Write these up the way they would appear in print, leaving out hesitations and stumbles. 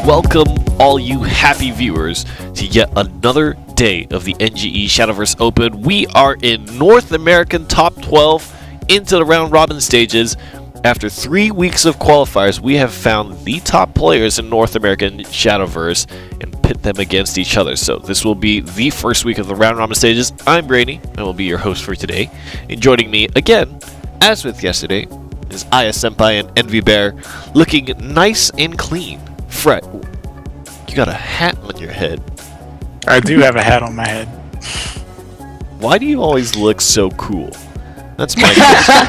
welcome all you happy viewers to yet another day of the NGE Shadowverse Open. We are in North American Top 12 into the round robin stages. After 3 weeks of qualifiers, we have found the top players in North American Shadowverse and pit them against each other. So this will be the first week of the round robin stages. I'm Brady, and will be your host for today. And joining me again, as with yesterday, is Aya Senpai and Envy Bear, looking nice and clean. Fred, you got a hat on your head. I do have a hat on my head. Why do you always look so cool? That's my question.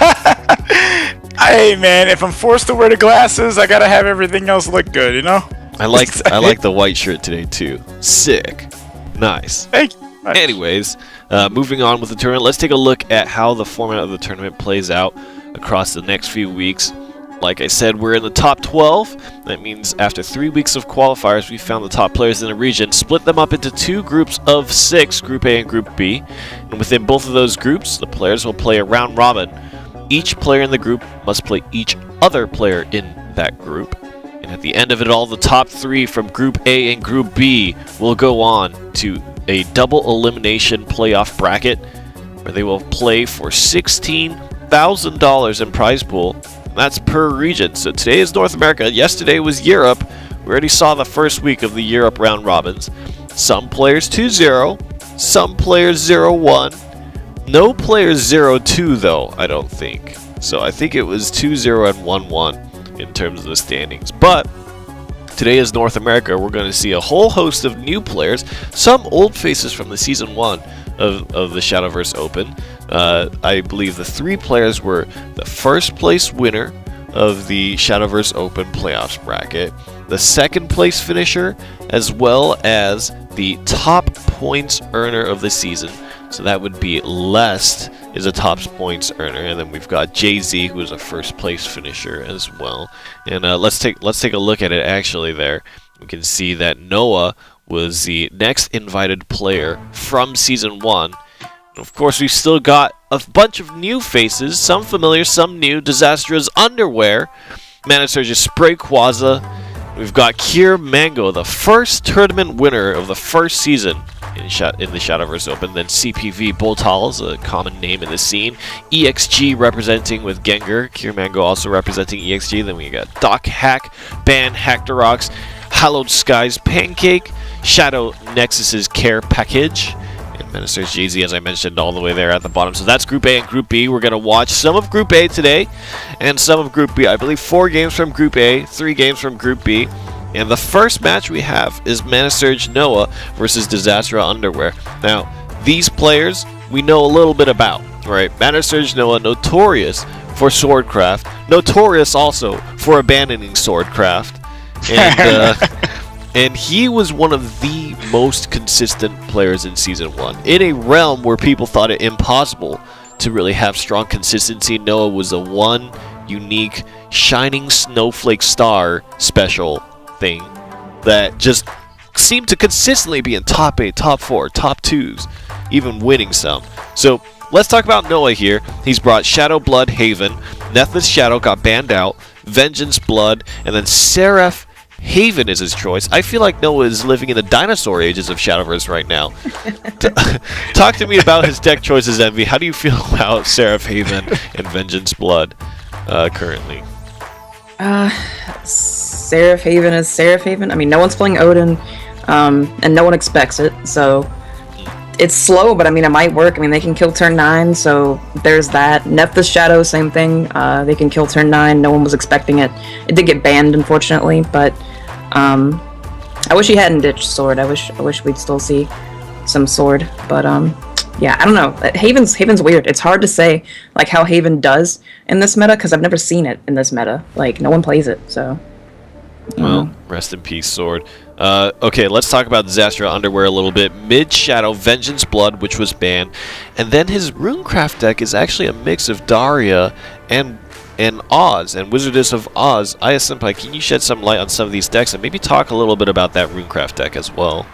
Hey man, if I'm forced to wear the glasses, I gotta have everything else look good, you know? I like the white shirt today too. Sick. Nice. Thank you. Anyways, moving on with the tournament, let's take a look at how the format of the tournament plays out across the next few weeks. Like I said, we're in the top 12. That means after 3 weeks of qualifiers, we found the top players in the region, split them up into two groups of 6, Group A and Group B. And within both of those groups, the players will play a round robin. Each player in the group must play each other player in that group. And at the end of it all, the top 3 from Group A and Group B will go on to a double elimination playoff bracket where they will play for $16,000 in prize pool. That's per region. So today is North America. Yesterday was Europe. We already saw the first week of the Europe round robins. Some players 2-0, some players 0-1. No players 0-2 though, I don't think. So I think it was 2-0 and 1-1 in terms of the standings. But today is North America. We're going to see a whole host of new players, some old faces from the Season 1 of the Shadowverse Open. I believe the 3 players were the first place winner of the Shadowverse Open playoffs bracket, the second place finisher, as well as the top points earner of the season. So that would be Lest is a top points earner, and then we've got Jay-Z, who is a first place finisher as well. And let's take a look at it. Actually, there we can see that Noah was the next invited player from Season 1. Of course, we've still got a bunch of new faces, some familiar, some new. Disastra's Underwear, Manasurge's Spray Quaza. We've got Kier Mango, the first tournament winner of the first season in the Shadowverse Open. Then CPV Boltholes, a common name in the scene. EXG representing with Gengar. Kier Mango also representing EXG. Then we got Doc Hack, Ban Hactorox, Hallowed Skies Pancake, Shadow Nexus's Care Package. Minister's Jay-Z, as I mentioned, all the way there at the bottom. So that's Group A and Group B. We're going to watch some of Group A today and some of Group B. I believe 4 games from Group A, 3 games from Group B. And the first match we have is Manasurge Noah versus Disaster Underwear. Now, these players we know a little bit about, right? Manasurge Noah, notorious for swordcraft, notorious also for abandoning swordcraft. And and he was one of the most consistent players in Season 1. In a realm where people thought it impossible to really have strong consistency, Noah was a one unique shining snowflake star special thing that just seemed to consistently be in top 8, top 4, top 2s, even winning some. So let's talk about Noah here. He's brought Shadow Blood Haven, Nethless Shadow got banned out, Vengeance Blood, and then Seraph Haven is his choice. I feel like Noah is living in the dinosaur ages of Shadowverse right now. Talk to me about his deck choices, Envy. How do you feel about Seraph Haven and Vengeance Blood currently? Seraph Haven is Seraph Haven. I mean, no one's playing Odin, and no one expects it, so it's slow, but I mean, it might work. I mean, they can kill turn 9, so there's that. Nethless Shadow, same thing. They can kill turn 9. No one was expecting it. It did get banned, unfortunately, but I wish he hadn't ditched Sword. I wish we'd still see some Sword, but yeah, I don't know. Haven's weird. It's hard to say like how Haven does in this meta because I've never seen it in this meta. Like no one plays it, so. Well, rest in peace, Sword. Okay, let's talk about Disaster Underwear a little bit. Mid Shadow, Vengeance Blood, which was banned, and then his Runecraft deck is actually a mix of Daria and Oz and Wizardess of Oz. Aya Senpai, can you shed some light on some of these decks and maybe talk a little bit about that Runecraft deck as well?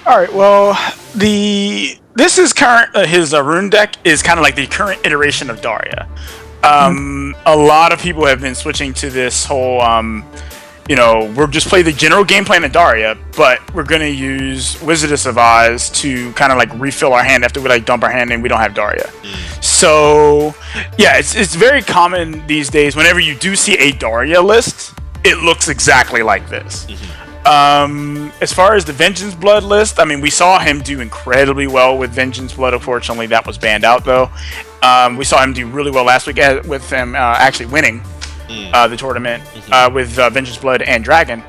All right. Well, this is current. His rune deck is kind of like the current iteration of Daria. A lot of people have been switching to this whole you know, we'll just play the general game plan of Daria, but we're gonna use Wizardess of Oz to kind of like refill our hand after we like dump our hand and we don't have Daria. So yeah, it's very common these days. Whenever you do see a Daria list, it looks exactly like this. As far as the Vengeance Blood list, I mean, we saw him do incredibly well with Vengeance Blood. Unfortunately, that was banned out though. We saw him do really well last week with him actually winning the tournament with Vengeance Blood and Dragon.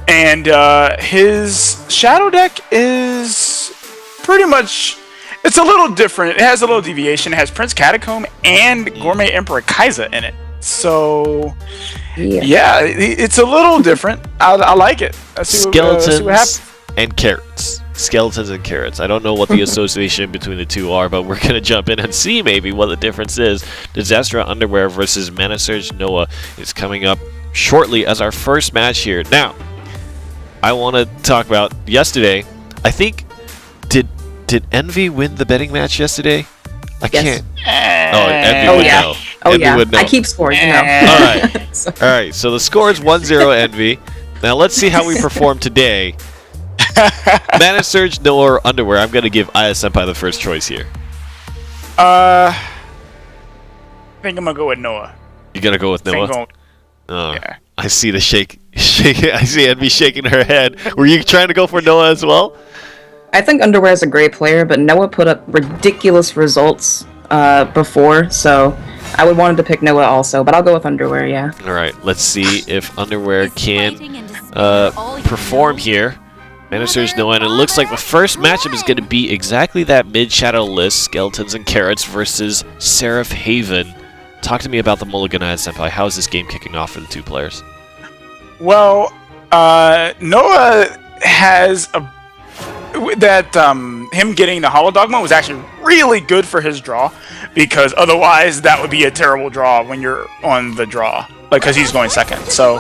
And his Shadow deck is pretty much... It's a little different. It has a little deviation. It has Prince Catacomb and Gourmet Emperor Quaza in it. So... Yeah, it's a little different. I like it. Skeletons what happens. and carrots. Skeletons and carrots. I don't know what the association between the two are, but we're going to jump in and see maybe what the difference is. Disaster Underwear versus Mana Surge Noah is coming up shortly as our first match here. Now, I want to talk about yesterday. I think, did Envy win the betting match yesterday? I can't. Oh, Envy would know. Oh Envy yeah, would know. I keep score, you know. Alright, so the score is 1-0 Envy. Now let's see how we perform today. Mana Surge, Noah, or Underwear. I'm going to give Aya Senpai the first choice here. I think I'm going to go with Noah. You going to go with Noah? Yeah. I see the shake. I see Envy shaking her head. Were you trying to go for Noah as well? I think Underwear is a great player, but Noah put up ridiculous results before, so I would want to pick Noah also, but I'll go with Underwear, yeah. Alright, let's see if Underwear can perform here. Mana Surge Noah, and it looks like the first matchup is going to be exactly that mid-shadow list, Skeletons and Carrots versus Seraph Haven. Talk to me about the Mulligan Aya Senpai. How is this game kicking off for the two players? Well, Noah has him getting the Holodogma was actually really good for his draw, because otherwise that would be a terrible draw when you're on the draw, like, because he's going second. So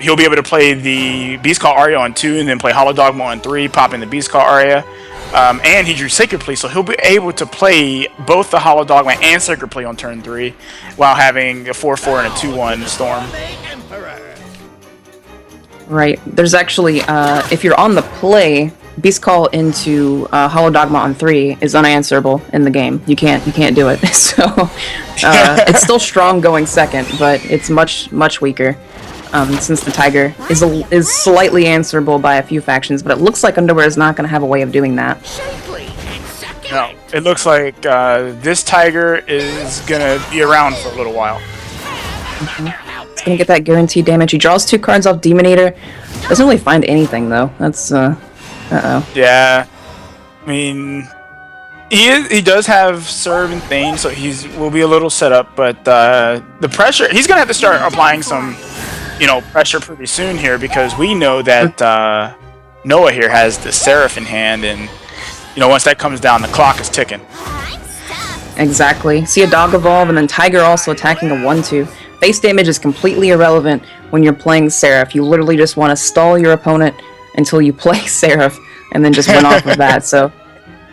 he'll be able to play the Beast Call Aria on 2 and then play Holodogma on 3, pop in the Beast Call Aria. And he drew Sacred Plea, so he'll be able to play both the Holodogma and Sacred Plea on turn 3 while having a 4/4 and a 2/1 Storm. Right. There's actually, if you're on the play, Beast Call into Holodogma on 3 is unanswerable in the game. You can't do it. So it's still strong going second, but it's much weaker. Since the Tiger is slightly answerable by a few factions, but it looks like Underwear is not going to have a way of doing that. No, it looks like this Tiger is going to be around for a little while. It's going to get that guaranteed damage. He draws 2 cards off Demonator. Doesn't really find anything, though. That's, uh-oh. Yeah. I mean, he does have Serve and Thane, so will be a little set up, but the pressure, he's going to have to start applying some, pressure pretty soon here, because we know that Noah here has the Seraph in hand, and, once that comes down, the clock is ticking. Exactly. See a Dog Evolve, and then Tiger also attacking a 1/2. Face damage is completely irrelevant when you're playing Seraph. You literally just want to stall your opponent until you play Seraph, and then just win off of that. So,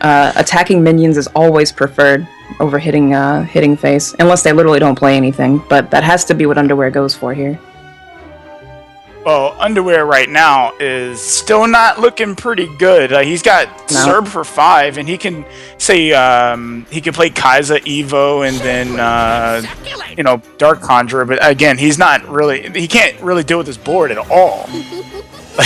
attacking minions is always preferred over hitting face, unless they literally don't play anything. But that has to be what Underwear goes for here. Well, Underwear right now is still not looking pretty good. He's got Serb for 5, and he can say he can play Quaza, Evo, and then Dark Conjurer. But again, he can't really deal with his board at all.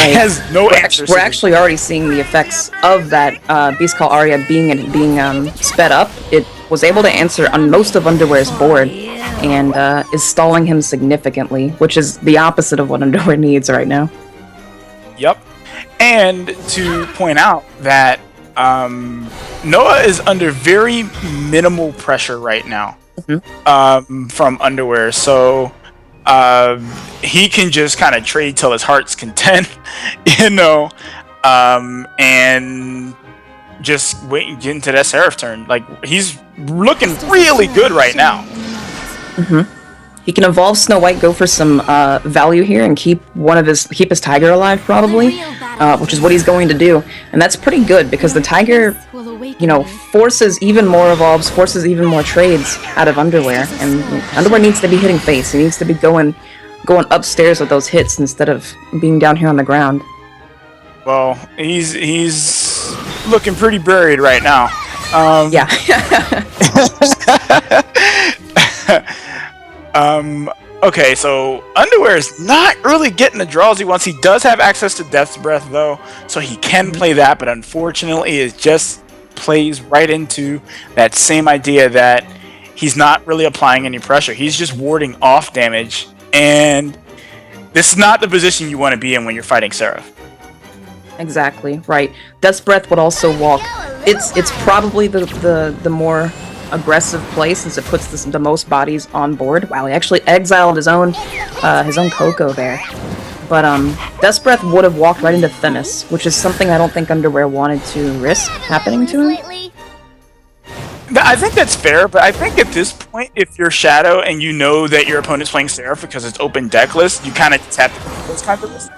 He has no answers. We're actually already seeing the effects of that Beast Call Aria being sped up. It was able to answer on most of Underwear's board, and is stalling him significantly, which is the opposite of what Underwear needs right now. Yep. And to point out that Noah is under very minimal pressure right now from Underwear, so he can just kind of trade till his heart's content, and just wait and get into that Seraph turn. Like, he's looking really good right now. He can evolve Snow White, go for some value here, and keep his Tiger alive, probably, which is what he's going to do. And that's pretty good, because the Tiger, forces even more evolves, forces even more trades out of Underwear, and Underwear needs to be hitting face. He needs to be going going upstairs with those hits instead of being down here on the ground. Well, he's looking pretty buried right now. Yeah. Okay, so Underwear is not really getting the draws he wants. He does have access to Death's Breath, though, so he can play that, but unfortunately it just plays right into that same idea that he's not really applying any pressure. He's just warding off damage, and this is not the position you want to be in when you're fighting Seraph. Exactly, right. Death's Breath would also walk. It's probably the more aggressive play since it puts the most bodies on board. Wow, he actually exiled his own Coco there. But Death's Breath would have walked right into Themis, which is something I don't think Underwear wanted to risk happening to him. I think that's fair, but I think at this point, if you're Shadow and you know that your opponent's playing Seraph because it's open deck list, you kind of just have to make those kinds of lists.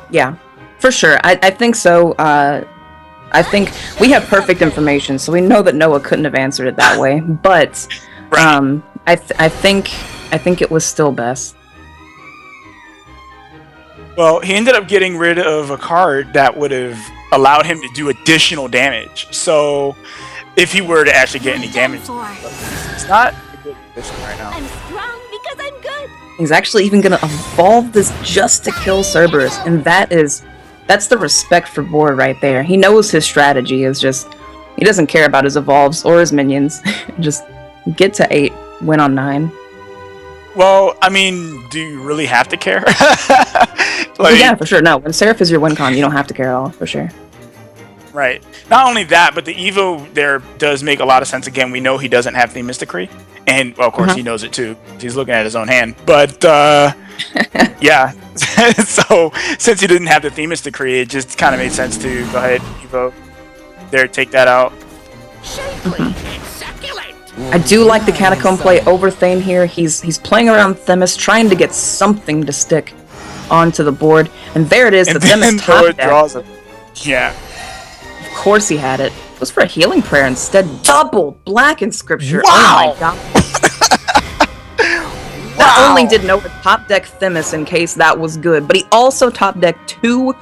Yeah, for sure. I think so. I think we have perfect information, so we know that Noah couldn't have answered it that way. But Right. I think it was still best. Well, he ended up getting rid of a card that would have allowed him to do additional damage. So, if he were to actually get any damage, it's not a good position right now. I'm strong because I'm good. He's actually even gonna evolve this just to kill Cerberus, and that's the respect for board right there. He knows his strategy is just he doesn't care about his evolves or his minions. Just get to 8, win on 9. Well, I mean, do you really have to care? Yeah, for sure. No, when Seraph is your win con, you don't have to care at all, for sure. Right. Not only that, but the Evo there does make a lot of sense. Again, we know he doesn't have the Mysticry. And, well, of course, he knows it too. He's looking at his own hand. But, yeah. So, since he didn't have the Themis Decree, it just kind of made sense to go ahead, Evo. There, take that out. I do like the Catacomb play over Thane here. He's playing around Themis, trying to get something to stick onto the board. And there it is, the Themis top deck. Draws it. Yeah. Of course he had it. It was for a healing prayer instead. Double Black Inscripture. Wow! Oh my god. Not only did Noah top deck Themis in case that was good, but he also top decked 2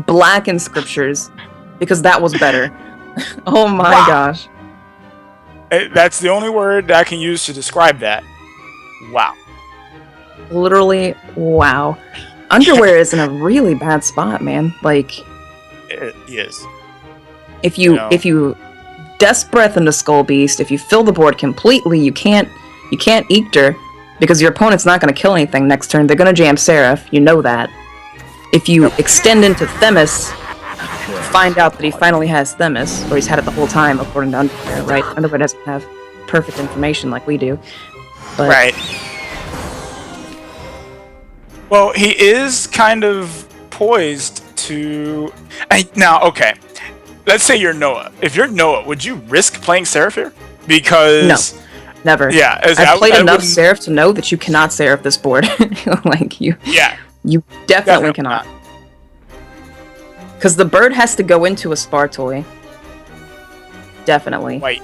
Black Inscriptures because that was better. Oh my gosh. That's the only word that I can use to describe that. Wow. Literally, wow. Underwear is in a really bad spot, man. Like, It is. if you Death's Breath into Skull Beast, if you fill the board completely, you can't Eekter, because your opponent's not going to kill anything next turn. They're going to jam Seraph, you know that. If you extend into Themis, find out that he finally has Themis, or he's had it the whole time, according to Underwear, right? Underwear doesn't have perfect information like we do. But Right. Well, he is kind of poised to... Now, okay. Let's say you're Noah. If you're Noah, would you risk playing Seraph here? Because... No. Never. Yeah. I've played enough Seraph to know that you cannot Seraph this board. Like, you definitely cannot. Because the bird has to go into a Spartoy. Definitely. White.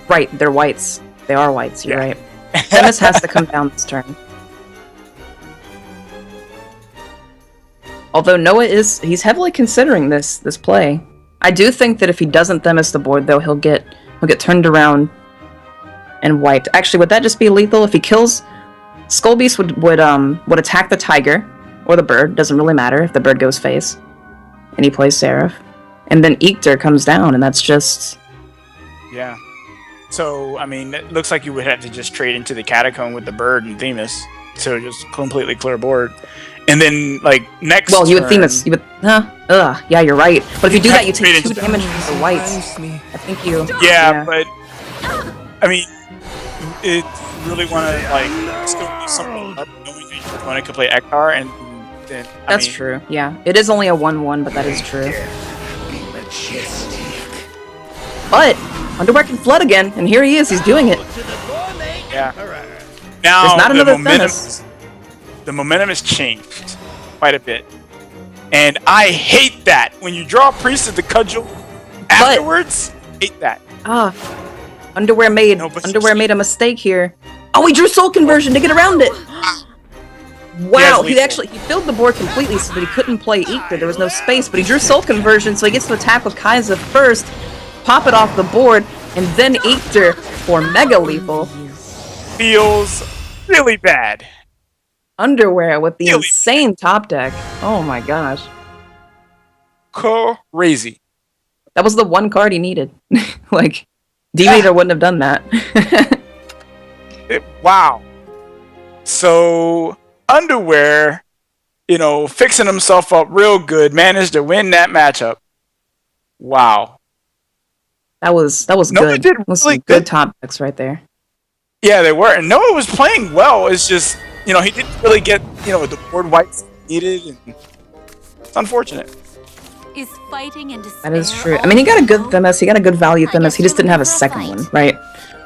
Right, they're whites. They are whites, you're right. Themis has to come down this turn. Although Noah he's heavily considering this play. I do think that if he doesn't Themis the board, though, he'll get turned around and wiped. Actually, would that just be lethal? If he kills... Skull Beast would attack the tiger, or the bird, doesn't really matter if the bird goes face. And he plays Seraph. And then Eekter comes down, and that's just... Yeah. So, I mean, it looks like you would have to just trade into the Catacomb with the bird and Themis. So just completely clear board. And then, like, next Well, you would turn- Themis. You would... yeah, you're right. But if you do that, you trade take 2 into- damage from the whites. I think you... Yeah, but... I mean... It really want to, like, still do something up knowing that your opponent could play Ektar, and then... That's true, yeah. It is only a 1-1, but that is true. But Underwear can flood again, and here he is, he's doing it. Yeah. Now, There's not another momentum, Themis. the momentum has changed quite a bit. And I hate that. When you draw a priest at the cudgel afterwards, hate that. Underwear made a mistake here. Oh, he drew Soul Conversion to get around it! Wow, he filled the board completely so that he couldn't play Ether. There was no space, but he drew Soul Conversion, so he gets to attack with Quaza first, pop it off the board, and then Ether for Mega Lethal. Feels really bad. Underwear with the insane top deck. Oh my gosh. Crazy. That was the one card he needed. Like, D-Meter wouldn't have done that. Wow. So, Underwear, fixing himself up real good, managed to win that matchup. Wow. That was Noah good. did That was really some good top decks right there. Yeah, they were. And Noah was playing well. It's just, he didn't really get, the board whites he needed. And it's unfortunate. Is fighting and despair. That is true. I mean, he got a good Themis, he got a good value Themis, he just didn't have a second one, right?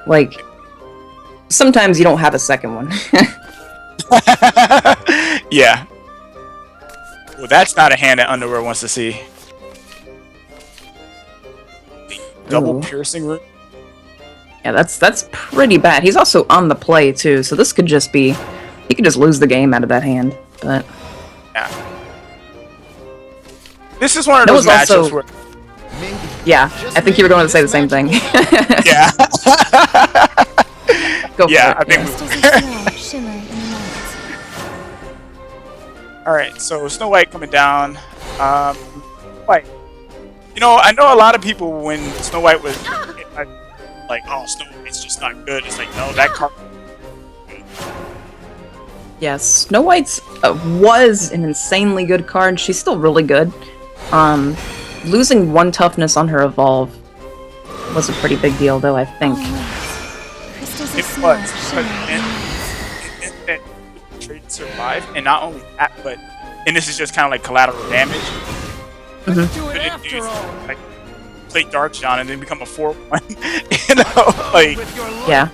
Like, sometimes you don't have a second one. Yeah. Well, that's not a hand that Underwear wants to see. The double piercing room. Yeah, that's pretty bad. He's also on the play too, so this could just be, he could just lose the game out of that hand. But yeah, this is one of those matchups where. Yeah, I think you were going to say the same thing. Yeah. Go for it. I think. All right, so Snow White coming down. White. I know a lot of people when Snow White was like, oh, Snow White's just not good. It's like, no, that card. Yes, Snow White's was an insanely good card. She's still really good. Losing one toughness on her evolve was a pretty big deal, though, I think. It was. And trade survive, and not only that, but this is just kind of like collateral damage. Like play Dark John and then become a 4/1. Yeah.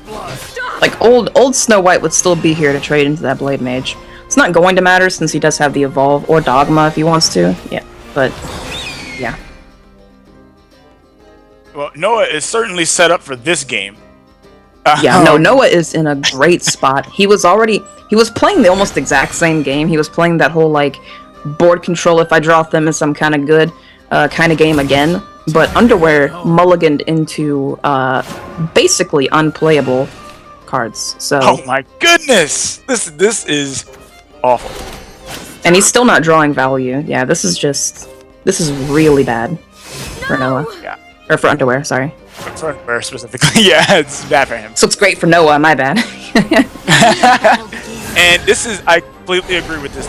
Like old Snow White would still be here to trade into that Blade Mage. It's not going to matter since he does have the evolve or Dogma if he wants to. Yeah, but yeah. Well, Noah is certainly set up for this game. Noah is in a great spot. He was playing the almost exact same game. He was playing that whole like board control if I draw Themis I'm kind of good kind of game again. But Underwear mulliganed into basically unplayable cards. So oh my goodness, this is awful. And he's still not drawing value. Yeah, this is really bad for Noah. Yeah. Or for Underwear, sorry. For Underwear specifically, yeah, it's bad for him. So it's great for Noah, my bad. And I completely agree with this.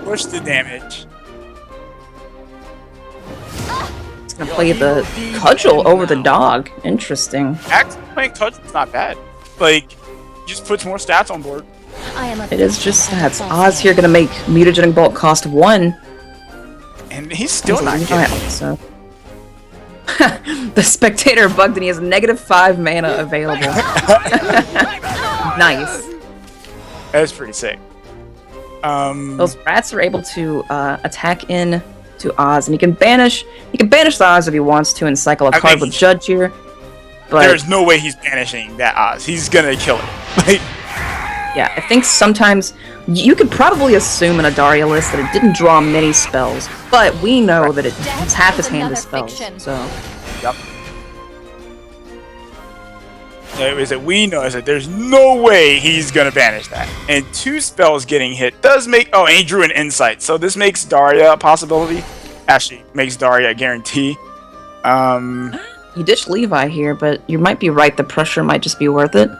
Push the damage. It's gonna play the Cudgel over the dog. Interesting. Actually, playing Cudgel is not bad. Like, just puts more stats on board. It is just stats. Oz here gonna make Mutagenic Bolt cost 1. And he's still not getting it. So. The Spectator bugged and he has -5 mana available. Nice. That's pretty sick. Those rats are able to attack in to Oz, and he can banish the Oz if he wants to and cycle a card with Judge here. But there's no way he's banishing that Oz. He's gonna kill it. Yeah, I think sometimes you could probably assume in a Daria list that it didn't draw many spells, but we know that it's half his hand is spells. So. Yep. We know that there's no way he's gonna banish that. And 2 spells getting hit does make. Oh, and he drew an Insight, so this makes Daria a possibility. Actually, makes Daria a guarantee. You ditched Levi here, but you might be right. The pressure might just be worth it.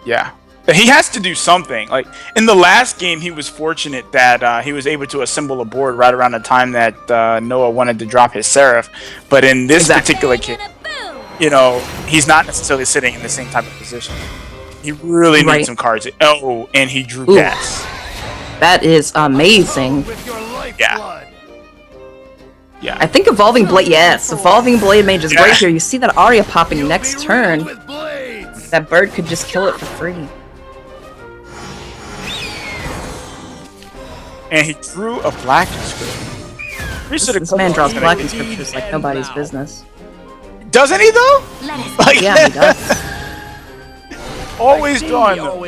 Yeah. He has to do something. Like, in the last game, he was fortunate that he was able to assemble a board right around the time that Noah wanted to drop his Seraph. But in this particular case, he's not necessarily sitting in the same type of position. He really needs some cards. Oh, and he drew gas. That is amazing. Yeah. Yeah. I think Evolving Blade, yes, Evolving Blade Mage is great here. You see that Arya popping next turn. That bird could just kill it for free. And he drew a black script. This man draws black scriptures like nobody's business. Doesn't he though? Yeah, he does. Always drawing them.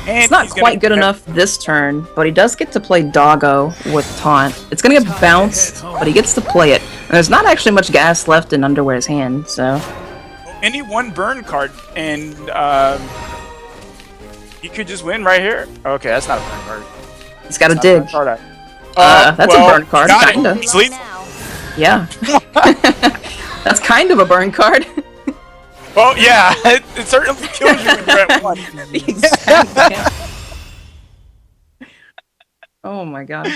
And It's not he's gonna quite good get- enough this turn, but he does get to play Doggo with Taunt. It's gonna get bounced, but he gets to play it. And there's not actually much gas left in Underwear's hand, so... Any one burn card, and he could just win right here. Okay, that's not a burn card. He's got to Not a burn dig. card. That's a burn card, got it. kinda. Sleep. Now. Yeah. That's kind of a burn card. Well, yeah, it certainly kills you when you're at 1. Exactly. Oh my god.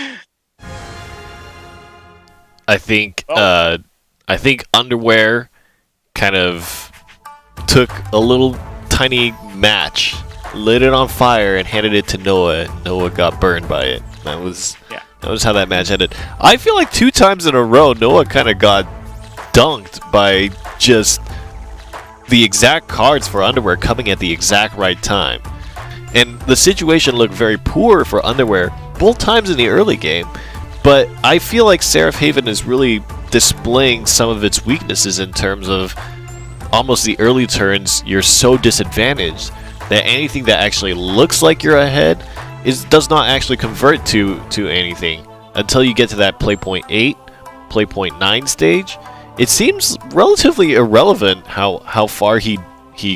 I think Underwear kind of took a little tiny match, lit it on fire, and handed it to Noah. Noah got burned by it. That was how that match ended. I feel like 2 times in a row, Noah kind of got dunked by just the exact cards for Underwear coming at the exact right time. And the situation looked very poor for Underwear both times in the early game, but I feel like Seraph Haven is really displaying some of its weaknesses in terms of almost the early turns. You're so disadvantaged that anything that actually looks like you're ahead does not actually convert to anything until you get to that play point 8, play point 9 stage. It seems relatively irrelevant how far he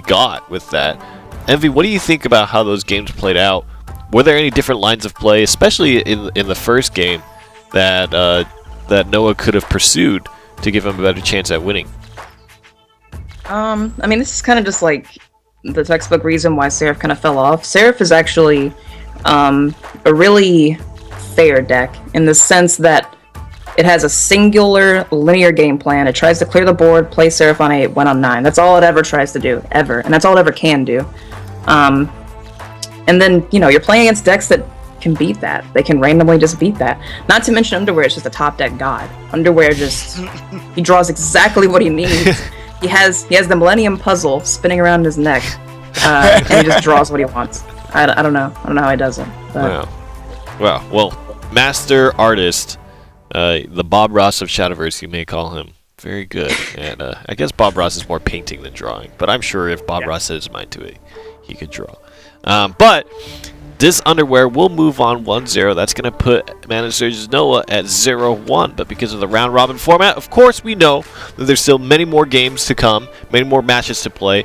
got with that. Envy, what do you think about how those games played out? Were there any different lines of play, especially in the first game, that Noah could have pursued to give him a better chance at winning? I mean, this is kind of just like the textbook reason why Seraph kind of fell off. Seraph is actually a really fair deck in the sense that it has a singular linear game plan. It tries to clear the board, play Seraph on 8, win on 9. That's all it ever tries to do, ever. And that's all it ever can do. And then, you're playing against decks that can beat that. They can randomly just beat that. Not to mention Underwear is just a top deck god. Underwear he draws exactly what he needs. He has the Millennium Puzzle spinning around his neck. And he just draws what he wants. I don't know. I don't know how he does it. But... Well, Master Artist, the Bob Ross of Shadowverse, you may call him. Very good. And I guess Bob Ross is more painting than drawing. But I'm sure if Bob Ross set his mind to it, he could draw. But this Underwear will move on 1-0. That's going to put Mana Surge's Noah at 0-1. But because of the round robin format, of course we know that there's still many more games to come, many more matches to play.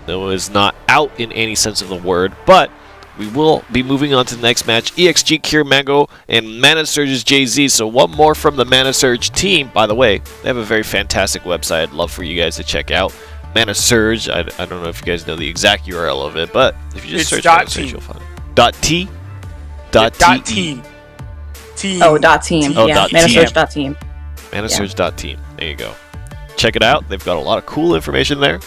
Noah is not out in any sense of the word, but we will be moving on to the next match. EXG Cure Mango and Mana Surge's Jay-Z. So one more from the Mana Surge team. By the way, they have a very fantastic website. I'd love for you guys to check out. Mana Surge. I don't know if you guys know the exact URL of it, but if you just search Mana Surge, you'll find it. .t? Team. Oh, .team. Oh, yeah, .team. ManaSurge.team. ManaSurge.team. There you go. Check it out. They've got a lot of cool information there.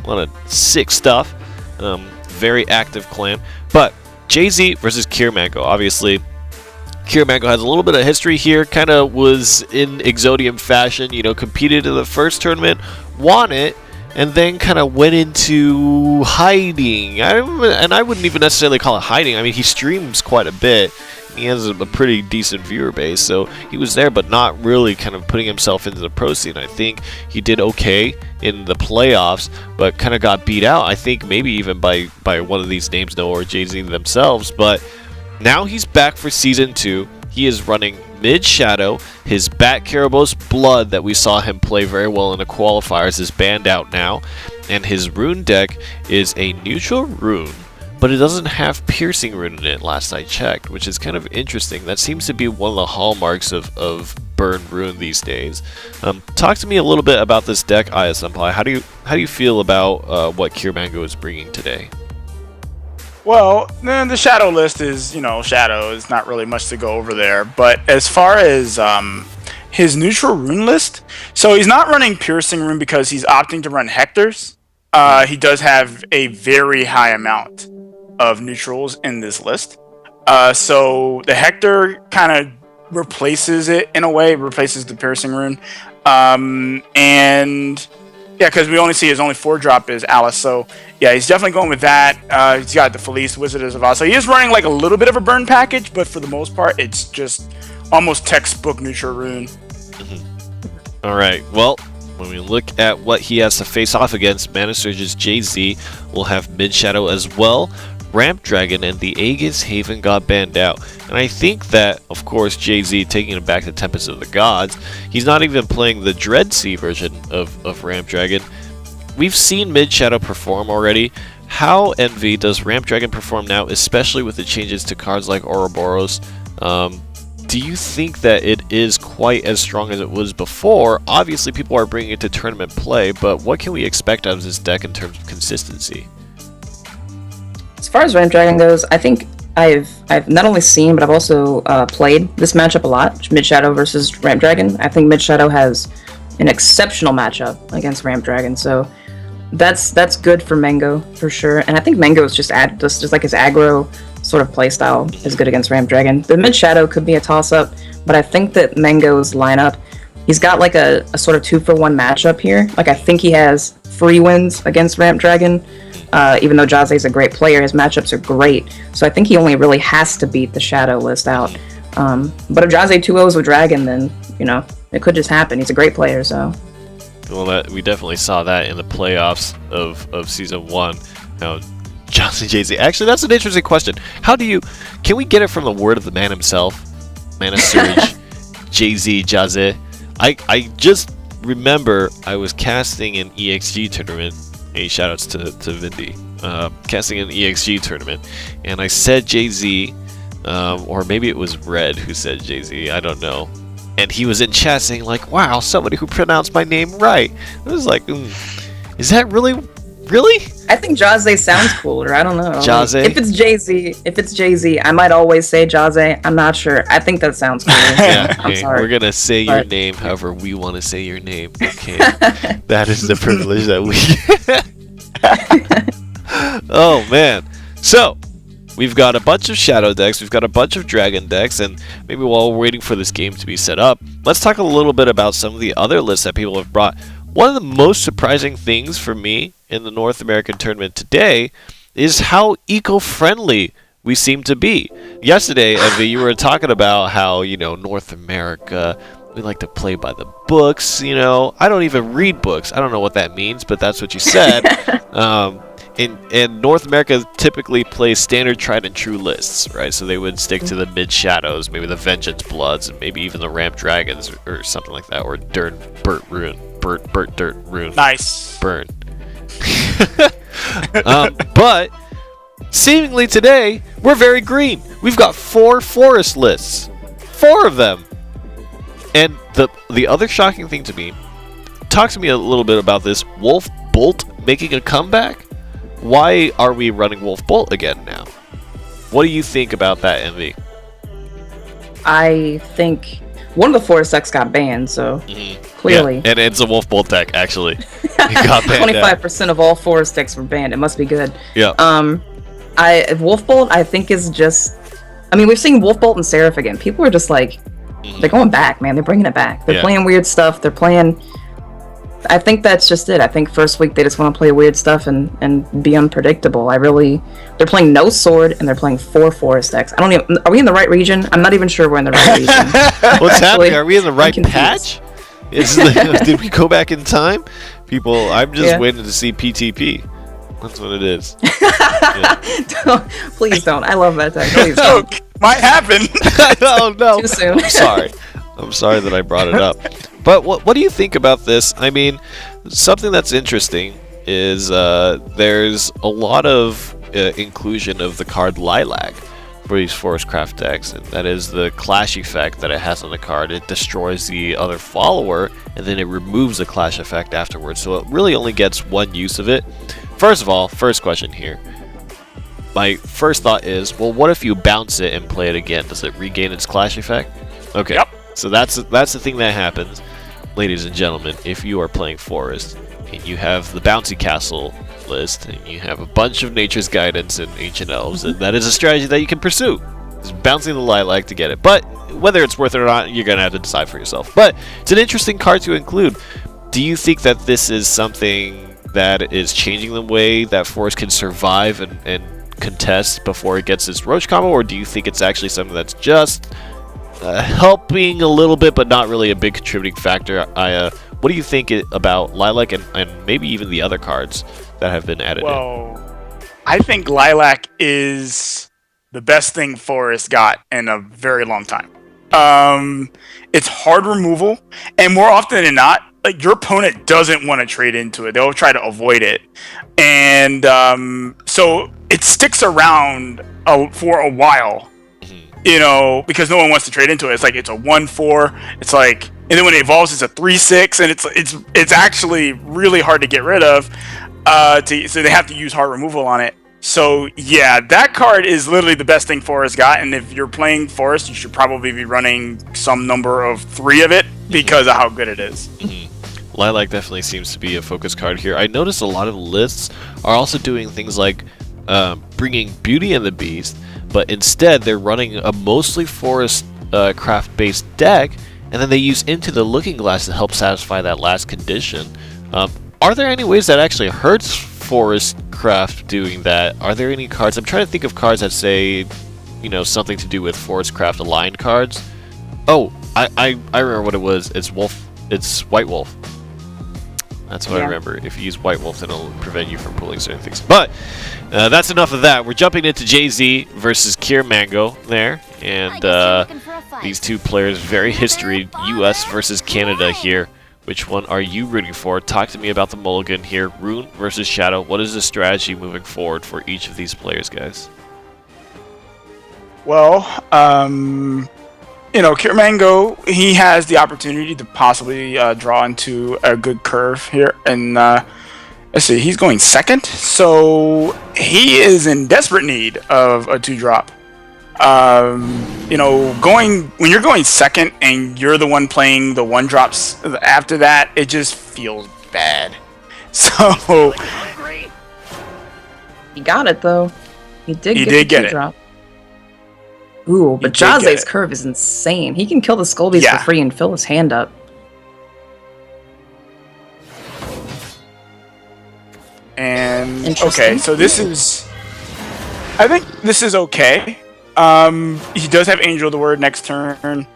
A lot of sick stuff. Very active clan. But Jay-Z versus Cure Mango. Obviously, Cure Mango has a little bit of history here. Kind of was in Exodium fashion. Competed in the first tournament, won it, and then kind of went into hiding. And I wouldn't even necessarily call it hiding. I mean, he streams quite a bit. He has a pretty decent viewer base, so he was there, but not really kind of putting himself into the pro scene. I think he did okay in the playoffs, but kind of got beat out. I think maybe even by one of these names, Noah or Jay-Z themselves. But now he's back for Season 2. He is running Mid-Shadow. His Bat Karabos Blood that we saw him play very well in the qualifiers is banned out now. And his rune deck is a neutral rune, but it doesn't have Piercing Rune in it last I checked, which is kind of interesting. That seems to be one of the hallmarks of Burn Rune these days. Talk to me a little bit about this deck, Ayasenpai. How do you feel about what Cure Mango is bringing today? Well, then the Shadow list is, Shadow. It's not really much to go over there. But as far as his neutral rune list, so he's not running Piercing Rune because he's opting to run Hectors. He does have a very high amount of neutrals in this list. So the Hector kind of replaces it in a way, replaces the Piercing Rune. And yeah, because we only see his only 4-drop is Alice. So yeah, he's definitely going with that. He's got the Felice, Wizard of Oz. So he is running like a little bit of a burn package, but for the most part, it's just almost textbook neutral rune. Mm-hmm. All right, well, when we look at what he has to face off against, Mana Surge's Jay-Z will have Mid-Shadow as well. Ramp Dragon and the Aegis Haven got banned out. And I think that, of course, Jay-Z taking it back to Tempest of the Gods, he's not even playing the Dread Sea version of Ramp Dragon. We've seen Mid Shadow perform already. How, Envy, does Ramp Dragon perform now, especially with the changes to cards like Ouroboros? Do you think that it is quite as strong as it was before? Obviously, people are bringing it to tournament play, but what can we expect out of this deck in terms of consistency? As far as Ramp Dragon goes, I think I've not only seen, but I've also played this matchup a lot, Mid Shadow versus Ramp Dragon. I think Mid Shadow has an exceptional matchup against Ramp Dragon, so that's good for Mango for sure. And I think Mango is just like his aggro sort of playstyle is good against Ramp Dragon. The Mid Shadow could be a toss-up, but I think that Mango's lineup, he's got like a sort of 2-for-1 matchup here. Like I think he has free wins against Ramp Dragon. Even though Jase is a great player, his matchups are great. So I think he only really has to beat the Shadow list out. But if Jase 2-0s with Dragon, then, you know, it could just happen. He's a great player, so. Well, we definitely saw that in the playoffs of Season 1. Now, Johnson Jay-Z. Actually, that's an interesting question. Can we get it from the word of the man himself? Mana Surge, Jay-Z, Jase. I just remember I was casting an EXG tournament. Hey, shoutouts to Vindy. Casting an EXG tournament. And I said Jay-Z, or maybe it was Red who said Jay-Z, I don't know. And he was in chat saying like, wow, somebody who pronounced my name right. I was like, is that really? I think Jase sounds cooler. I don't know. Jase? If it's Jay-Z, I might always say Jase. I'm not sure. I think that sounds cooler. Yeah, I'm sorry. we're gonna say your name however we want to say your name. Okay, that is the privilege that we get. Oh man, so we've got a bunch of Shadow decks, we've got a bunch of Dragon decks, and maybe while we're waiting for this game to be set up, let's talk a little bit about some of the other lists that people have brought. One of the most surprising things for me in the North American tournament today is how eco-friendly we seem to be. Yesterday, Evie, you were talking about how, North America, we like to play by the books, I don't even read books. I don't know what that means, but that's what you said. And North America typically plays standard tried and true lists, right? So they would stick to the Mid Shadows, maybe the Vengeance Bloods, and maybe even the Ramp Dragons or something like that, or Burt Dirt Rune. Nice. Burn. But seemingly today, we're very green. We've got 4 forest lists. 4 of them. And the other shocking thing to me, talk to me a little bit about this Wolf Bolt making a comeback. Why are we running Wolf Bolt again now? What do you think about that, Envy? I think one of the forest decks got banned, so clearly. Yeah, and it's a Wolf Bolt deck, actually. It got banned 25% of all forest decks were banned. It must be good. Yeah. Wolf Bolt, I think, is just... I mean, we've seen Wolf Bolt and Seraph again. People are just like... They're going back, man. They're bringing it back. They're playing weird stuff. They're playing... I think that's just it. I think first week they just want to play weird stuff and be unpredictable. They're playing no sword and they're playing 4 forest decks. Are we in the right region? I'm not even sure we're in the right region. What's happening? Are we in the right patch? Did we go back in time? People, I'm just waiting to see PTP. That's what it is. Please don't. I love that deck. Please don't. Might happen. Oh no. Too soon. I'm sorry that I brought it up. But what do you think about this? I mean, something that's interesting is there's a lot of inclusion of the card Lilac for these Forestcraft decks, and that is the clash effect that it has on the card. It destroys the other follower, and then it removes the clash effect afterwards, so it really only gets one use of it. First of all, first question here. My first thought is, well, what if you bounce it and play it again? Does it regain its clash effect? Okay. Yep. So that's the thing that happens, ladies and gentlemen, if you are playing Forest and you have the Bouncy Castle list and you have a bunch of Nature's Guidance and Ancient Elves, and that is a strategy that you can pursue. Just bouncing the Lilac to get it. But whether it's worth it or not, you're going to have to decide for yourself. But it's an interesting card to include. Do you think that this is something that is changing the way that Forest can survive and contest before it gets this Roach combo, or do you think it's actually something that's just... helping a little bit, but not really a big contributing factor? What do you think about Lilac and maybe even the other cards that have been added in? I think Lilac is the best thing Forest got in a very long time. It's hard removal, and more often than not, like your opponent doesn't want to trade into it. They'll try to avoid it, and so it sticks around for a while. You know, because no one wants to trade into it. It's like it's a 1/4. It's like, and then when it evolves, it's a 3/6, and it's actually really hard to get rid of. So they have to use hard removal on it. So yeah, that card is literally the best thing Forest got, and if you're playing Forest, you should probably be running some number of 3 of it because of how good it is. Lilac definitely seems to be a focus card here. I noticed a lot of lists are also doing things like bringing Beauty and the Beast, but instead they're running a mostly Forest craft based deck, and then they use Into the Looking Glass to help satisfy that last condition. Are there any ways that actually hurts Forest Craft doing that? Are there any cards? I'm trying to think of cards that say, you know, something to do with Forest Craft aligned cards. Oh, I remember what it was. It's Wolf. It's White Wolf. That's what I remember. If you use White Wolf, then it'll prevent you from pulling certain things. But that's enough of that. We're jumping into JZ versus Kier Mango there, and these two players, very history. U.S. versus Canada here. Which one are you rooting for? Talk to me about the mulligan here. Rune versus Shadow. What is the strategy moving forward for each of these players, guys? Well, you know, Kiramango, he has the opportunity to possibly draw into a good curve here. And let's see, he's going second. So he is in desperate need of a 2-drop. You know, when you're going second and you're the one playing the 1-drops after that, it just feels bad. So He got it though. He did get the 2-drop. Ooh, but Jaze's curve is insane. He can kill the Skullbeast for free and fill his hand up. And okay, so this is, I think this is okay. He does have Angel of the Word next turn.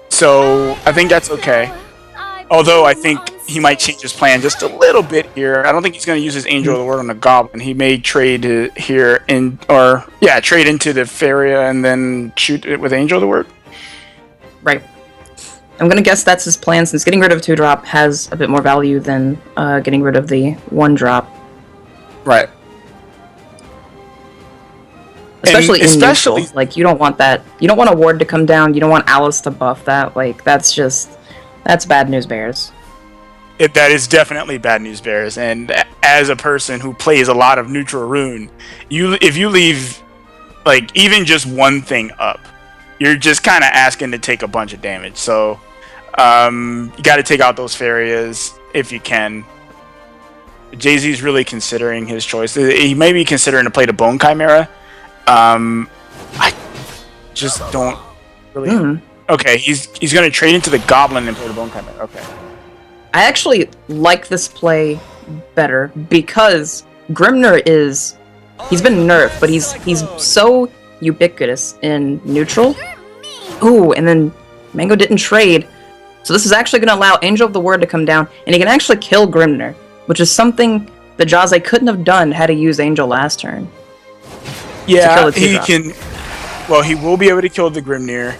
So I think that's okay. Although I think he might change his plan just a little bit here. I don't think he's going to use his Angel of the Word on the Goblin. He may trade it here trade into the Faria and then shoot it with Angel of the Word. Right. I'm going to guess that's his plan, since getting rid of 2-drop has a bit more value than getting rid of the 1-drop. Right. Especially in neutral. Like, you don't want that. You don't want a ward to come down. You don't want Alice to buff that. Like, that's bad news bears. That is definitely bad news bears. And as a person who plays a lot of neutral rune, if you leave, like, even just one thing up, you're just kind of asking to take a bunch of damage. So, you got to take out those Farias if you can. Jay-Z's really considering his choice. He may be considering to play the Bone Chimera. I just don't really. Okay, he's going to trade into the Goblin and play the Bone Chimera. Okay. I actually like this play better because Grimner he's been nerfed, but he's so ubiquitous in neutral. Ooh, and then Mango didn't trade, so this is actually going to allow Angel of the Word to come down, and he can actually kill Grimner, which is something that Jaze couldn't have done had he used Angel last turn. Yeah, he can. Well, he will be able to kill the Grimnir.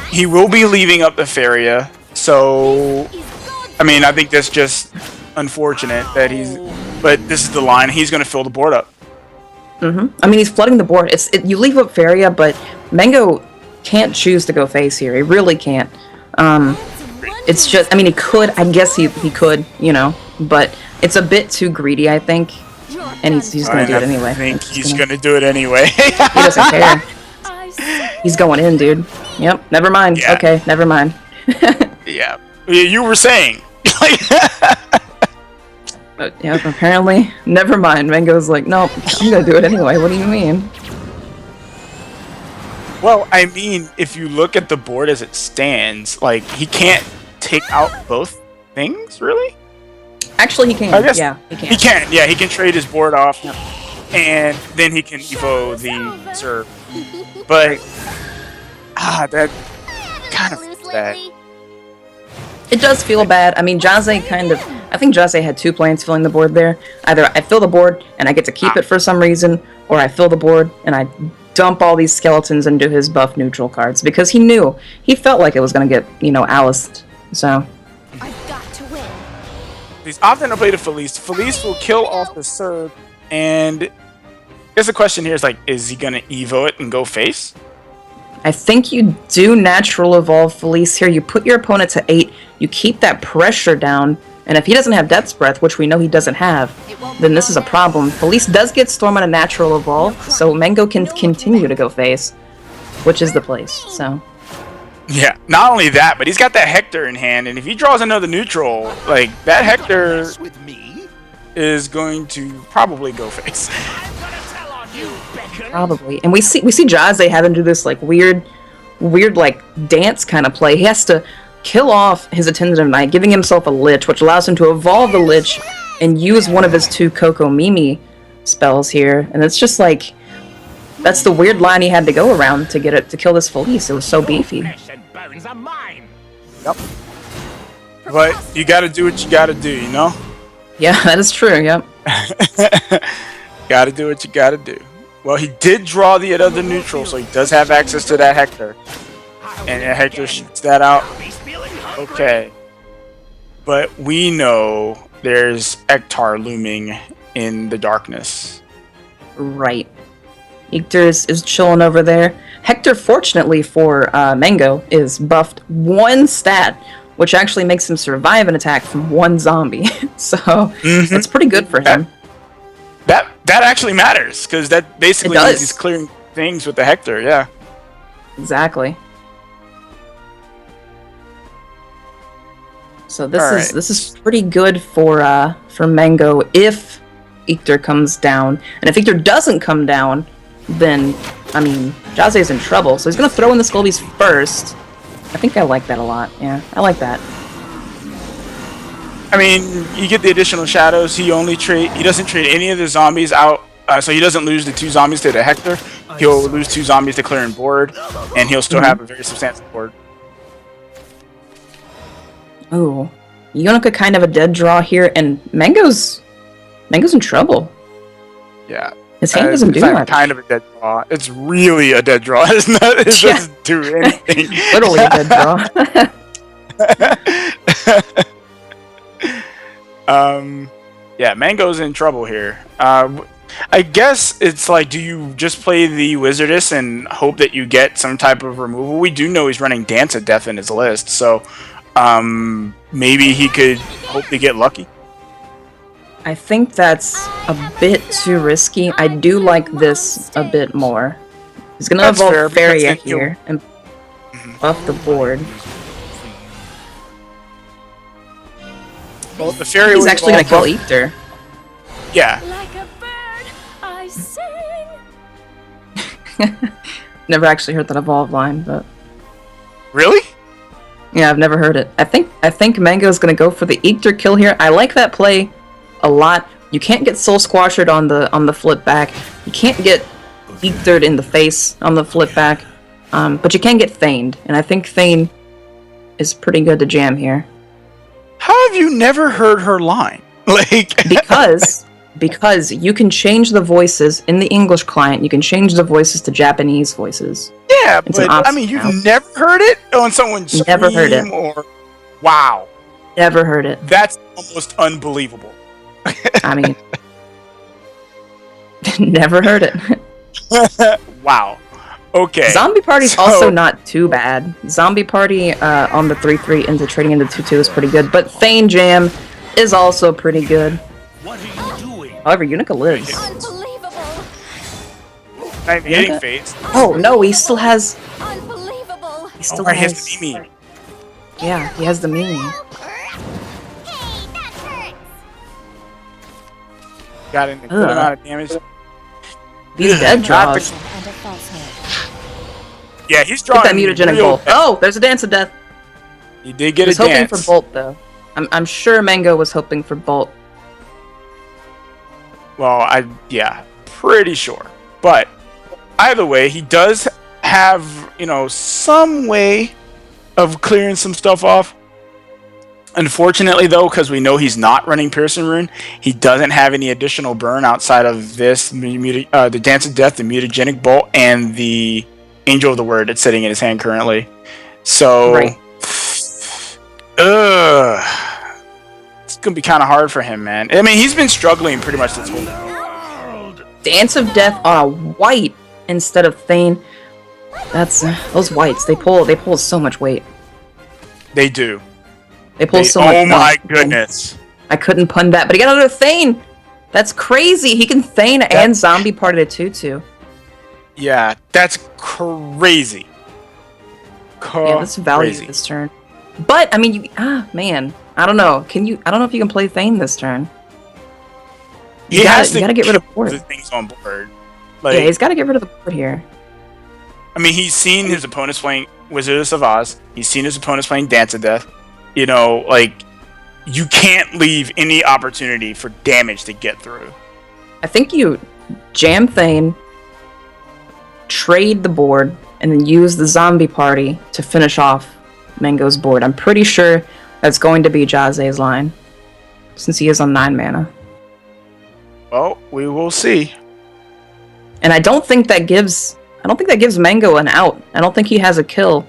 He will be leaving up the Faria. So, I mean, I think that's just unfortunate that but this is the line. He's going to fill the board up. I mean, he's flooding the board. You leave up Faria, but Mango can't choose to go face here. He really can't. It's just, I mean, he could. I guess he could, you know, but it's a bit too greedy, I think. And he's going to do it anyway. I think he's going to do it anyway. He doesn't care. He's going in, dude. Yep, never mind. Yeah. Okay, never mind. Yeah. You were saying. But yeah, apparently, never mind. Mango's like, nope, I'm going to do it anyway. What do you mean? Well, I mean, if you look at the board as it stands, like, he can't take out both things, really? Actually, he can. I guess yeah, he can. He can. Yeah, he can trade his board off, and then he can evo the Zerg. But that kind of feels bad. It does feel bad. I mean, Jaze kind of I think Jase had 2 plans filling the board there. Either I fill the board and I get to keep it for some reason, or I fill the board and I dump all these skeletons into his buff neutral cards because he felt like it was going to get, Aliced. So I've got to win. He's often to play to Felice. Felice will kill off the Surge, and I guess the question here is like, is he gonna Evo it and go face? I think you do natural evolve Felice here. You put your opponent to 8, you keep that pressure down, and if he doesn't have Death's Breath, which we know he doesn't have, then this is a problem. Felice does get Storm on a natural evolve, so Mango can continue to go face, which is the place, so. Yeah, not only that, but he's got that Hector in hand, and if he draws another neutral, like, that Hector is going to probably go face. Probably. And we see Jase having to do this, like, weird, like, dance kind of play. He has to kill off his Attendant Knight, giving himself a Lich, which allows him to evolve the Lich and use one of his 2 Coco Mimi spells here. And it's just like, that's the weird line he had to go around to get it to kill this Felice. It was so beefy. Yep. But you gotta do what you gotta do, you know? Yeah, that is true, yep. Gotta do what you gotta do. Well, he did draw the other neutral, so he does have access to that Hector. And Hector shoots that out. Okay. But we know there's Ektar looming in the darkness. Right. Hector is chilling over there. Hector, fortunately for Mango, is buffed 1 stat, which actually makes him survive an attack from 1 zombie. So, it's pretty good for him. That actually matters, because that basically means he's clearing things with the Hector, yeah. Exactly. So this is pretty good for Mango if Hector comes down. And if Hector doesn't come down, then, I mean, Jase's in trouble. So he's going to throw in the Skullbeast first. I think I like that a lot. Yeah, I like that. I mean, you get the additional shadows. He doesn't trade any of the zombies out, so he doesn't lose the 2 zombies to the Hector. He'll lose 2 zombies to clearing board, and he'll still have a very substantial board. Ooh, Unica kind of a dead draw here, and Mango's in trouble. Yeah. His hand doesn't do much. Kind of a dead draw. It's really a dead draw. It doesn't do anything. Literally a dead draw. Yeah, Mango's in trouble here. I guess it's like, do you just play the Wizardess and hope that you get some type of removal? We do know he's running Dance of Death in his list, so maybe he could hope to get lucky. I think that's a bit too risky. I do like this a bit more. He's gonna evolve Feria here and buff the board. Well, the Feria He's actually gonna kill Ether. Yeah. Like a bird, I sing. Never actually heard that evolve line, but Really? yeah, I've never heard it. I think Mango's gonna go for the Ether kill here. I like that play a lot. You can't get Soul Squashed on the flip back. You can't get Ethered in the face on the flip back. But you can get Thaned, and I think Thane is pretty good to jam here. How have you never heard her line? Like because you can change the voices in the English client. You can change the voices to Japanese voices. Yeah, but I mean, you've never heard it on someone scream? Never heard it. Or wow, Never heard it. that's almost unbelievable. I mean, never heard it. Wow. Okay. Zombie Party's also not too bad. Zombie Party on the 3/3 into trading into 2/2 is pretty good, but Thane Jam is also pretty good. What are you doing? However, Unica lives. Unbelievable. I'm hitting face. Oh no, he still has. Unbelievable. He still He has has. the Mimi. Yeah, he has the Mimi. Got an good amount of damage. These dead draws. And a falsehood. Yeah, he's Get drawing that mutagenic real bolt. Oh, there's a Dance of Death. He did get He was a hoping dance. for Bolt though. I'm sure Mango was hoping for Bolt. Well, yeah, pretty sure. But either way, he does have, some way of clearing some stuff off. Unfortunately, though, because we know he's not running Pearson Rune, he doesn't have any additional burn outside of this, the Dance of Death, the Mutagenic Bolt, and the Angel of the Word that's sitting in his hand currently. So, Right. It's going to be kind of hard for him, man. I mean, he's been struggling pretty much this whole... Dance of Death on a white instead of Thane. That's those whites. They pull so much weight. They do. They pull so much. Oh my goodness. I couldn't pun that, but he got another Thane. That's crazy. He can Thane and Zombie Party to 2/2. Yeah, that's crazy. Yeah, that's value this turn. But I mean, man, I don't know. I don't know if you can play Thane this turn. You gotta get rid of the things on board. Yeah, he's got to get rid of the board here. I mean, he's seen his opponents playing Wizardess of Oz. He's seen his opponents playing Dance of Death. You know, like, you can't leave any opportunity for damage to get through. I think you jam Thane, trade the board, and then use the Zombie Party to finish off Mango's board. I'm pretty sure that's going to be Jaze's line, since he is on 9 mana. Well, we will see. And I don't think that gives Mango an out. I don't think he has a kill.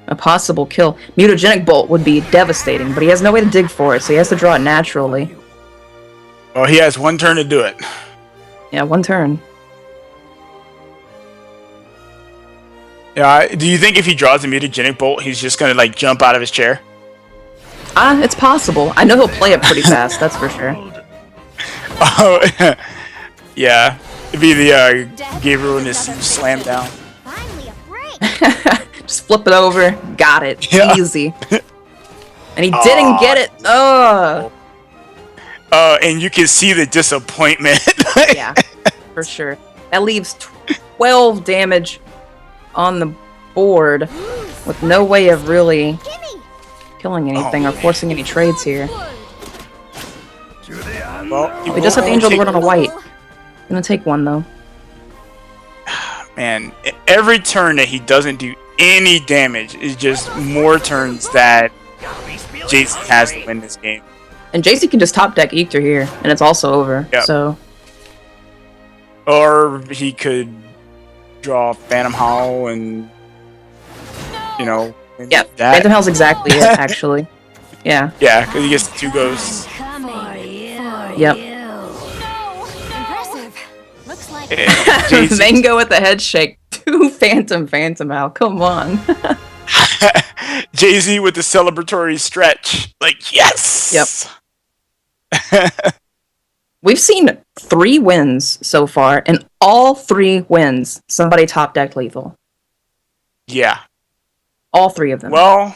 A possible kill. Mutagenic Bolt would be devastating, but he has no way to dig for it, so he has to draw it naturally. Well, he has one turn to do it. Yeah, one turn. Yeah, do you think if he draws a Mutagenic Bolt, he's just gonna, like, jump out of his chair? It's possible. I know he'll play it pretty fast, that's for sure. Oh, yeah. It'd be the Gabriel and his slam down. Finally a break. Just flip it over. Got it. Yeah. Easy. And he didn't get it. Ugh. And you can see the disappointment. Yeah, for sure. That leaves 12 damage on the board with no way of really killing anything or forcing any trades here. Well, We just have Angel of the Word on a white. Gonna take one though. Man, every turn that he doesn't do any damage is just more turns that Jason has to win this game. And JC can just top deck Ether here, and it's also over. Yep. So Or he could draw Phantom Howl and, you know, yeah, that. Phantom Hell's exactly it, actually. Yeah. Yeah, because he gets the 2 ghosts. Yep. Impressive. Looks like Mango with the head shake. 2 Phantom Howl. Come on. Jay-Z with the celebratory stretch. Like, yes! Yep. We've seen 3 wins so far, and all 3 wins, somebody top decked lethal. Yeah. All 3 of them. Well,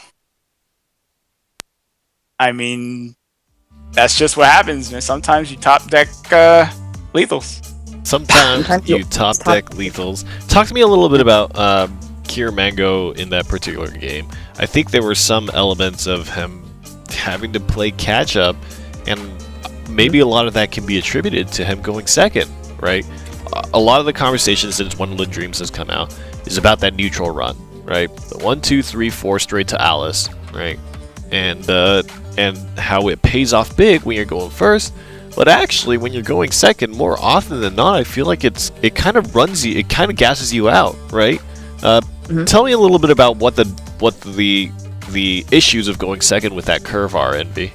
I mean, that's just what happens, man. Sometimes you top deck lethals. Sometimes you top deck lethals. Talk to me a little bit about Cure Mango in that particular game. I think there were some elements of him having to play catch up, and maybe a lot of that can be attributed to him going second, right? A lot of the conversation since Wonderland Dreams has come out is about that neutral run, right? The 1, 2, 3, 4 straight to Alice, right? And how it pays off big when you're going first, but actually when you're going second, more often than not, I feel like it kind of runs you, it kind of gasses you out, right? Tell me a little bit about what the issues of going second with that curve are, Envy.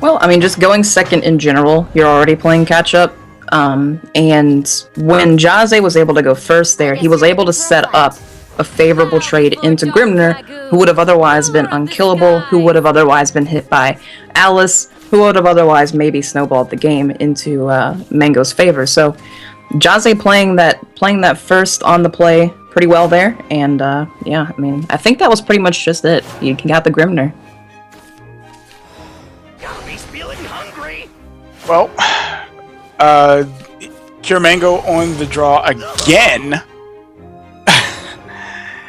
Well, I mean, just going second in general, you're already playing catch up. And when Jaze was able to go first there, he was able to set up a favorable trade into Grimner, who would have otherwise been unkillable, who would have otherwise been hit by Alice, who would have otherwise maybe snowballed the game into Mango's favor. So Jaze playing that first on the play pretty well there, and yeah, I mean, I think that was pretty much just it. You got the Grimner. Well, Cure Mango on the draw again.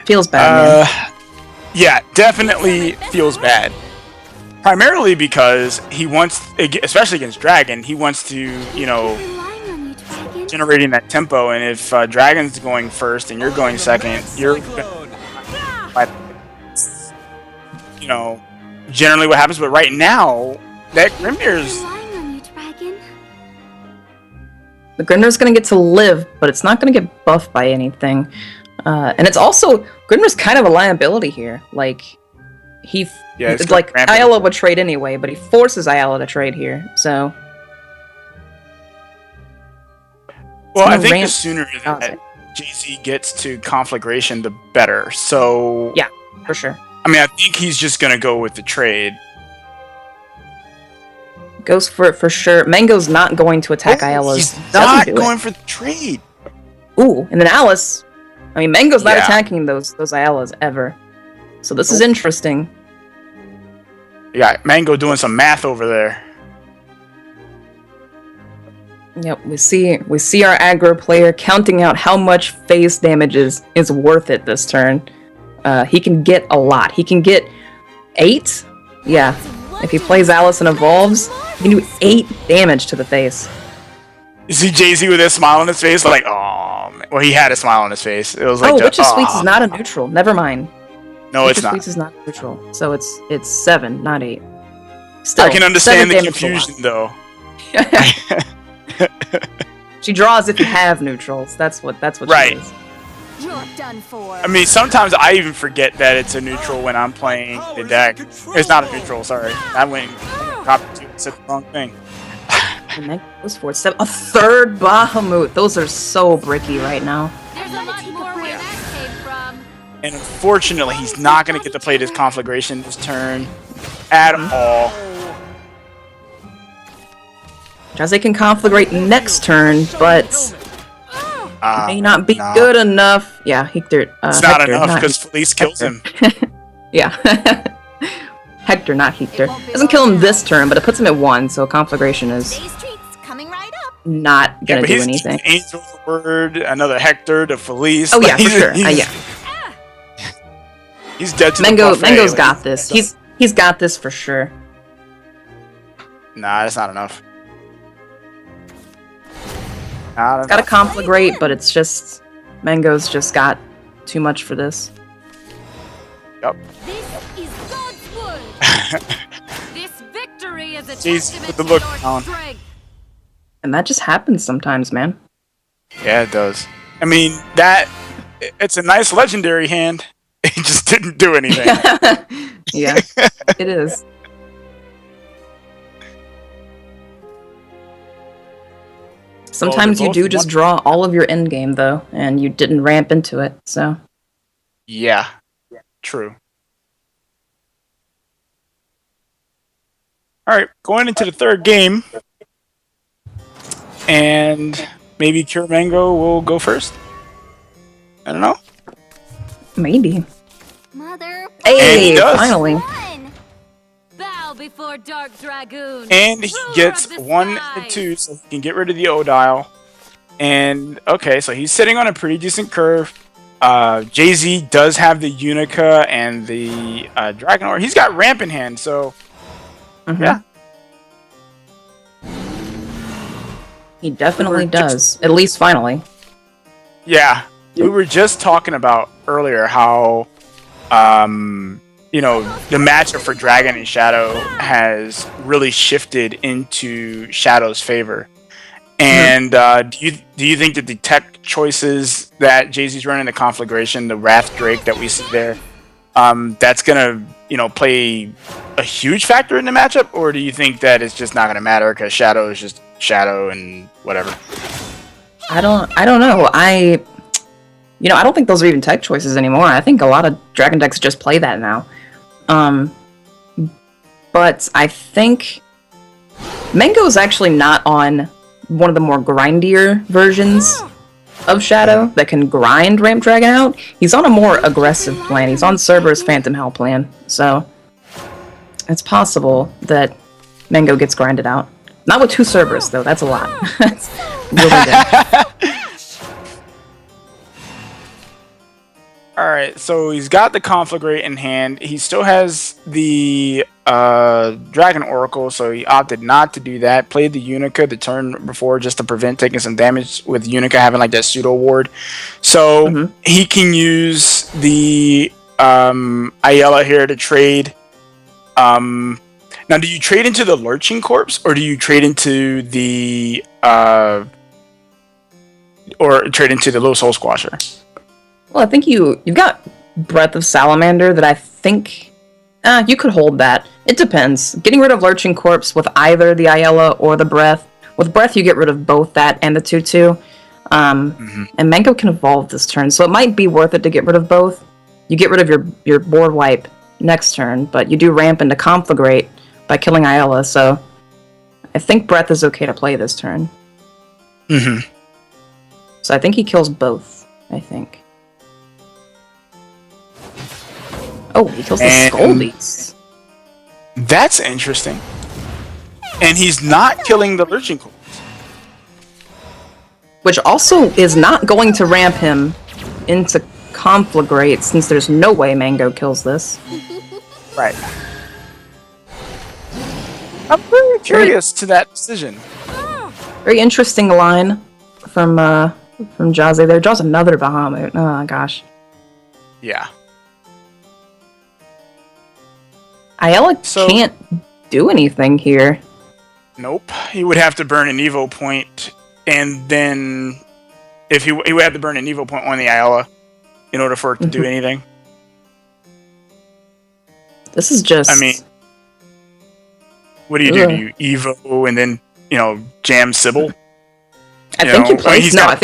Feels bad, man. Yeah, definitely feels bad. Primarily because he wants, especially against Dragon, he wants to, you know, generating that tempo. And if Dragon's going first and you're going second, you're, you know, generally what happens. But right now, that Grimnir's... Relying on you, Dragon. The Grimnir's gonna get to live, but it's not gonna get buffed by anything. And it's also... Grimnir's kind of a liability here. Like, it's like, Ayala would trade anyway, but he forces Ayala to trade here, so... Well, I think the sooner that JZ gets to Conflagration, the better. So... Yeah, for sure. I mean, I think he's just gonna go with the trade. Goes for it for sure. Mango's not going to attack Ayala's. He's not going for the trade. Ooh, and then Alice... I mean, Mango's not attacking those Ayalas ever. So this is interesting. Yeah, Mango doing some math over there. Yep, we see our aggro player counting out how much phase damage is worth it this turn. He can get a lot. He can get 8? Yeah. If he plays Alice and evolves, he can do 8 damage to the face. You see Jay-Z with a smile on his face, like, oh, man. Well, he had a smile on his face. It was like, Witch of Sweets is not a neutral. Never mind. No, Witch it's of not. Sweets is not neutral, so it's 7, not 8. Still, I can understand the confusion, though. She draws if you have neutrals. That's what right. She is. You're done for. I mean, sometimes I even forget that it's a neutral when I'm playing the deck. It's not a neutral, sorry. I went copied and said the wrong thing. And that goes for it. A third Bahamut. Those are so bricky right now. There's a lot more where that came from. And unfortunately, he's not going to get to play this Conflagration this turn at all. Jose can conflagrate next turn, but may not be good enough. Yeah, Hector. It's not enough because Felice kills him. Yeah. Hector, not Hector. Doesn't kill him this turn, but it puts him at 1, so conflagration is Coming right up. not gonna do anything. Angel word, another Hector to Felice. Oh yeah, for sure. Yeah. He's dead to Mango's got this. He's got this for sure. Nah, that's not enough. Got to conflagrate, but it's just Mango's just got too much for this. Yep. This is God's word. This victory is a testament the to look your down. strength. And that just happens sometimes, man. Yeah, it does. I mean, it's a nice legendary hand. It just didn't do anything. Yeah, it is. Sometimes you do just draw all of your endgame, though, and you didn't ramp into it, so... Yeah, true. Alright, going into the third game. And maybe Cure Mango will go first? I don't know. Maybe. Mother. Hey, finally. Bow before Dark Dragoon. And he gets 1 and 2, so he can get rid of the O-Dial. And, okay, so he's sitting on a pretty decent curve. Jay-Z does have the Unica and the Dragon Ore. He's got ramp in hand, so... Yeah. He definitely does. At least finally. Yeah. We were just talking about earlier how, you know, the matchup for Dragon and Shadow has really shifted into Shadow's favor. And do you think that the tech choices that Jay-Z's running, the Conflagration, the Wrath Drake that we see there, that's gonna, you know, play a huge factor in the matchup, or do you think that it's just not gonna matter because Shadow is just Shadow and whatever? I don't know. I don't think those are even tech choices anymore. I think a lot of Dragon decks just play that now. But I think Mango's actually not on one of the more grindier versions of Shadow that can grind Ramp Dragon out. He's on a more aggressive plan. He's on Cerberus Phantom Hell plan. So it's possible that Mango gets grinded out. Not with 2 Cerberus, though. That's a lot. That's really good. Alright, so he's got the Conflagrate in hand. He still has the Dragon Oracle, so he opted not to do that. Played the Unica the turn before just to prevent taking some damage with Unica having like that pseudo ward. So he can use the Ayala here to trade Now, do you trade into the Lurching Corpse, or do you trade into the Low Soul Squasher? Well, I think you've got Breath of Salamander that I think you could hold that. It depends. Getting rid of Lurching Corpse with either the Ayala or the Breath. With Breath, you get rid of both that and the 2/2. And Mango can evolve this turn, so it might be worth it to get rid of both. You get rid of your board wipe next turn, but you do ramp into Conflagrate by killing Ayala, so I think Breath is okay to play this turn. So I think he kills both, I think. Oh, he kills the Skull Beast. That's interesting. And he's not killing the Lurching Corpse. Which also is not going to ramp him into Conflagrate, since there's no way Mango kills this. Right. I'm really curious to that decision. Very interesting line from Jaze there. Draws another Bahamut. Oh gosh. Yeah. Ayala can't do anything here. Nope. He would have to burn an Evo point, and then if he would have to burn an Evo point on the Ayala in order for it to do anything. This is just... I mean, what do you do? Do you Evo and then, jam Sybil? I think you play... No, I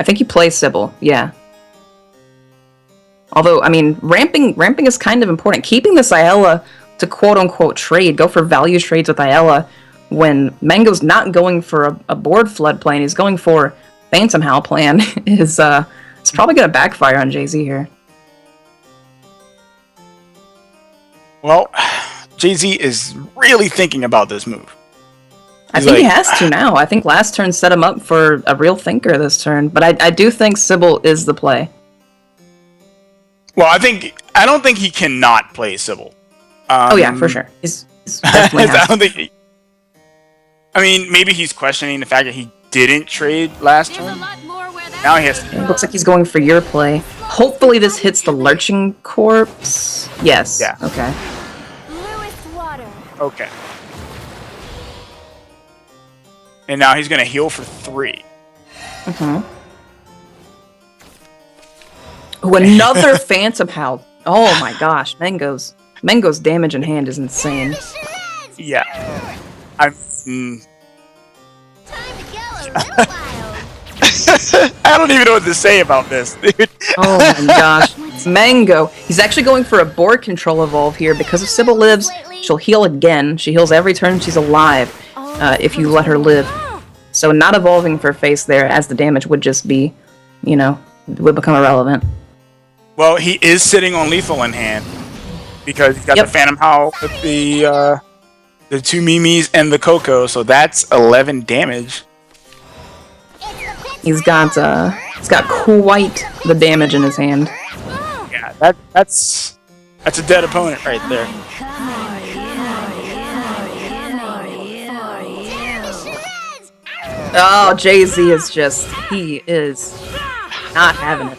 think you play Sybil, yeah. Although, I mean, ramping is kind of important. Keeping this Ayala to quote-unquote trade, go for value trades with Ayala, when Mango's not going for a board floodplain, he's going for Phantom Howl plan, is it's probably going to backfire on Jay-Z here. Well, Jay-Z is really thinking about this move. I think he has to now. I think last turn set him up for a real thinker this turn, but I do think Sybil is the play. Well, I don't think he cannot play Sybil. Oh yeah, for sure. He's definitely I mean, maybe he's questioning the fact that he didn't trade last turn. Now he has to. It looks like he's going for your play. Hopefully this hits the Lurching Corpse. Yes. Yeah. Okay. Okay. And now he's going to heal for 3. Oh, another Phantom Howl. Oh my gosh, Mango's damage in hand is insane. Yeah. I don't even know what to say about this, dude. Oh my gosh. Mango. He's actually going for a board control evolve here. Because if Sybil lives, she'll heal again. She heals every turn she's alive, if you let her live. So not evolving for face there, as the damage would just be, would become irrelevant. Well, he is sitting on lethal in hand, because he's got the Phantom Howl with the 2 Mimis and the Coco, so that's 11 damage. He's got quite the damage in his hand. Yeah, that's a dead opponent right there. Oh, Jay-Z is he is not having it.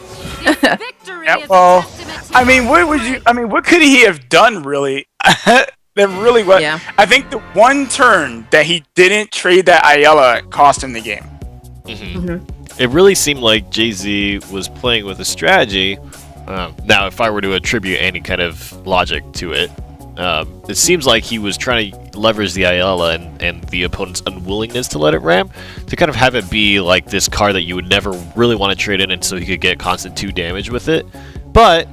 Yeah, well, what could he have done really? That really was. Yeah. I think the one turn that he didn't trade that Ayala cost him the game. It really seemed like Jay-Z was playing with a strategy. Now, if I were to attribute any kind of logic to it, it seems like he was trying to leverage the Ayala and the opponent's unwillingness to let it ramp to kind of have it be like this card that you would never really want to trade in, and so he could get constant 2 damage with it. But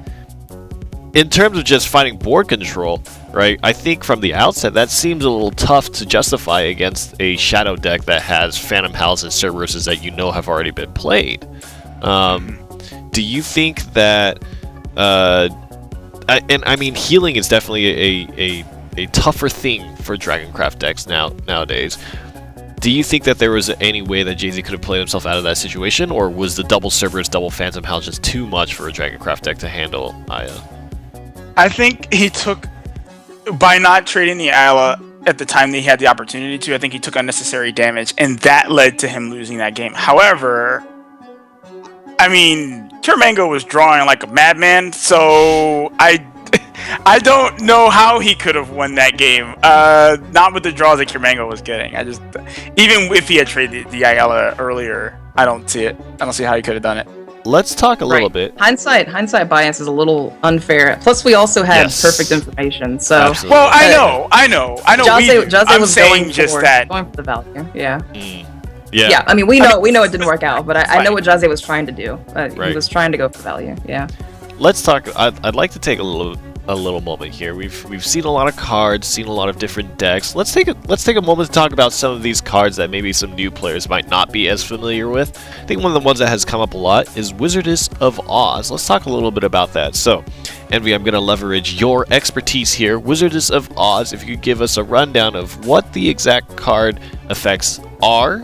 in terms of just fighting board control, right, I think from the outset that seems a little tough to justify against a Shadow deck that has Phantom Howls and Cerberuses that have already been played. Do you think that... healing is definitely a tougher thing for Dragoncraft decks nowadays. Do you think that there was any way that Jay-Z could have played himself out of that situation, or was the double Cerberus, double Phantom Howl just too much for a Dragoncraft deck to handle Aya? I think he took, by not trading the Ayala at the time that he had the opportunity to, I think he took unnecessary damage, and that led to him losing that game. However, Termango was drawing like a madman, so I I don't know how he could have won that game. Not with the draws that Kirmango was getting. Even if he had traded the Ayala earlier, I don't see it. I don't see how he could have done it. Let's talk a little bit. Hindsight bias is a little unfair. Plus, we also had perfect information. So, Absolutely. Well, I know. Jose was saying going just for, that. going for the value. Yeah. Yeah. I mean, we know it didn't work out, but I know what Jose was trying to do. Right. He was trying to go for value. Yeah. Let's talk. I'd like to take a little moment here. We've seen a lot of cards, seen a lot of different decks. Let's take a moment to talk about some of these cards that maybe some new players might not be as familiar with. I think one of the ones that has come up a lot is Wizardess of Oz. Let's talk a little bit about that. So, Envy, I'm going to leverage your expertise here. Wizardess of Oz, if you could give us a rundown of what the exact card effects are,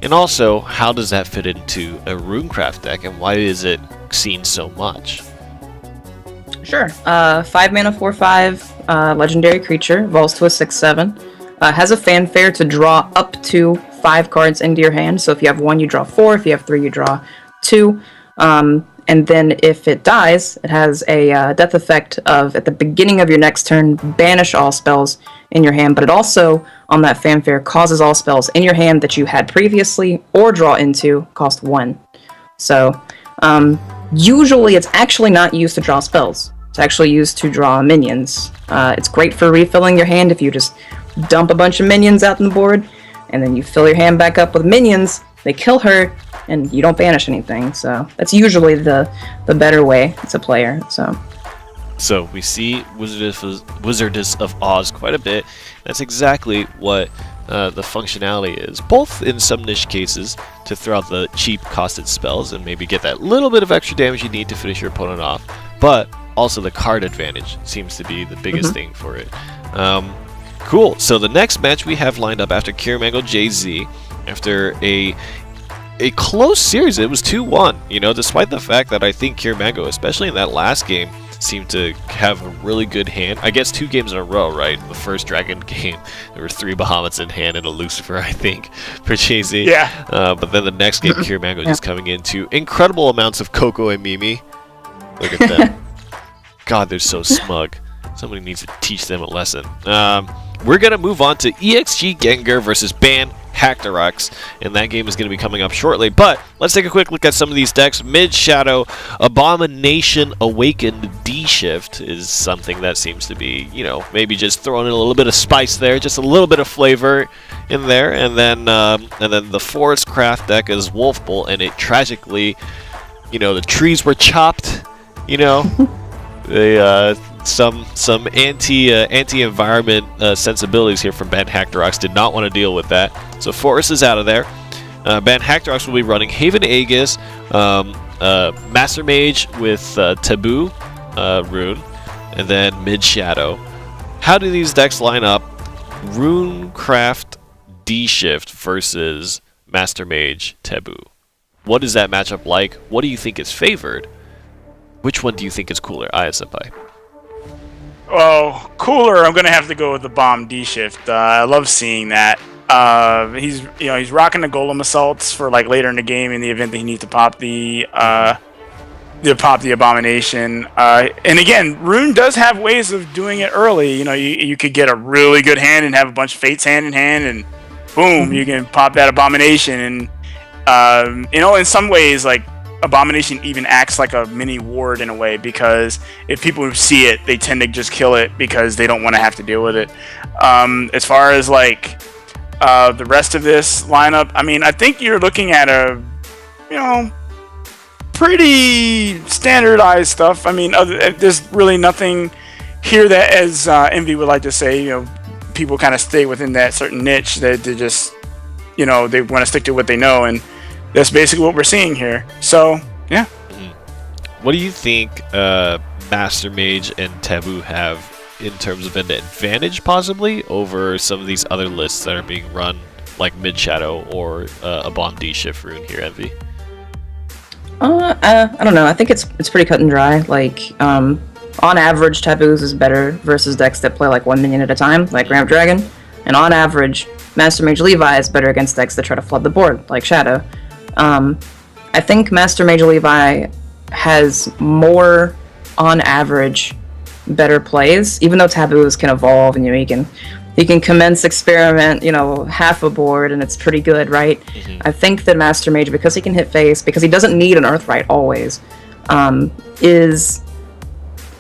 and also how does that fit into a Runecraft deck, and why is it seen so much? Sure. 5 mana, 4/5, legendary creature, evolves to a 6/7. Has a fanfare to draw up to 5 cards into your hand. So if you have 1, you draw 4. If you have 3, you draw 2. And then if it dies, it has a death effect of, at the beginning of your next turn, banish all spells in your hand. But it also, on that fanfare, causes all spells in your hand that you had previously or draw into cost 1. So usually it's actually not used to draw spells. It's actually used to draw minions. It's great for refilling your hand if you just dump a bunch of minions out on the board, and then you fill your hand back up with minions, they kill her, and you don't banish anything. So that's usually the better way to play her. So we see Wizardess of Oz quite a bit. That's exactly what the functionality is, both in some niche cases to throw out the cheap costed spells and maybe get that little bit of extra damage you need to finish your opponent off, but also the card advantage seems to be the biggest thing for it. Cool. So the next match we have lined up after Kirmango JZ, after a close series, it was 2-1. You know, despite the fact that I think Kirmango, especially in that last game, seemed to have a really good hand. I guess 2 games in a row, right? The first Dragon game, there were 3 Bahamut's in hand and a Lucifer, I think, for JZ. Yeah. But then the next game, Kirmango just coming into incredible amounts of Coco and Mimi. Look at them. God, they're so smug. Somebody needs to teach them a lesson. We're going to move on to EXG Gengar versus Ban Hacktarox, and that game is going to be coming up shortly. But let's take a quick look at some of these decks. Mid-Shadow, Abomination Awakened D-Shift is something that seems to be, you know, maybe just throwing in a little bit of spice there, just a little bit of flavor in there. And then the Forest Craft deck is Wolf Bolt, and it tragically, you know, the trees were chopped, you know. They some anti-environment sensibilities here from Ban Hacktarox did not want to deal with that, so Forest is out of there. Ban Hacktarox will be running Haven Aegis, Master Mage with Taboo Rune, and then Mid Shadow. How do these decks line up? Runecraft D-Shift versus Master Mage Taboo. What is that matchup like? What do you think is favored? Which one do you think is cooler, Aya Senpai? Well, cooler, I'm gonna have to go with the Bomb D-Shift. I love seeing that. He's rocking the Golem Assaults for like later in the game in the event that he needs to pop the Abomination. And again, Rune does have ways of doing it early. You know, you could get a really good hand and have a bunch of Fates hand in hand, and boom, you can pop that Abomination. And you know, in some ways, like, Abomination even acts like a mini ward in a way, because if people see it, they tend to just kill it because they don't want to have to deal with it. As far as like the rest of this lineup, I mean, I think you're looking at a, you know, pretty standardized stuff. I mean, there's really nothing here that, as Envy would like to say, you know, people kind of stay within that certain niche that they just, you know, they want to stick to what they know, and that's basically what we're seeing here. So, yeah. What do you think Master Mage and Taboo have in terms of an advantage, possibly, over some of these other lists that are being run, like Mid Shadow or a Bomb D-Shift Rune here, Envy? I don't know. I think it's pretty cut and dry. Like, on average, Taboo's is better versus decks that play like 1 minion at a time, like Ramp Dragon. And on average, Master Mage Levi is better against decks that try to flood the board, like Shadow. I think Master Mage Levi has more, on average, better plays. Even though taboos can evolve, and he can commence experiment, half a board, and it's pretty good, right? I think that Master Mage, because he can hit face, because he doesn't need an Earthright always, is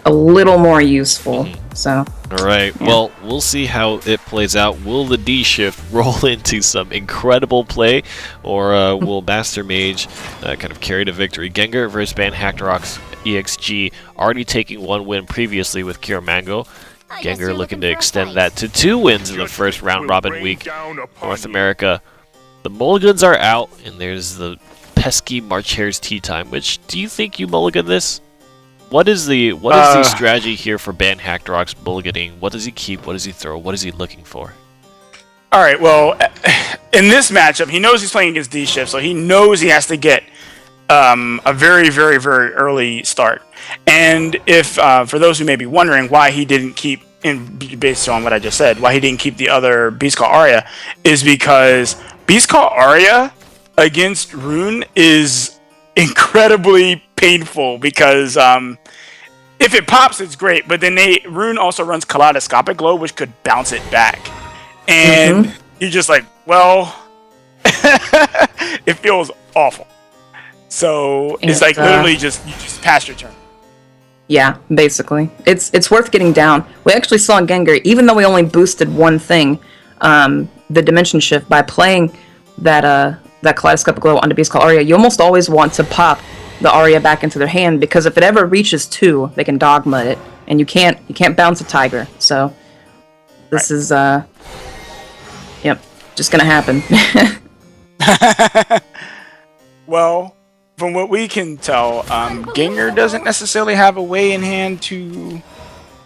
a little more useful. So. All right. Yeah. Well, we'll see how it plays out. Will the D shift roll into some incredible play, or will Master Mage kind of carry to victory? Gengar versus Banhackrox EXG, already taking 1 win previously with Cure Mango. Gengar looking to extend that to 2 wins in the first round robin week. North America, the mulligans are out, and there's the pesky March Hare's Tea Time. Which, do you think you mulligan this? What is the strategy here for Banhackrox mulliganing? What does he keep? What does he throw? What is he looking for? All right. Well, in this matchup, he knows he's playing against D shift, so he knows he has to get a very, very, very early start. And if for those who may be wondering why he didn't keep, based on what I just said, why he didn't keep the other Beast Call Aria, is because Beast Call Aria against Rune is incredibly painful, because if it pops, it's great, but then Rune also runs Kaleidoscopic Glow, which could bounce it back, and you're just like, well, it feels awful. So it's like literally you just pass your turn. Yeah, basically, it's worth getting down. We actually saw Gengar, even though we only boosted one thing, the Dimension Shift, by playing that Kaleidoscopic Glow onto Beast Call Aria. You almost always want to pop the Aria back into their hand, because if it ever reaches 2, they can Dogma it, and you can't bounce a Tiger. So this is just gonna happen. Well, from what we can tell, Gengar doesn't necessarily have a way in hand to.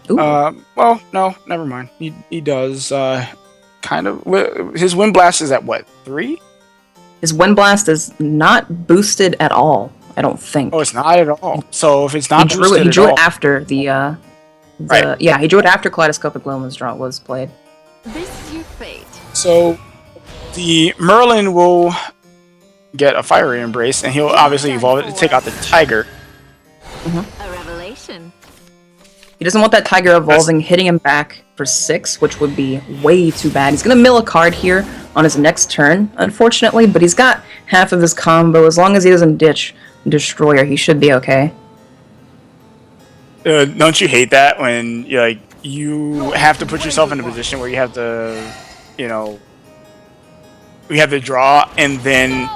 Well, no, never mind. He does kind of. His Wind Blast is at what, 3? His Wind Blast is not boosted at all, I don't think. Oh, it's not at all. So if it's not boosted he drew at it all, after the right. Yeah, he drew it after Kaleidoscopic Glow was played. This is your fate. So the Merlin will get a Fiery Embrace, and he'll obviously evolve it to take out the Tiger. A revelation. He doesn't want that Tiger evolving, hitting him back for 6, which would be way too bad. He's going to mill a card here on his next turn, unfortunately, but he's got half of his combo. As long as he doesn't ditch Destroyer, he should be okay. Don't you hate that when you have to put yourself in a position where you have to, you have to draw, and then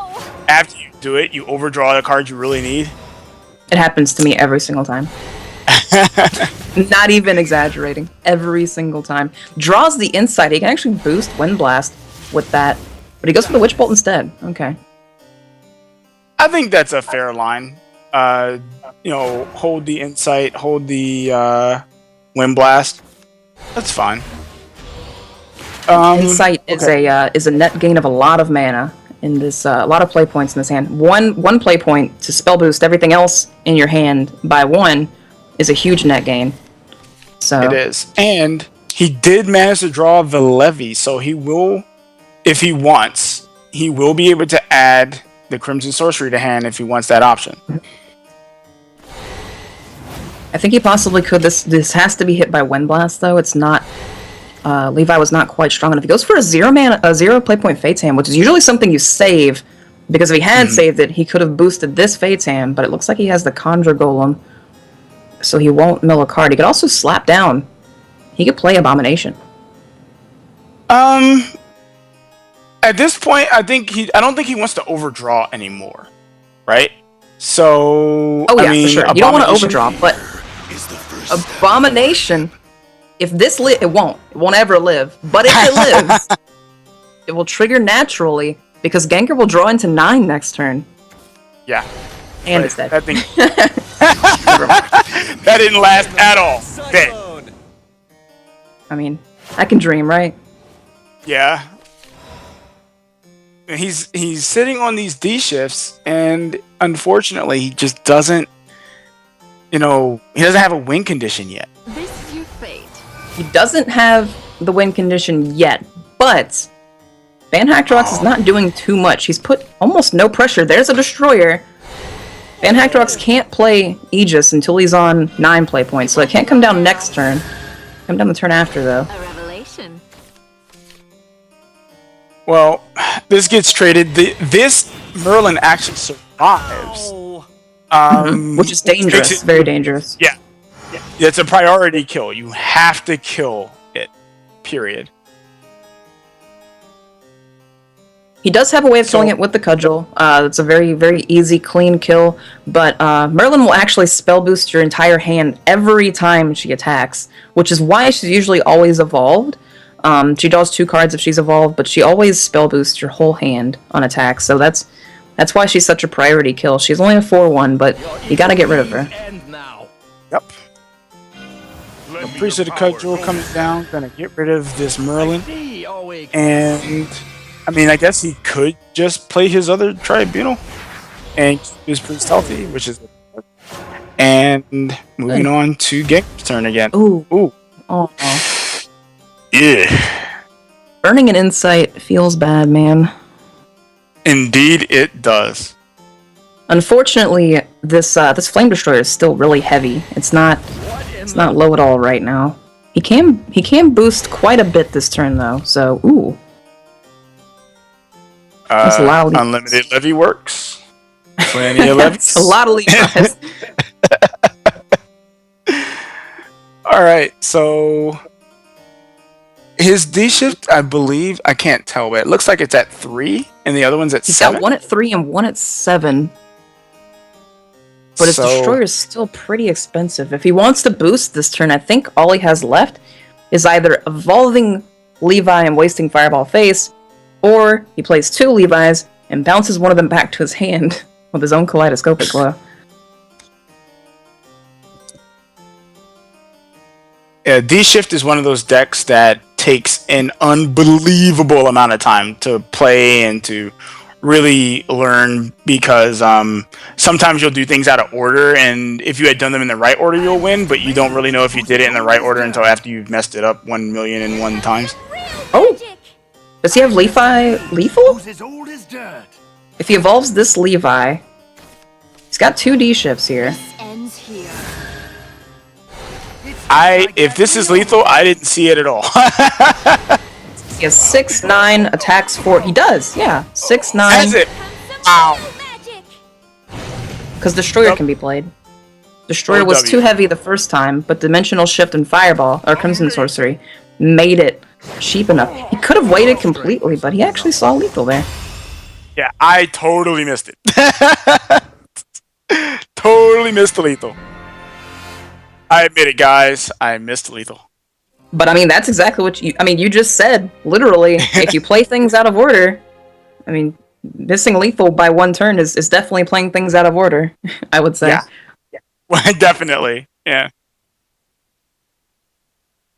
after you do it, you overdraw the card you really need? It happens to me every single time. Not even exaggerating. Every single time. Draws the Insight. He can actually boost Wind Blast with that, but he goes for the Witch Bolt instead. Okay. I think that's a fair line. Hold the Insight, hold the Wind Blast. That's fine. Insight is a net gain of a lot of mana in this. A lot of play points in this hand. One play point to spell boost everything else in your hand by 1 is a huge net gain. So it is, and he did manage to draw the Levy, so he will, if he wants, he will be able to add the Crimson Sorcery to hand if he wants that option. I think he possibly could. This has to be hit by Wind Blast, though. It's not. Levi was not quite strong enough. He goes for a 0 play point Fate's Hand, which is usually something you save, because if he had saved it, he could have boosted this Fate's Hand, but it looks like he has the Conjure Golem, so he won't mill a card. He could also slap down. He could play Abomination. At this point, I don't think he wants to overdraw anymore, right? So for sure. You don't want to overdraw, but Abomination. If this it won't ever live. But if it lives, it will trigger naturally, because Gengar will draw into 9 next turn. Yeah. And it's dead. That thing. That didn't last at all. Dead. I mean, I can dream, right? Yeah. He's sitting on these D shifts, and unfortunately, he just doesn't. He doesn't have a win condition yet. This is your fate. He doesn't have the win condition yet, but Banhackrox is not doing too much. He's put almost no pressure. There's a Destroyer. Van Hackrox can't play Aegis until he's on 9 play points, so it can't come down next turn. Come down the turn after, though. A revelation. Well, this gets traded. This Merlin actually survives. Which is dangerous, very dangerous. Yeah. It's a priority kill. You have to kill it, period. He does have a way of killing it with the cudgel. It's a very, very easy, clean kill. But Merlin will actually spell boost your entire hand every time she attacks, which is why she's usually always evolved. She draws 2 cards if she's evolved, but she always spell boosts your whole hand on attack. So that's why she's such a priority kill. She's only a 4/1, but you gotta get rid of her. Yep. Priest of the Cudgel comes down, gonna get rid of this Merlin. And I mean, I guess he could just play his other Tribunal and keep his Priest healthy, which is. And moving on to Gengar's turn again. Ooh. Oh. Yeah. Burning an Insight feels bad, man. Indeed, it does. Unfortunately, this Flame Destroyer is still really heavy. It's not low at all right now. He can boost quite a bit this turn though. So ooh. That's a lot of Unlimited Levy works. Plenty of levies. A lot of Levi's. Alright, so his D shift, I believe, I can't tell, but it looks like it's at 3, and the other one's at 7. He's got one at 3 and one at 7. But his Destroyer is still pretty expensive. If he wants to boost this turn, I think all he has left is either evolving Levi and wasting Fireball Face, or he plays 2 Levi's and bounces one of them back to his hand with his own Kaleidoscopic Glow. Yeah, D-Shift is one of those decks that takes an unbelievable amount of time to play and to really learn, because sometimes you'll do things out of order, and if you had done them in the right order, you'll win, but you don't really know if you did it in the right order until after you've messed it up 1,000,001 times. Oh! Does he have Levi lethal? If he evolves this Levi, he's got 2 D-Shifts here. Ends here. If this is lethal, I didn't see it at all. He has 6/9 attacks 4. He does, yeah. 6/9. Has it? Ow. Because Destroyer can be played. Destroyer was too heavy the first time, but Dimensional Shift and Fireball, or Crimson Sorcery, made it cheap enough. He could have waited completely, but he actually saw lethal there. Yeah, I totally missed it. Totally missed the lethal. I admit it, guys. I missed lethal. But I mean, that's exactly what you just said, literally. If you play things out of order, I mean, missing lethal by 1 turn is definitely playing things out of order, I would say. Yeah. Well, definitely. Yeah.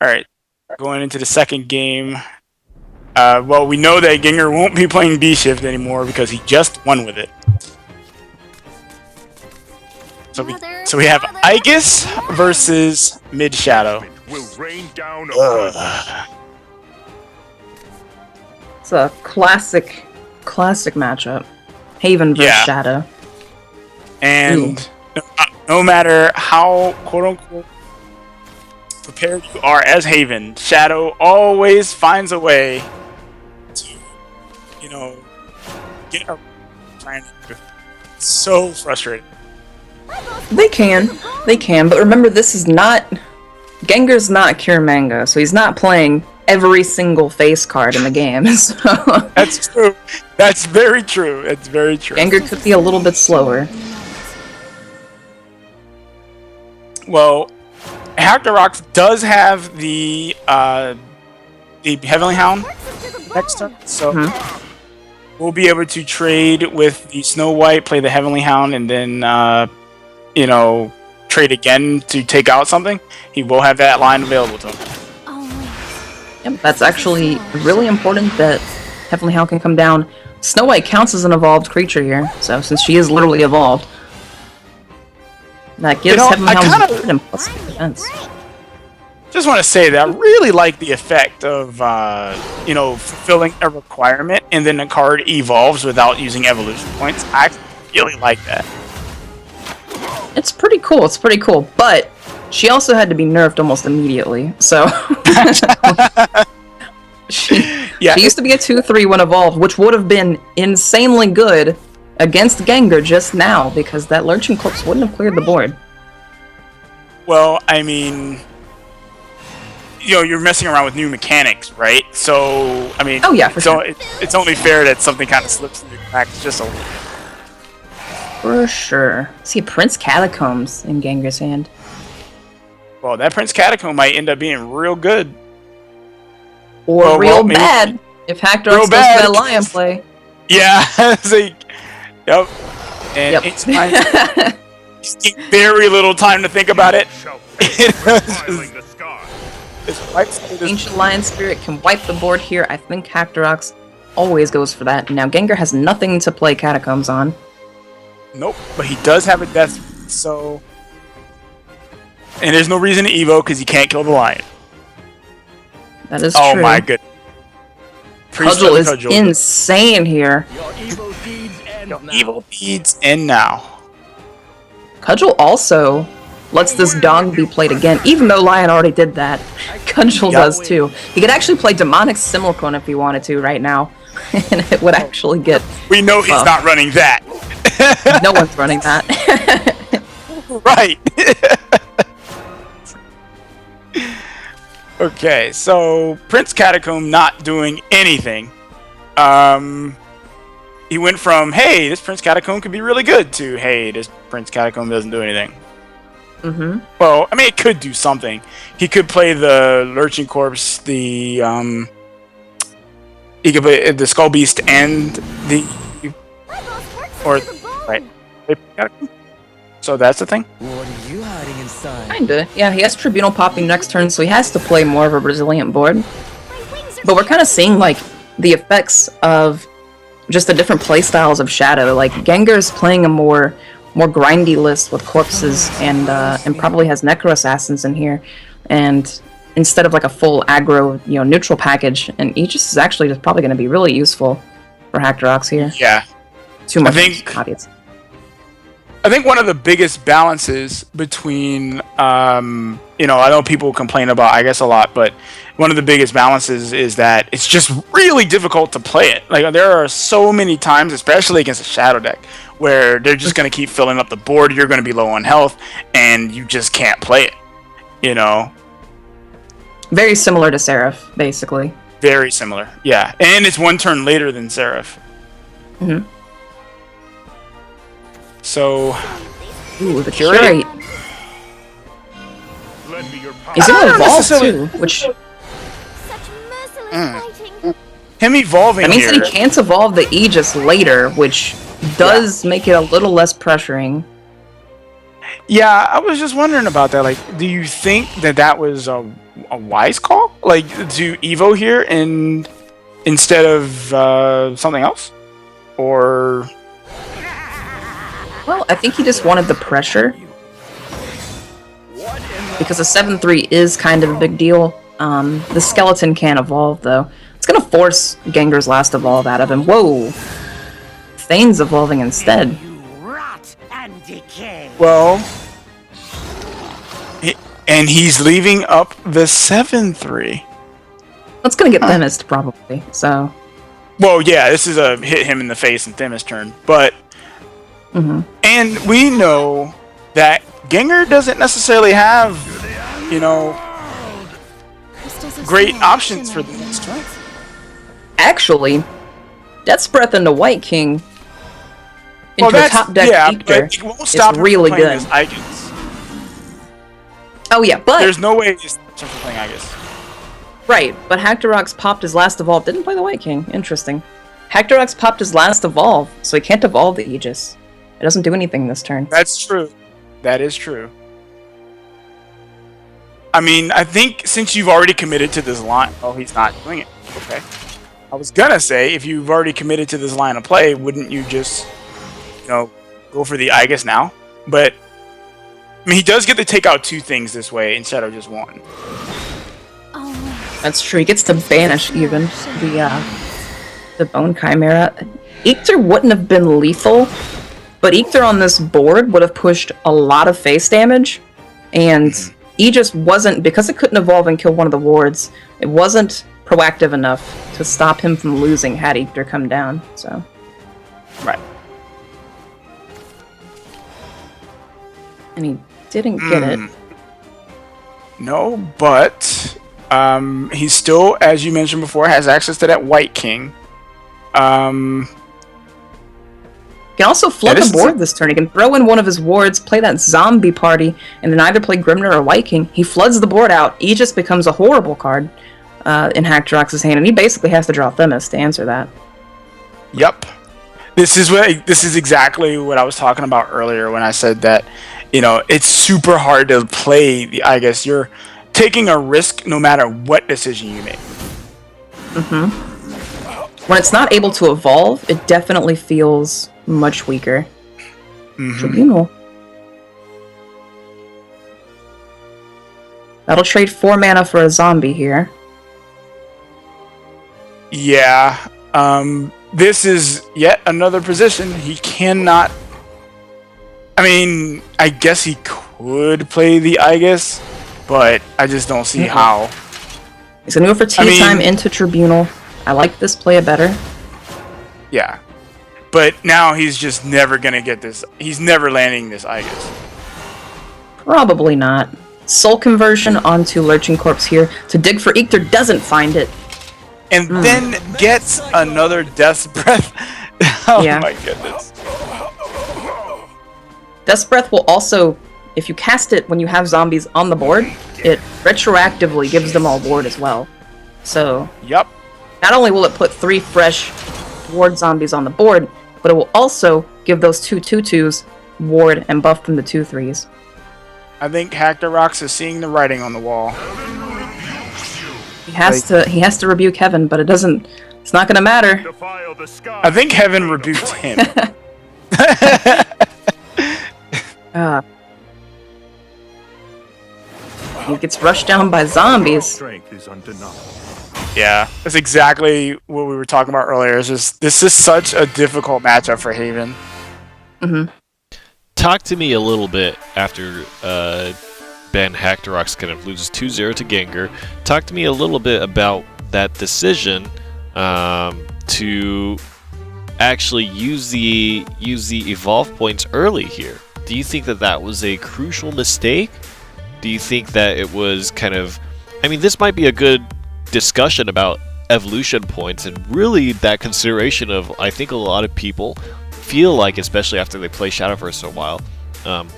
Alright. Going into the second game. Well, we know that Gengar won't be playing B-Shift anymore because he just won with it. So we have Aegis versus Mid Shadow. It's a classic matchup. Haven versus Shadow. And no matter how quote-unquote prepared you are as Haven, Shadow always finds a way to, get around. It's so frustrating. They can, but remember, this is not... Gengar's not Cure Mango, so he's not playing every single face card in the game. So. That's true. That's very true. It's very true. Gengar could be a little bit slower. Well, Hackorox does have the Heavenly Hound next turn, so we'll be able to trade with the Snow White, play the Heavenly Hound, and then trade again to take out something. He will have that line available to him. Yep, that's actually really important that Heavenly Hound can come down. Snow White counts as an evolved creature here, so since she is literally evolved, that gives Heavenly Hound plus defense. Just want to say that I really like the effect of fulfilling a requirement and then the card evolves without using evolution points. I really like that. It's pretty cool. It's pretty cool, but she also had to be nerfed almost immediately. So she used to be a 2/3 when evolved, which would have been insanely good against Gengar just now because that Lurching Corpse wouldn't have cleared the board. Well, I mean, you're messing around with new mechanics, right? So, I mean, oh yeah, for sure. It's only fair that something kind of slips through the cracks just a little. For sure. See Prince Catacombs in Gengar's hand. Well, that Prince Catacomb might end up being real good. Or real bad if Hackdorf goes to that Lion play. Yeah, it's like, yep. And it's very little time to think about it. Ancient Lion Spirit can wipe the board here. I think Hackdorox always goes for that. Now Gengar has nothing to play Catacombs on. Nope, but he does have a death, so... And there's no reason to Evo, because he can't kill the lion. That is true. Oh my goodness. Cudgel is insane here. Your evil deeds end now. Cudgel also lets this dog be played again, even though Lion already did that. Cudgel does too. He could actually play Demonic Simulcone if he wanted to right now, and it would actually get... We know he's not running that. No one's running that. Right. Okay, so Prince Catacomb not doing anything. He went from, hey, this Prince Catacomb could be really good, to, hey, this Prince Catacomb doesn't do anything. Mm-hmm. Well, I mean, it could do something. He could play the Lurching Corpse, he could play the Skull Beast and the... Or, right. So that's the thing? What are you hiding inside? Kinda. Yeah, he has Tribunal popping next turn, so he has to play more of a resilient board. But we're kind of seeing, like, the effects of just the different playstyles of Shadow. Like, Gengar's playing a more grindy list with corpses and probably has Necro Assassins in here. And instead of, like, a full aggro, neutral package, and Aegis is actually just probably going to be really useful for Hackdorox here. Yeah. Too much obvious. I think one of the biggest balances between, I know people complain about Aegis a lot, but one of the biggest balances is that it's just really difficult to play it. Like, there are so many times, especially against a Shadow deck, where they're just going to keep filling up the board, you're going to be low on health, and you just can't play it, Very similar to Seraph, basically. Very similar, yeah. And it's one turn later than Seraph. Mm-hmm. So, ooh, the Curate. He's gonna evolve too, which... Him evolving that means here... that he can't evolve the Aegis later, which does make it a little less pressuring. Yeah, I was just wondering about that. Like, do you think that was a wise call? Like, to Evo here instead of something else? Or... Well, I think he just wanted the pressure. Because a 7-3 is kind of a big deal. The skeleton can't evolve, though. It's gonna force Gengar's last evolve out of him. Whoa! Thane's evolving instead. Well... And he's leaving up the 7-3. That's gonna get Themis, probably, so... Well, yeah, this is a hit him in the face and Themis turn, but... Mm-hmm. And we know that Gengar doesn't necessarily have, great options for the next turn. Actually, Death's Breath into White King into a top deck Victor is really good. Oh yeah, but there's no way he's playing Aegis. Right, but Hackdorox popped his last evolve. Didn't play the White King. Interesting. Hackdorox popped his last evolve, so he can't evolve the Aegis. It doesn't do anything this turn. That's true. That is true. I mean, I think since you've already committed to this line... Oh, he's not doing it. Okay. I was gonna say, if you've already committed to this line of play, wouldn't you just, go for the Aegis now? But, I mean, he does get to take out two things this way instead of just one. That's true. He gets to banish, even, the Bone Chimera. Eekter wouldn't have been lethal, But Ether on this board would have pushed a lot of face damage, and Aegis wasn't, because it couldn't evolve and kill one of the wards, it wasn't proactive enough to stop him from losing had Ether come down, so. Right. And he didn't get it. No, but he still, as you mentioned before, has access to that White King. He can also flood the board this turn. He can throw in one of his wards, play that zombie party, and then either play Grimner or White King. He floods the board out. Aegis becomes a horrible card in Hackdrox's hand, and he basically has to draw Themis to answer that. Yep. This is exactly what I was talking about earlier when I said that, you know, it's super hard to play the Aegis. You're taking a risk no matter what decision you make. When it's not able to evolve, it definitely feels much weaker. Tribunal. That'll trade 4 mana for a zombie here. Yeah. This is yet another position he cannot... I mean, I guess he could play the Aegis, but I just don't see how. He's gonna go for tea time into Tribunal. I like this play better. Yeah. But now he's just never gonna get this. He's never landing this Aegis. Probably not. Soul Conversion onto Lurching Corpse here to dig for Ether, doesn't find it. And then gets another Death's Breath. Oh Yeah. my goodness. Death's Breath will also, if you cast it when you have zombies on the board, it retroactively gives them all ward as well. So, Yup. not only will it put 3 fresh ward zombies on the board, but it will also give those 2 2/2s ward and buff them to 2/3s. I think Hackdrox is seeing the writing on the wall. He has to rebuke Heaven, but it's not gonna matter. I think Heaven rebuked him. He gets rushed down by zombies. Yeah, that's exactly what we were talking about earlier. It's just, this is such a difficult matchup for Haven. Talk to me a little bit after Ben Hackdrox kind of loses 2-0 to Gengar. Talk to me a little bit about that decision to actually use the evolve points early here. Do you think that was a crucial mistake? Do you think that it was kind of... I mean, this might be a good discussion about evolution points and really that consideration of, I think a lot of people feel like, especially after they play Shadowverse for a while,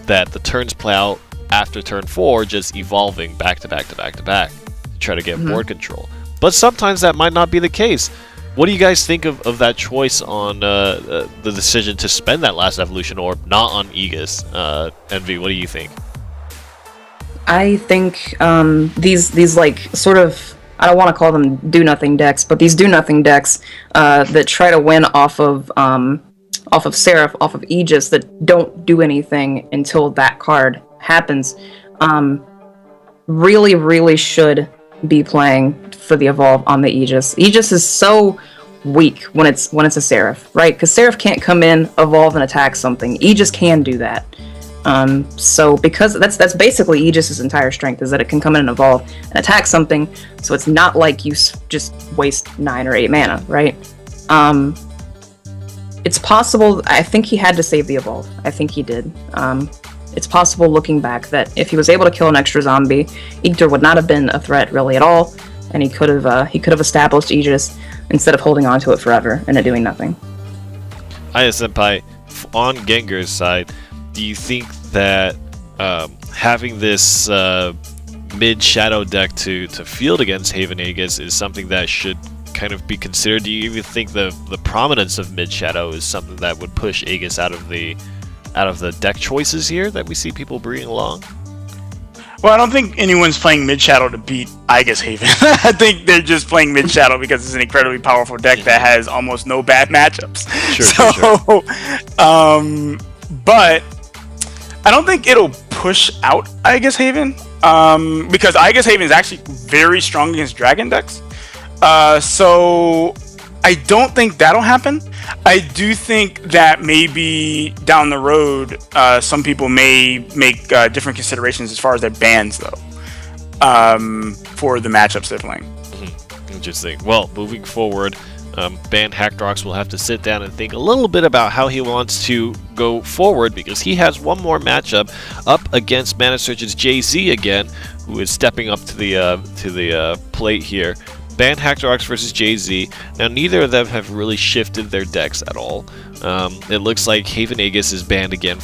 that the turns play out after turn 4 just evolving back to back to back to back to try to get board control. But sometimes that might not be the case. What do you guys think of that choice on the decision to spend that last evolution or not on Aegis? Envy, what do you think? I think these like sort of, I don't want to call them do-nothing decks, but these do-nothing decks that try to win off of Seraph, off of Aegis, that don't do anything until that card happens, really should be playing for the evolve on the Aegis. Aegis is so weak when it's a Seraph, right? Because Seraph can't come in, evolve, and attack something. Aegis can do that. So because that's basically Aegis' entire strength, is that it can come in and evolve and attack something, so it's not like you just waste 9 or 8 mana, right? It's possible, I think he had to save the evolve. I think he did. It's possible looking back that if he was able to kill an extra zombie, Aegis would not have been a threat really at all, and he could have established Aegis instead of holding on to it forever and it doing nothing. Aya Senpai, on Gengar's side, do you think that having this mid-shadow deck to field against Haven Aegis is something that should kind of be considered? Do you even think the prominence of mid-shadow is something that would push Aegis out of the deck choices here that we see people bringing along? Well, I don't think anyone's playing mid-shadow to beat Aegis Haven. I think they're just playing mid-shadow because it's an incredibly powerful deck that has almost no bad matchups. Sure. But I don't think it'll push out Aegis Haven, because Aegis Haven is actually very strong against dragon decks. So I don't think that'll happen. I do think that maybe down the road, some people may make different considerations as far as their bans, though, for the matchups they're playing. Interesting. Well, moving forward, Ban Hackdrox will have to sit down and think a little bit about how he wants to go forward, because he has one more matchup up against Mana Surge's Jay-Z again, who is stepping up to the plate here. Ban Hackdrox versus Jay-Z. Now, neither of them have really shifted their decks at all. It looks like Haven Aegis is banned again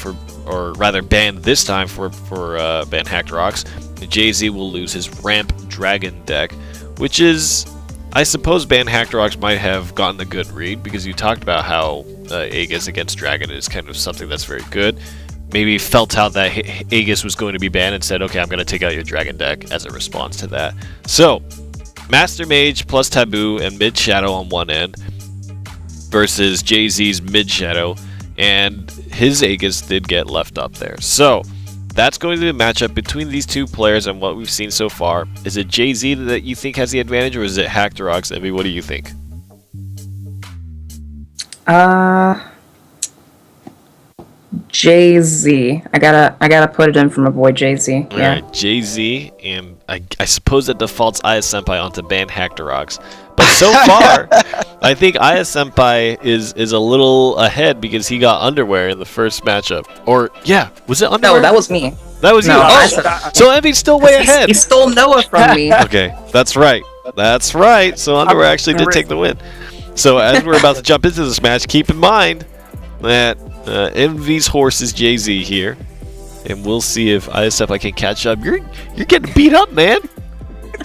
or rather banned this time for Ban Hackdrox. Jay-Z will lose his Ramp Dragon deck, which is, I suppose Ban Hackdrox might have gotten a good read, because you talked about how Aegis against Dragon is kind of something that's very good. Maybe felt out that Aegis was going to be banned and said, okay, I'm going to take out your Dragon deck as a response to that. So, Master Mage plus Taboo and Mid Shadow on one end versus Jay-Z's Mid Shadow, and his Aegis did get left up there. So, that's going to be a matchup between these two players, and what we've seen so far. Is it Jay-Z that you think has the advantage, or is it Hackdrox? Envy, what do you think? Jay-Z. I gotta put it in for my boy Jay-Z. Yeah. Alright, Jay-Z, and I suppose that defaults Aya Senpai onto Ban Hackdrox. But so far, I think Aya Senpai is a little ahead, because he got Underwear in the first matchup. Or, yeah, was it Underwear? No, that was me. That was you. No, Oh, so Envy's still way ahead. He stole Noah from me. Okay, that's right. That's right. So Underwear actually did take the win. So as we're about to jump into this match, keep in mind that Envy's horse is Jay-Z here, and we'll see if Aya Senpai can catch up. You're getting beat up, man.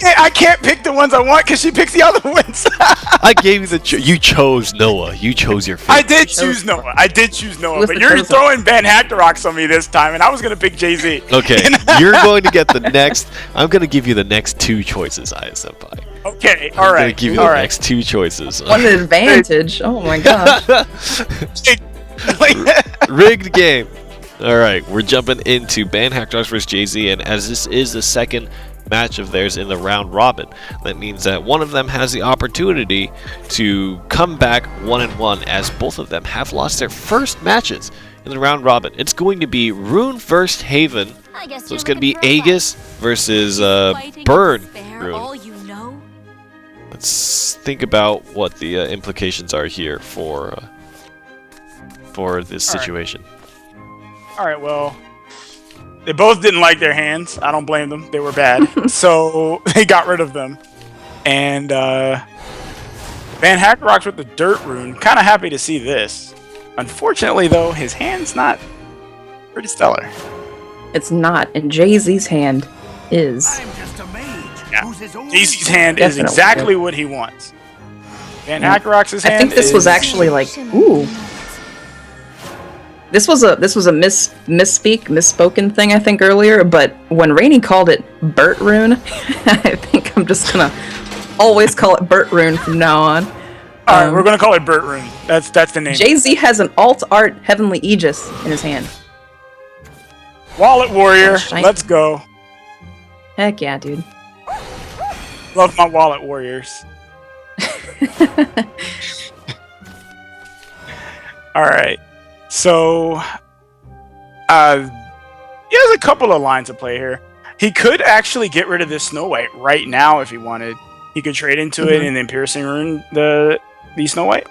I can't pick the ones I want because she picks the other ones. I gave you you chose Noah. You chose your favorite. I did choose Noah. But you're throwing Ban Hackdrox on me this time, and I was gonna pick Jay-Z. Okay, you're going to get the next. I'm going to give you the next two choices, Aya Senpai. Okay, I'm going to give you the next two choices. One advantage. Oh my god. Rigged game. All right, we're jumping into Ban Hackdrox versus Jay-Z, and as this is the second match of theirs in the round robin, that means that one of them has the opportunity to come back 1-1, as both of them have lost their first matches in the round robin. It's going to be Rune versus Haven, so it's going to be Aegis versus Burn Rune. Let's think about what the implications are here for this situation. All right, well, they both didn't like their hands. I don't blame them. They were bad. So they got rid of them. And Ban Hackdrox with the Dirt Rune. Kind of happy to see this. Unfortunately, though, his hand's not pretty stellar. It's not. And Jay-Z's hand is. Yeah. Jay-Z's hand is exactly what he wants. Ban Hackdrox's hand I think this was actually like, ooh. This was a misspoken thing, I think, earlier, but when Rainey called it Burt Rune, I think I'm just gonna always call it Burt Rune from now on. Alright, we're gonna call it Burt Rune. That's the name. Jay-Z has an alt art Heavenly Aegis in his hand. Wallet Warrior, let's go. Heck yeah, dude. Love my Wallet Warriors. Alright. So, he has a couple of lines of play here. He could actually get rid of this Snow White right now if he wanted. He could trade into it and then Piercing Rune the Snow White.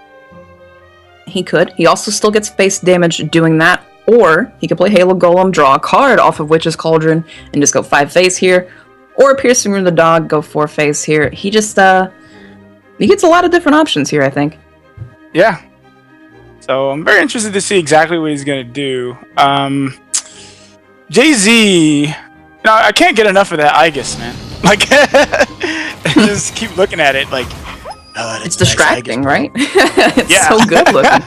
He could. He also still gets face damage doing that, or he could play Halo Golem, draw a card off of Witch's Cauldron, and just go 5 face here, or Piercing Rune the Dog, go 4 face here. He just, he gets a lot of different options here, I think. Yeah. So I'm very interested to see exactly what he's gonna do. Jay-Z, I can't get enough of that Aegis, man. Like, just keep looking at it, like, it's distracting, right? It's so good looking.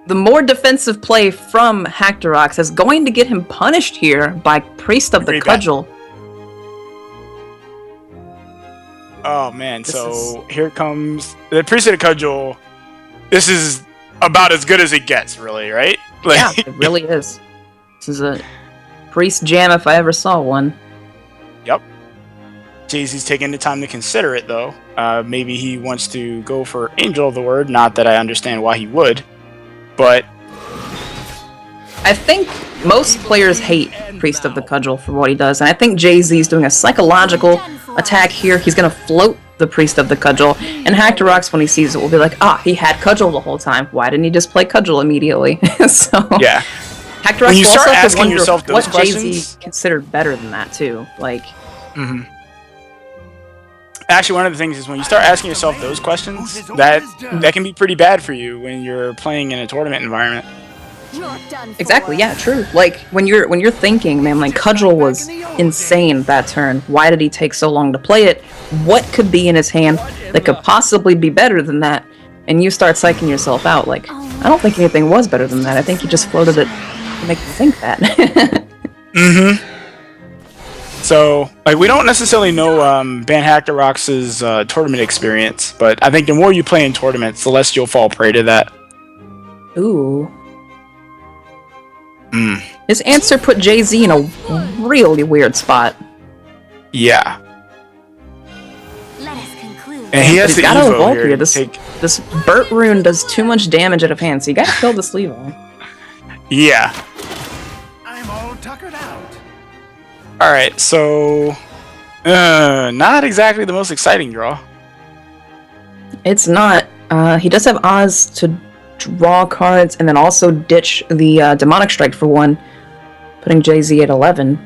The more defensive play from Hackdrox is going to get him punished here by Priest of the Cudgel. Oh man, here comes the Priest of the Cudgel. This is about as good as it gets, really, right? Like, yeah, it really is. This is a Priest jam if I ever saw one. Yep. Jay-Z's taking the time to consider it, though. Maybe he wants to go for Angel of the Word. Not that I understand why he would, but I think most players hate Priest of the Cudgel for what he does, and I think Jay-Z's doing a psychological attack here. He's gonna float the Priest of the Cudgel, and Hactorox, when he sees it, will be like, he had Cudgel the whole time. Why didn't he just play Cudgel immediately? So yeah. Hactorox When you will start also have to asking wonder yourself those what questions- Jay-Z considered better than that, too. Like, Actually, one of the things is when you start asking yourself those questions, that can be pretty bad for you when you're playing in a tournament environment. You're done for. exactly, yeah, true. Like, when you're thinking, man, like, Cudgel was insane that turn. Why did he take so long to play it? What could be in his hand that could possibly be better than that? And you start psyching yourself out, like, I don't think anything was better than that. I think he just floated it to make you think that. So, like, we don't necessarily know Ban Hactorox's tournament experience, but I think the more you play in tournaments, the less you'll fall prey to that. Ooh. His answer put Jay-Z in a really weird spot. Yeah. Let us conclude. And he has He's the gotta Evo evolve here. here. to take... This Burt rune does too much damage out of hand, so you gotta kill this Levi. Yeah. I'm all tuckered out. Alright, so... not exactly the most exciting draw. It's not. He does have Oz to draw cards and then also ditch the Demonic Strike for one, putting Jay-Z at 11.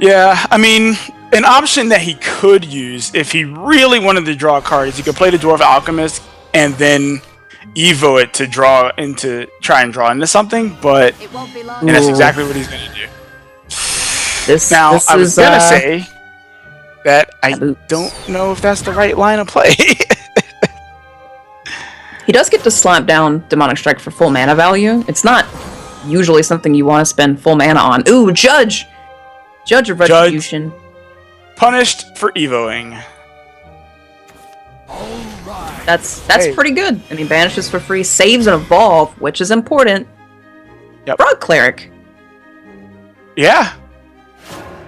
Yeah, I mean, an option that he could use if he really wanted to draw cards, he could play the Dwarf Alchemist and then Evo it to try and draw into something, but It won't be long. and that's Ooh. exactly what he's going to do. This Now, I was is, going to say that I boots. don't know if that's the right line of play. He does get to slap down Demonic Strike for full mana value. It's not usually something you want to spend full mana on. Ooh, Judge! Judge of Retribution. Punished for Evoing. That's Hey. pretty good. I mean, banishes for free, saves and evolve, which is important. Yep. Frog Cleric. Yeah.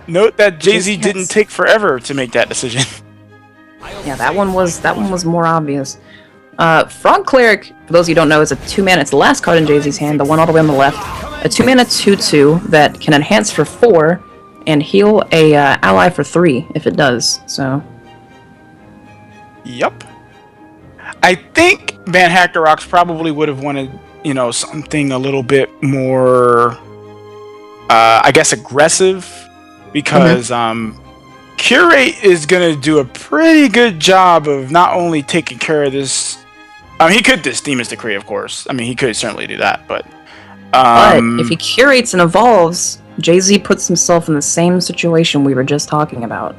Note that Jay-Z Just didn't has- take forever to make that decision. Yeah, that one was more obvious. Frog Cleric, for those of you who don't know, is a 2-mana. It's the last card in Jay-Z's hand, the one all the way on the left. A 2-mana 2/2 that can enhance for 4 and heal a ally for 3 if it does. So Yup. I think Van Hactorox probably would have wanted, something a little bit more, I guess, aggressive, because Curate is going to do a pretty good job of not only taking care of this. I mean, he could this Demon's Decree, of course. I mean, he could certainly do that, but if he curates and evolves, Jay-Z puts himself in the same situation we were just talking about.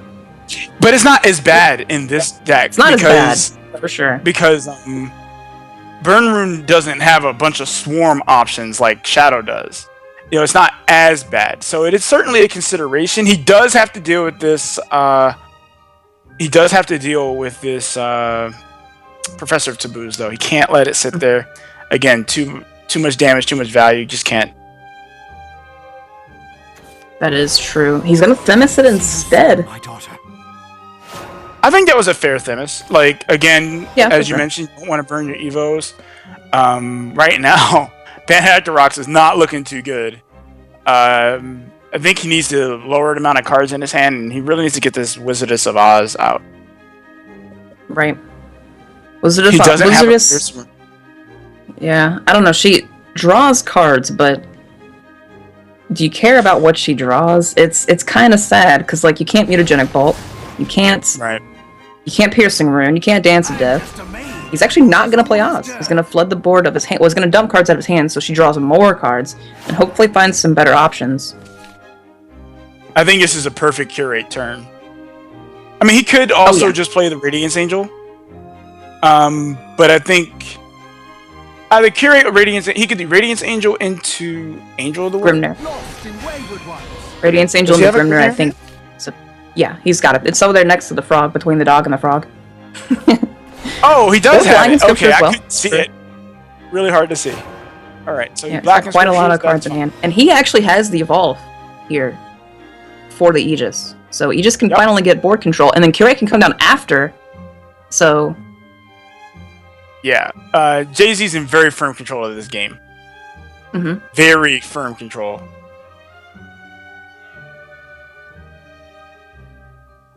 But it's not as bad in this deck. It's not as bad, for sure. Because Burn Rune doesn't have a bunch of swarm options like Shadow does. It's not as bad. So it is certainly a consideration. He does have to deal with this. Professor of Taboos, though. He can't let it sit there. Again, too much damage, too much value. Just can't. That is true. He's gonna Themis it instead. My daughter. I think that was a fair Themis. Like, again, Yeah, as for you sure. mentioned, you don't want to burn your Evos. Right now, Van Hactorox is not looking too good. I think he needs to lower the amount of cards in his hand, and he really needs to get this Wizardess of Oz out. Right. Wizardess. He doesn't have a Wizardess. Pierce Rune. Yeah, I don't know. She draws cards, but do you care about what she draws? It's kind of sad because like you can't Mutagenic Bolt, you can't Right. Piercing Rune, you can't Dance of Death. He's actually not gonna play Oz. He's gonna flood the board of his hand. Well, he's gonna dump cards out of his hand, so she draws more cards and hopefully finds some better options. I think this is a perfect Curate turn. I mean, he could also yeah. just play the Radiance Angel. But I think either Curate or Radiance. He could do Radiance Angel into Angel of the Wind. Grimnir. Lost in wayward ones. Radiance Angel Does he and the have a Grimnir, I Grimnir? think. So, yeah, he's got it. It's over there next to the frog, between the dog and the frog. Oh, he does Both have Blackened it. Scripture Okay, as well. I couldn't see it. Really hard to see. All right, so Yeah, Black he's got quite a lot of cards in hand. And he actually has the Evolve here for the Aegis. So Aegis can finally get board control, and then Curate can come down after. So... Yeah. Jay-Z's in very firm control of this game. Mm-hmm. Very firm control.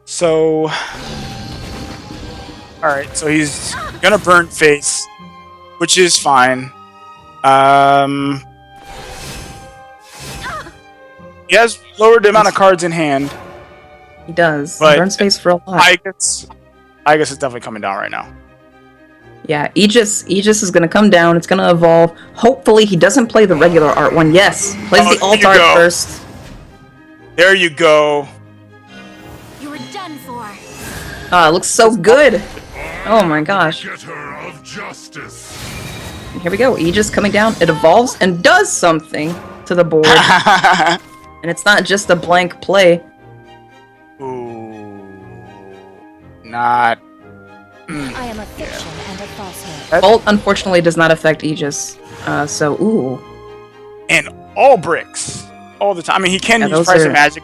So... Alright, so he's gonna burn face, which is fine. He has lowered the amount of cards in hand. He does. But He burns face for a lot. I guess it's definitely coming down right now. Yeah, Aegis is gonna come down, it's gonna evolve. Hopefully he doesn't play the regular art one. Yes, plays the alt art first. There you go. You were done for. Ah, it looks so good. Oh my gosh. Of justice. Here we go, Aegis coming down, it evolves and does something to the board. And it's not just a blank play. Ooh. Not... I am a fiction and a falsehood. Bolt, unfortunately, does not affect Aegis. So, ooh. And all bricks. All the time. I mean, he can use Price of Magic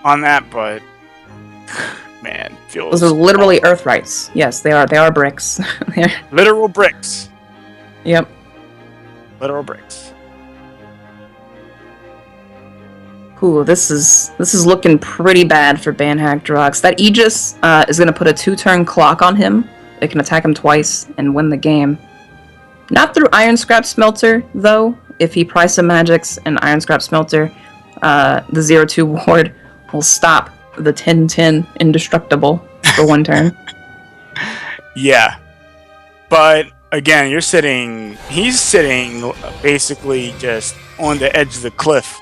on that, but... Man, feels... Those are literally Earthrights. Yes, they are bricks. They're... Literal bricks. Yep. Literal bricks. Ooh, this is looking pretty bad for Banhack Drox. That Aegis is going to put a 2-turn clock on him. It can attack him twice and win the game. Not through Iron Scrap Smelter, though. If he Price of Magics and Iron Scrap Smelter, the 0-2 ward will stop the 10-10 Indestructible for 1 turn. Yeah. But, again, he's sitting basically just on the edge of the cliff.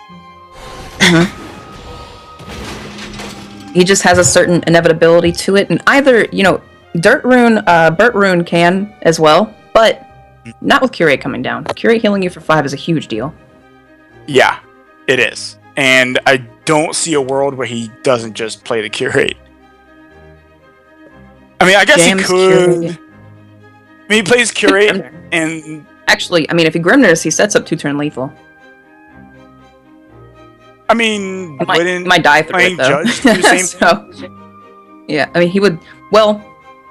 He just has a certain inevitability to it, and either, Burt Rune can as well, but not with Curate coming down. Curate healing you for 5 is a huge deal. Yeah, it is. And I don't see a world where he doesn't just play the Curate. I mean, I guess he could. Curate. I mean, he plays Curate, and... Actually, I mean, if he Grimners, he sets up 2-turn lethal. I mean, he might die through it, though. Judge do the same thing? Yeah, I mean, he would... Well,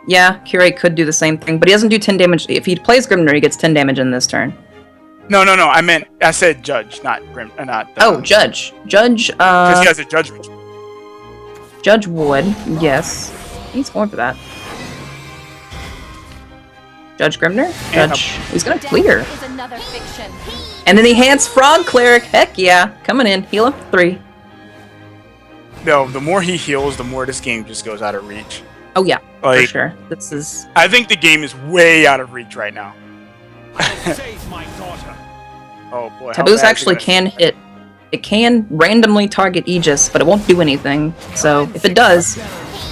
yeah, Curate could do the same thing, but he doesn't do 10 damage. If he plays Grimner, he gets 10 damage in this turn. No. I said Judge, not Grim. Judge. Judge, because he has a Judge ritual. Judge would, yes. He's going for that. Judge Grimner? Judge. He's gonna clear. Is another fiction. And then he hands Frog Cleric. Heck yeah. Coming in. Heal him for 3. No, the more he heals, the more this game just goes out of reach. Oh yeah, like, for sure. This is... I think the game is way out of reach right now. Save my daughter. Oh boy. Taboos actually can hit. It can randomly target Aegis, but it won't do anything. So if it does,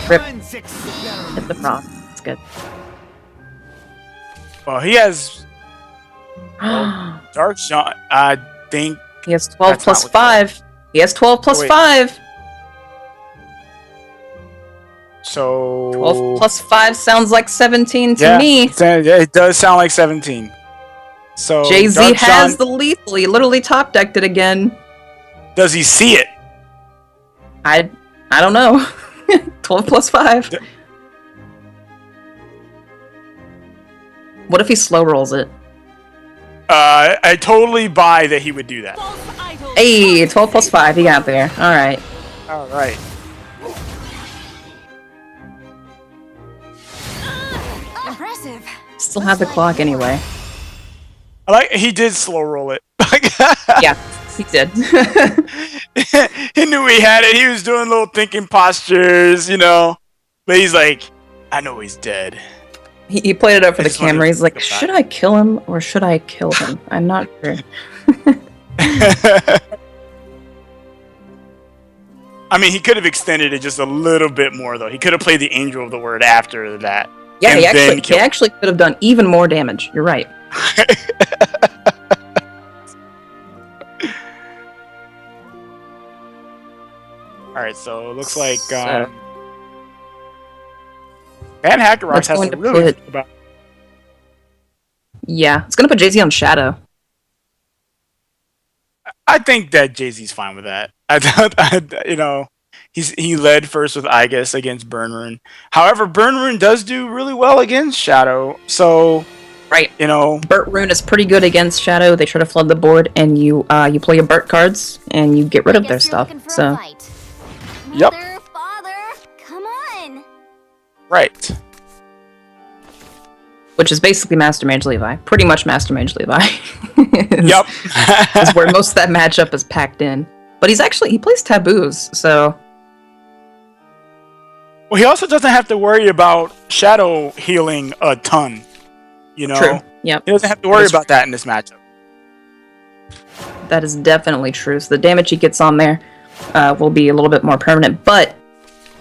rip. Hit the frog. It's good. Well, he has... Dark Shot, I think... He has 12 plus 5. He has 12 plus 5. So... 12 plus 5 sounds like 17 to me. Yeah, it does sound like 17. So Jay-Z has the lethal. He literally top decked it again. Does he see it? I don't know. 12 plus 5. What if he slow rolls it? I totally buy that he would do that. Hey, 12 plus 5. He got there. Alright. Alright. Impressive. Still have the clock anyway. He did slow roll it. Yeah, he did. He knew he had it. He was doing little thinking postures, But he's like, I know he's dead. He played it up for the camera. He's like, should I kill him or should I kill him? I'm not sure. I mean, he could have extended it just a little bit more, though. He could have played the Angel of the Word after that. Yeah, he actually could have done even more damage. You're right. Alright, so it looks like Van Hackerox has to really think about. Yeah, it's gonna put Jay-Z on Shadow. I think that Jay-Z's fine with that. He led first with Igus against Burn Rune. However, Burn Rune does do really well against Shadow. So, Right. you Burt Rune is pretty good against Shadow. They try to flood the board, and you play your Burt cards, and you get rid of their stuff. So, Yep. Mother, father, come on. Right. which is basically Master Mage Levi. Pretty much Master Mage Levi. Yep. is where most of that matchup is packed in. But he plays taboos, so... Well, he also doesn't have to worry about Shadow healing a ton. True. Yep. He doesn't have to worry about that in this matchup. That is definitely true. So the damage he gets on there will be a little bit more permanent, but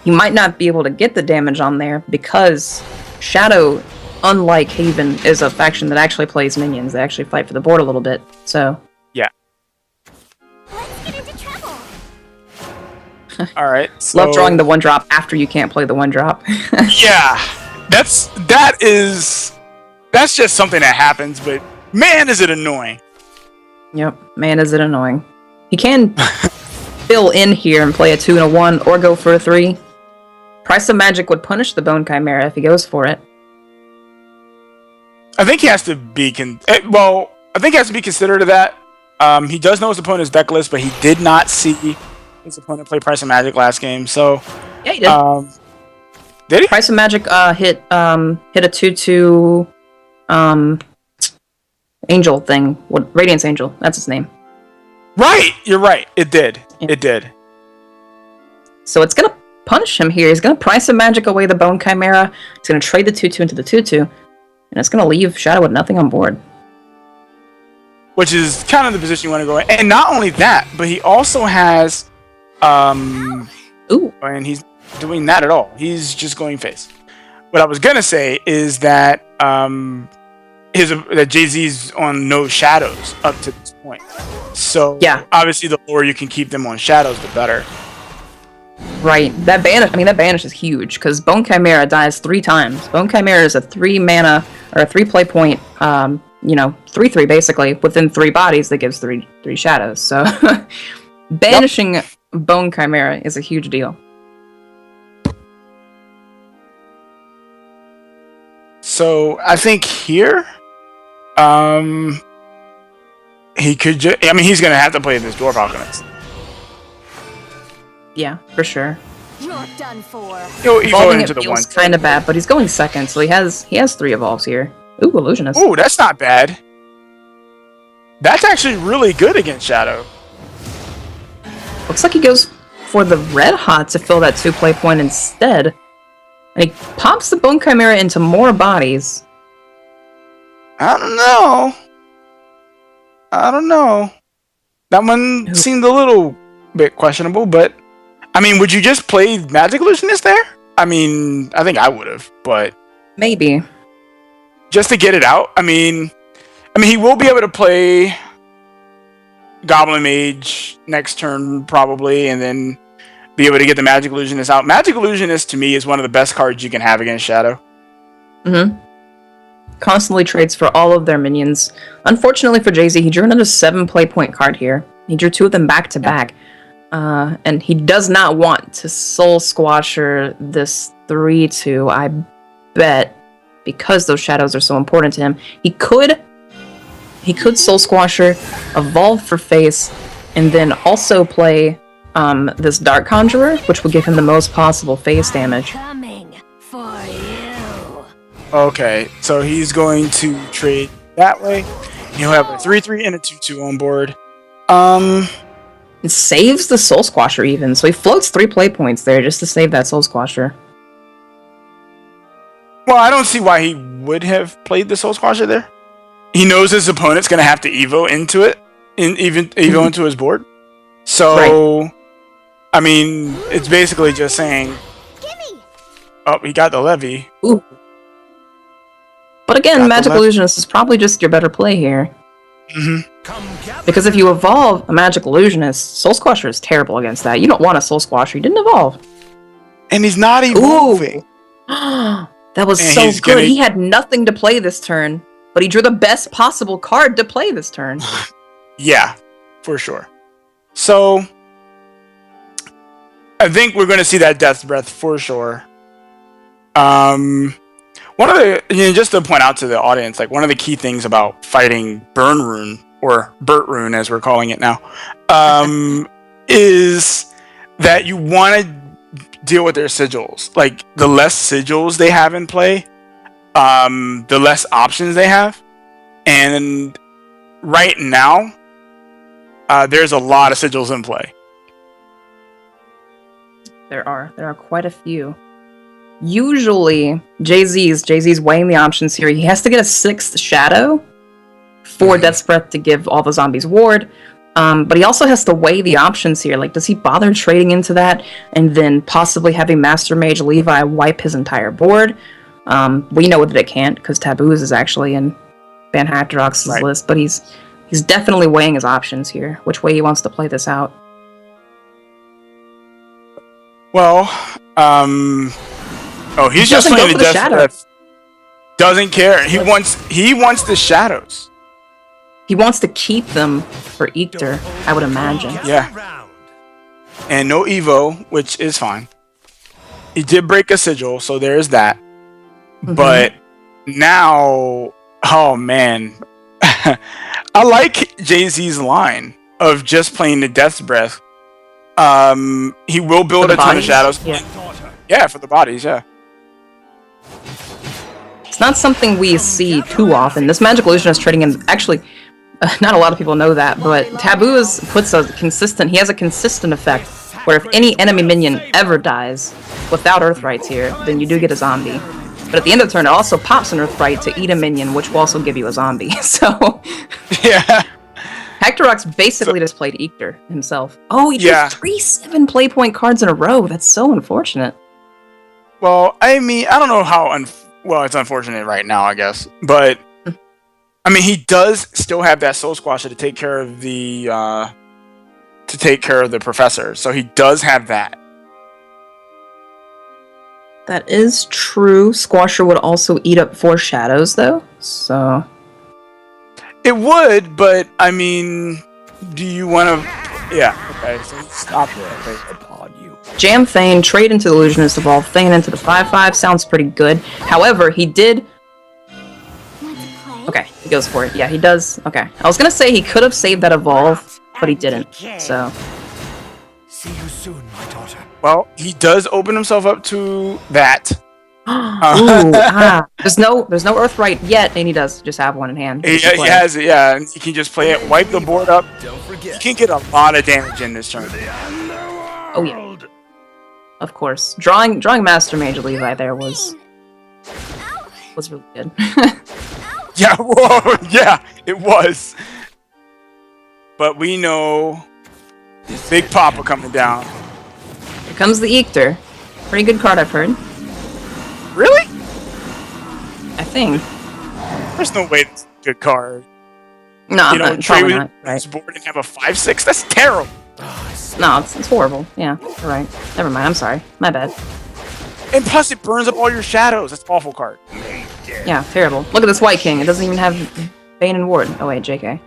he might not be able to get the damage on there because Shadow, unlike Haven, is a faction that actually plays minions. They actually fight for the board a little bit. So yeah. Let's get into trouble. All right. So... Love drawing the 1-drop after you can't play the 1-drop. Yeah, that's just something that happens. But man, is it annoying! Yep, man, is it annoying. He can fill in here and play a 2 and a 1, or go for a 3. Price of Magic would punish the Bone Chimera if he goes for it. I think he has to be considered of that. He does know his opponent's deck list, but he did not see his opponent play Price of Magic last game. So yeah, he did. Did he? Price of Magic hit a 2/2 Angel thing. What, Radiance Angel? That's his name. Right, you're right. It did. Yeah. It did. So it's gonna punish him here. He's gonna Price of Magic away the Bone Chimera. He's gonna trade the 2/2 into the 2/2, and it's gonna leave Shadow with nothing on board. Which is kind of the position you want to go in. And not only that, but he also has Ooh. and he's doing that at all. He's just going face. What I was gonna say is that that Jay-Z's on no shadows up to this point. So yeah, obviously the more you can keep them on shadows, the better. Right. That banish is huge because Bone Chimera dies 3 times. Bone Chimera is a 3 mana or a 3 play point. 3/3 basically within 3 bodies that gives 3 shadows. So banishing Bone Chimera is a huge deal. So I think here, he could he's gonna have to play this Dwarf Alchemist. Yeah, for sure. You're done for. He'll evolve Evolving into it the feels 1. kind of bad, but he's going second, so he has 3 evolves here. Ooh, Illusionist. Ooh, that's not bad. That's actually really good against Shadow. Looks like he goes for the Red Hot to fill that 2 play point instead. And he pops the Bone Chimera into more bodies. I don't know. That one seemed a little bit questionable, but would you just play Magic Illusionist there? I think I would have, but Maybe. just to get it out. He will be able to play Goblin Mage next turn probably, and then be able to get the Magic Illusionist out. Magic Illusionist to me is one of the best cards you can have against Shadow. Mm-hmm. Constantly trades for all of their minions. Unfortunately for Jay-Z, he drew another 7 play point card here. He drew 2 of them back to back. And he does not want to Soul Squasher this 3/2, I bet, because those shadows are so important to him. He could Soul Squasher, evolve for face, and then also play this Dark Conjurer, which will give him the most possible face damage. Coming for you. Okay, so he's going to trade that way. He'll have a 3/3 and a 2/2 on board. It saves the Soul Squasher even, so he floats 3 play points there just to save that Soul Squasher. Well, I don't see why he would have played the Soul Squasher there. He knows his opponent's going to have to Evo into it, Evo into his board. So, Right. It's basically just saying, Gimme. oh, he got the Levy. Ooh. But again, Got the Magic left- Illusionist is probably just your better play here. Mm-hmm. Because if you evolve a Magic Illusionist, Soul Squasher is terrible against that. You don't want a Soul Squasher. You didn't evolve. And he's not evolving. That was And so he's good. gonna- He had nothing to play this turn, but he drew the best possible card to play this turn. Yeah, for sure. So I think we're going to see that Death's Breath for sure. One of the, just to point out to the audience, like one of the key things about fighting Burn Rune, or Burt Rune as we're calling it now, is that you want to deal with their sigils. Like the less sigils they have in play, the less options they have. And right now, there's a lot of sigils in play. There are quite a few. Usually, Jay-Z's weighing the options here. He has to get a 6th shadow for Death's Breath to give all the zombies ward. But he also has to weigh the options here. Like, does he bother trading into that and then possibly having Master Mage Levi wipe his entire board? We know that it can't because Taboos is actually in Van Hactrox's list, but he's definitely weighing his options here, which way he wants to play this out. Well, he's just playing the Death's Breath. Doesn't care. He wants the shadows. He wants to keep them for Eater, I would imagine. Yeah. And no Evo, which is fine. He did break a sigil, so there's that. But now, oh man. I like Jay-Z's line of just playing the Death's Breath. He will build a ton of shadows. Yeah, for the bodies, yeah. It's not something we see too often. This Magic Illusionist trading in, actually, not a lot of people know that, but Taboos puts a consistent, he has a consistent effect, where if any enemy minion ever dies without Earthrights here, then you do get a zombie. But at the end of the turn, it also pops an Earthright to eat a minion, which will also give you a zombie. So, yeah. Hactorox basically just played Eater himself. Oh, he drew 3 7 play point cards in a row. That's so unfortunate. Well, I mean, I don't know how well, it's unfortunate right now, I guess. But I mean, he does still have that Soul Squasher to take care of the professor. So he does have that. That is true. Squasher would also eat up 4 shadows, though. So it would, but I mean, do you want to? Yeah. Okay. So stop there. Okay. Jam Thane, trade into the Illusionist Evolve, Thane into the 5/5 sounds pretty good. However, he did. Okay, he goes for it. Yeah, he does. Okay, I was gonna say he could have saved that Evolve, but he didn't. So. See you soon, my daughter. Well, he does open himself up to that. There's no Earthright yet, and he does just have one in hand. He has it, yeah, and he can just play it, wipe the board up. He can get a lot of damage in this turn. Oh yeah. Of course. Drawing Master Mage Levi there was really good. Yeah, whoa, yeah, it was. But we know Big Papa coming down. Here comes the Eater. Pretty good card, I've heard. Really? I think. There's no way it's a good card. No, probably not. Right. Board and have a 5/6. That's terrible. No, it's horrible. Yeah, you're right. Never mind. I'm sorry. My bad. And plus, it burns up all your shadows. That's an awful card. Yeah, terrible. Look at this White King. It doesn't even have Bane and Ward. Oh wait, JK.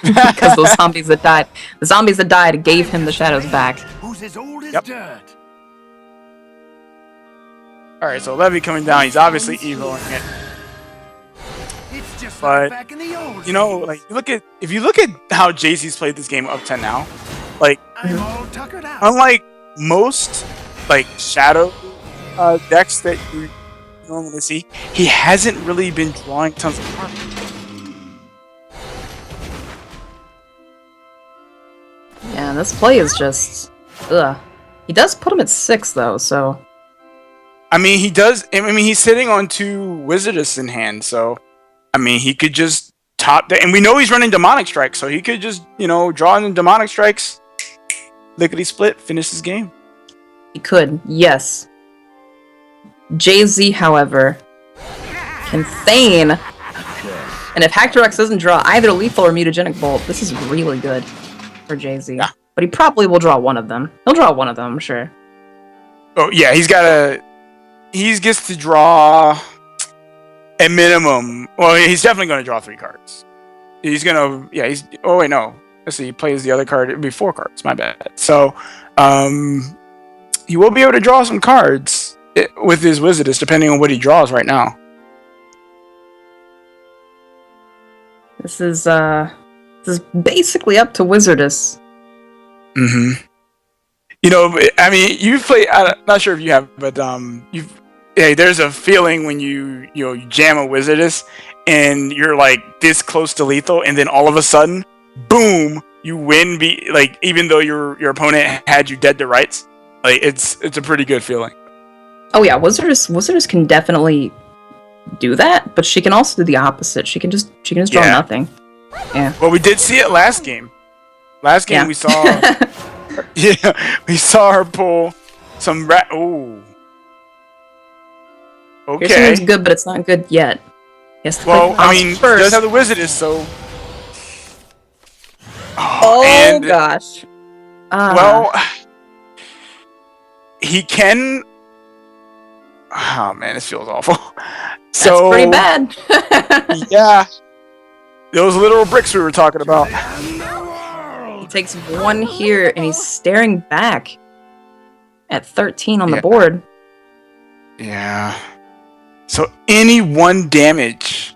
Because those zombies that died, the zombies that died gave him the shadows back. Who's as old as dirt? All right, so Levy coming down. He's obviously evoing it. It's just But, like back in the old you know, like if you look at how Jay-Z's played this game up to now, like I'm all tuckered out. unlike most like shadow decks that you normally see, he hasn't really been drawing tons of cards. Yeah, this play is just ugh. He does put him at 6 though, so I mean, he does. I mean, he's sitting on 2 Wizardess in hand, so I mean, he could just top that. And we know he's running Demonic Strikes, so he could just, draw in the Demonic Strikes, lickety split, finish his game. he could, yes. Jay-Z, however, can Thane. And if Hactorox doesn't draw either Lethal or Mutagenic Bolt, this is really good for Jay-Z. Yeah. But he probably will draw one of them. He'll draw one of them, I'm sure. Oh yeah, he gets to draw a minimum. Well, he's definitely going to draw 3 cards. Oh wait, no. let's see, he plays the other card. It'd be 4 cards. My bad. So, he will be able to draw some cards with his Wizardus, depending on what he draws right now. This is basically up to Wizardus. Mm-hmm. You know, I mean, you've played. I'm not sure if you have, but there's a feeling when you jam a Wizardus and you're like this close to lethal, and then all of a sudden, boom, you win. Even though your opponent had you dead to rights, like it's a pretty good feeling. Oh yeah, Wizardus can definitely do that, but she can also do the opposite. She can just draw nothing. Yeah. Well, we did see it last game. Last game we saw. Yeah, we saw her pull some rat. Ooh. Okay. Piercing's good, but it's not good yet. Yes. Well, I mean, she does have the Wizardus, so. Oh gosh. Well, he can. Oh man, this feels awful. That's pretty bad. Yeah. Those literal bricks we were talking about. He takes 1 here, and he's staring back at 13 on the board. Yeah. So any 1 damage.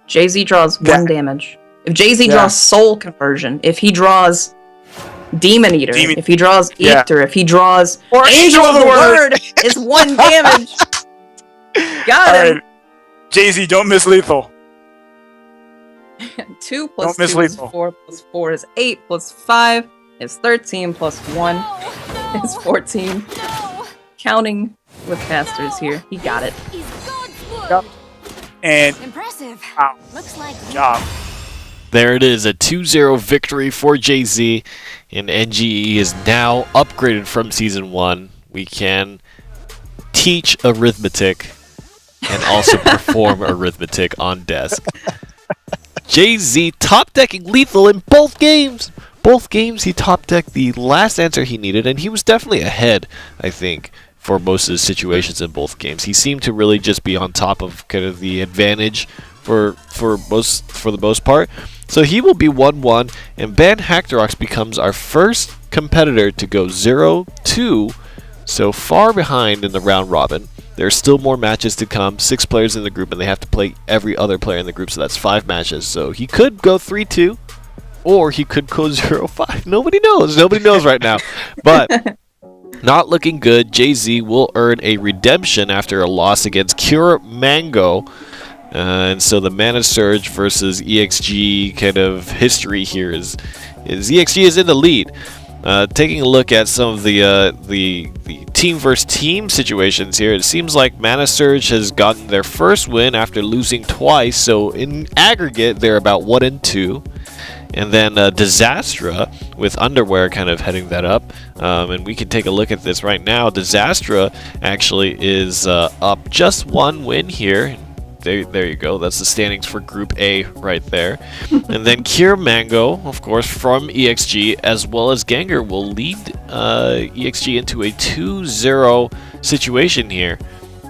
Jay-Z draws 1 damage. If Jay-Z draws Soul Conversion, if he draws Demon Eater, if he draws Ether, if he draws Angel of the Word, is 1 damage. Got him. Right. Jay-Z, don't miss lethal. 2 plus 2 is 4 plus 4 is 8 plus 5 is 13 plus 1 is 14. No. Counting with casters here. He got it. Is God's word. Yep. And Impressive. wow. Looks like Job. There it is, a 2-0 victory for Jay-Z, and NGE is now upgraded from Season 1. We can teach arithmetic and also perform arithmetic on desk. Jay-Z top-decking lethal in both games! Both games he top-decked the last answer he needed, and he was definitely ahead, I think, for most of the situations in both games. He seemed to really just be on top of kind of the advantage for the most part. So he will be 1-1, and Ban Hackterox becomes our first competitor to go 0-2, so far behind in the round robin. There are still more matches to come, 6 players in the group, and they have to play every other player in the group, so that's 5 matches. So he could go 3-2, or he could go 0-5. Nobody knows right now. But not looking good. Jay-Z will earn a redemption after a loss against Cure Mango. And so the Mana Surge versus EXG kind of history here is EXG is in the lead. Taking a look at some of the team versus team situations here, it seems like Mana Surge has gotten their first win after losing twice. So in aggregate, they're about 1-2. And then Disastra with Underwear kind of heading that up. And we can take a look at this right now. Disastra actually is up just 1 win here. There you go. That's the standings for Group A right there. And then Cure Mango, of course, from EXG, as well as Ganger, will lead EXG into a 2-0 situation here.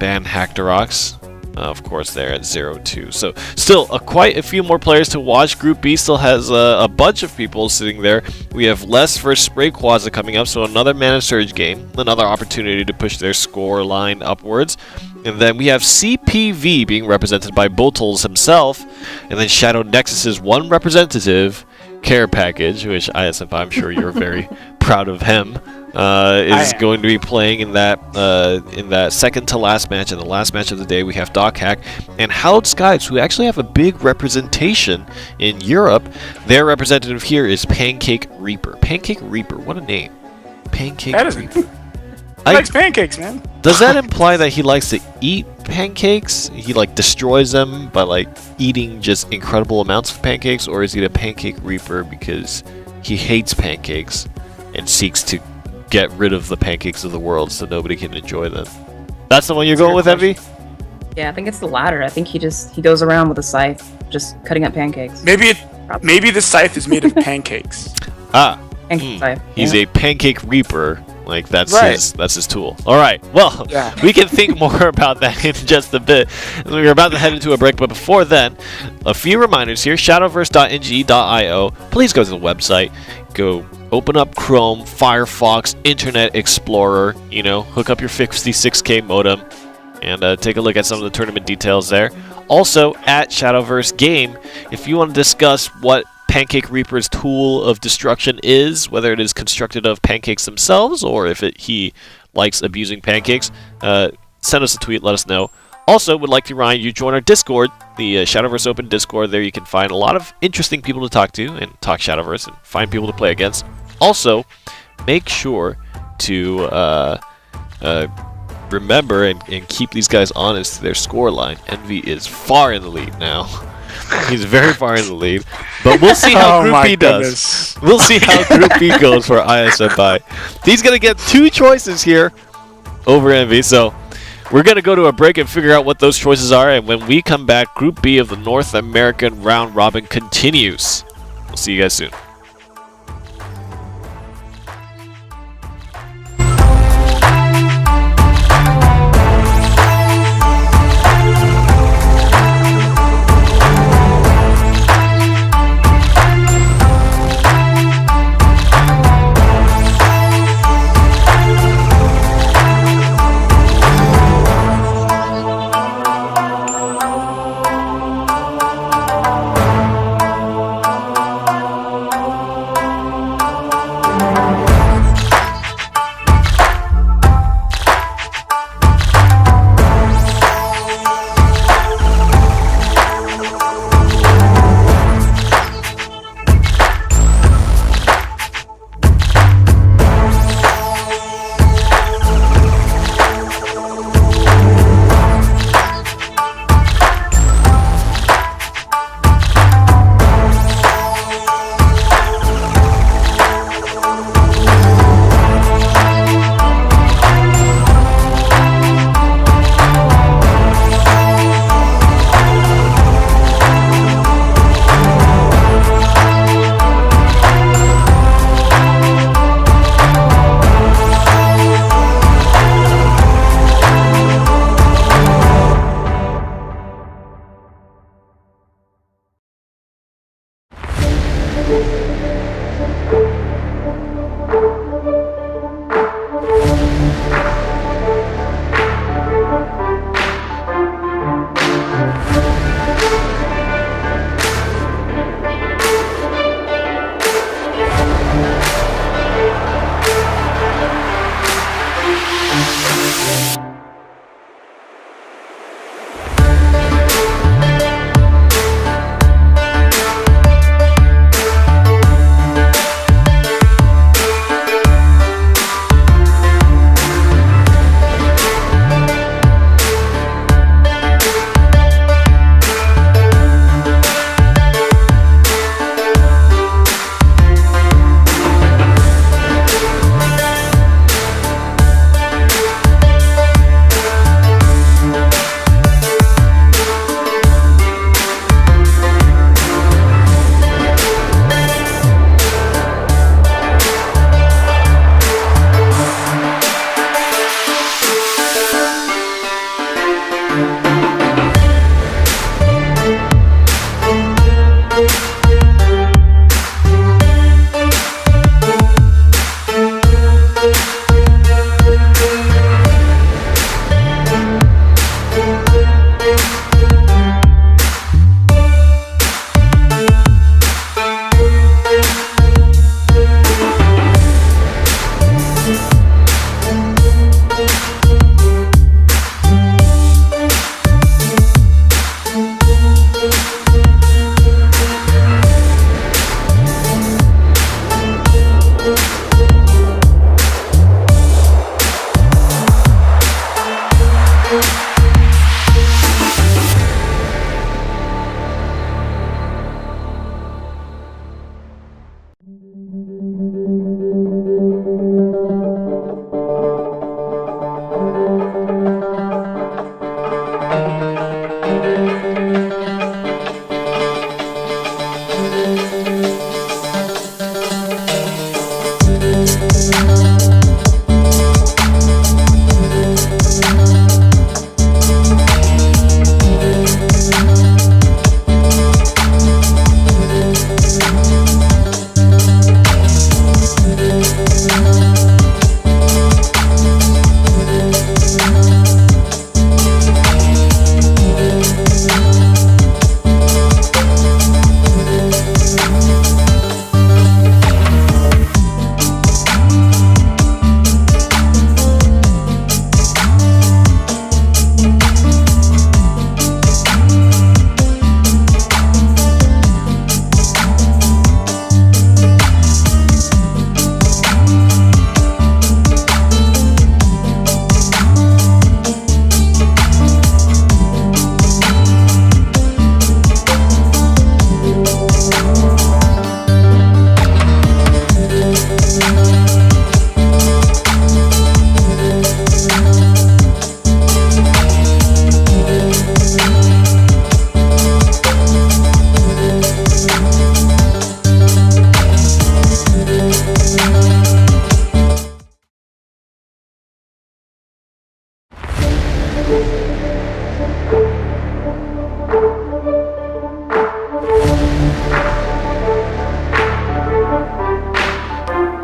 Ban Hackterox, of course, there at 0-2. So still quite a few more players to watch. Group B still has a bunch of people sitting there. We have Les versus Spray Quaza coming up, so another Mana Surge game, another opportunity to push their score line upwards. And then we have CPV being represented by Boltholes himself, and then Shadow Nexus's one representative, Care Package, which I'm sure you're very proud of him, is going to be playing in that second to last match. In the last match of the day, we have Doc Hack and Hallowed Skies, who actually have a big representation in Europe. Their representative here is Pancake Reaper. Pancake Reaper, what a name! Pancake Reaper. He likes pancakes, man. Does that imply that he likes to eat pancakes? He destroys them by eating just incredible amounts of pancakes, or is he a pancake reaper because he hates pancakes and seeks to get rid of the pancakes of the world so nobody can enjoy them? That's the one you're going with, Evie? Yeah, I think it's the latter. I think he goes around with a scythe, just cutting up pancakes. Maybe the scythe is made of pancakes. Pancake scythe. He's a pancake reaper. Like that's Right. his tool. All right. Well, Yeah. we can think more about that in just a bit. We're about to head into a break, but before then, a few reminders here. Shadowverse.nge.io. Please go to the website. Go open up Chrome, Firefox, Internet Explorer. You know, hook up your 56K modem, and take a look at some of the tournament details there. Also, at Shadowverse Game, if you want to discuss what Pancake Reaper's tool of destruction is, whether it is constructed of pancakes themselves or if he likes abusing pancakes, send us a tweet, let us know. Also, would like to remind you, join our Discord, the Shadowverse Open Discord. There you can find a lot of interesting people to talk to and talk Shadowverse and find people to play against. Also, make sure to remember and keep these guys honest to their score line. Envy is far in the lead now. He's very far in the lead. But we'll see how Group B does. We'll see how Group B goes for ISFI. He's going to get 2 choices here over Envy. So we're going to go to a break and figure out what those choices are. And when we come back, Group B of the North American Round Robin continues. We'll see you guys soon.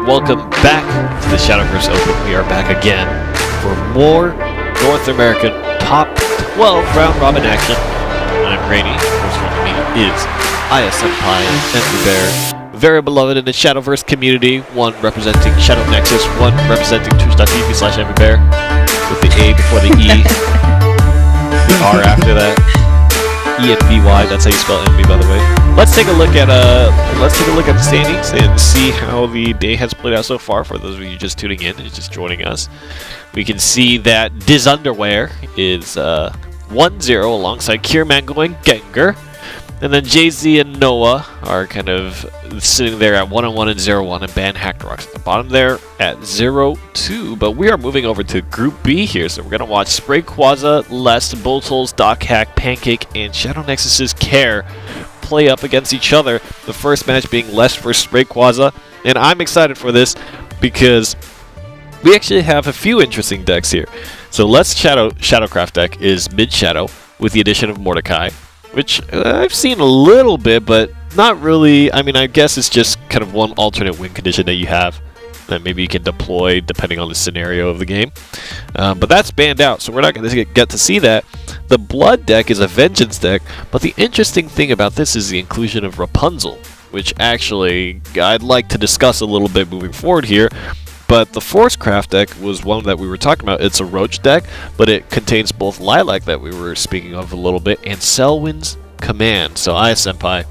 welcome back to the Shadowverse Open. We are back again for more North American Top 12 Round Robin action. I'm Rainy. Of course, with me is ISM Pie and Bear, very beloved in the Shadowverse community, one representing Shadow Nexus, one representing twitch.tv/MVBear, with the A before the E, the R after that. E and VY, that's how you spell envy, by the way. Let's take a look at the standings and see how the day has played out so far. For those of you just tuning in and just joining us, we can see that Disunderwear is 1-0 alongside Kierman going Gengar, and then Jay-Z and Noah are kind of sitting there at 1-1 and 0-1, and Ban Hackrox at the bottom there at 0-2. But we are moving over to Group B here, so we're going to watch Spray Quaza, Lest, Boltholes, Doc Hack, Pancake, and Shadow Nexus's Care play up against each other. The first match being Lest versus Spray Quaza, and I'm excited for this because we actually have a few interesting decks here. So Lest Shadowcraft deck is mid-Shadow with the addition of Mordecai, which I've seen a little bit, but not really. I mean, I guess it's just kind of one alternate win condition that you have that maybe you can deploy depending on the scenario of the game. But that's banned out, so we're not going to get to see that. The Blood deck is a Vengeance deck, but the interesting thing about this is the inclusion of Rapunzel, which actually I'd like to discuss a little bit moving forward here. But the Forcecraft deck was one that we were talking about. It's a Roach deck, but it contains both Lilac that we were speaking of a little bit, and Selwyn's Command. So Senpai,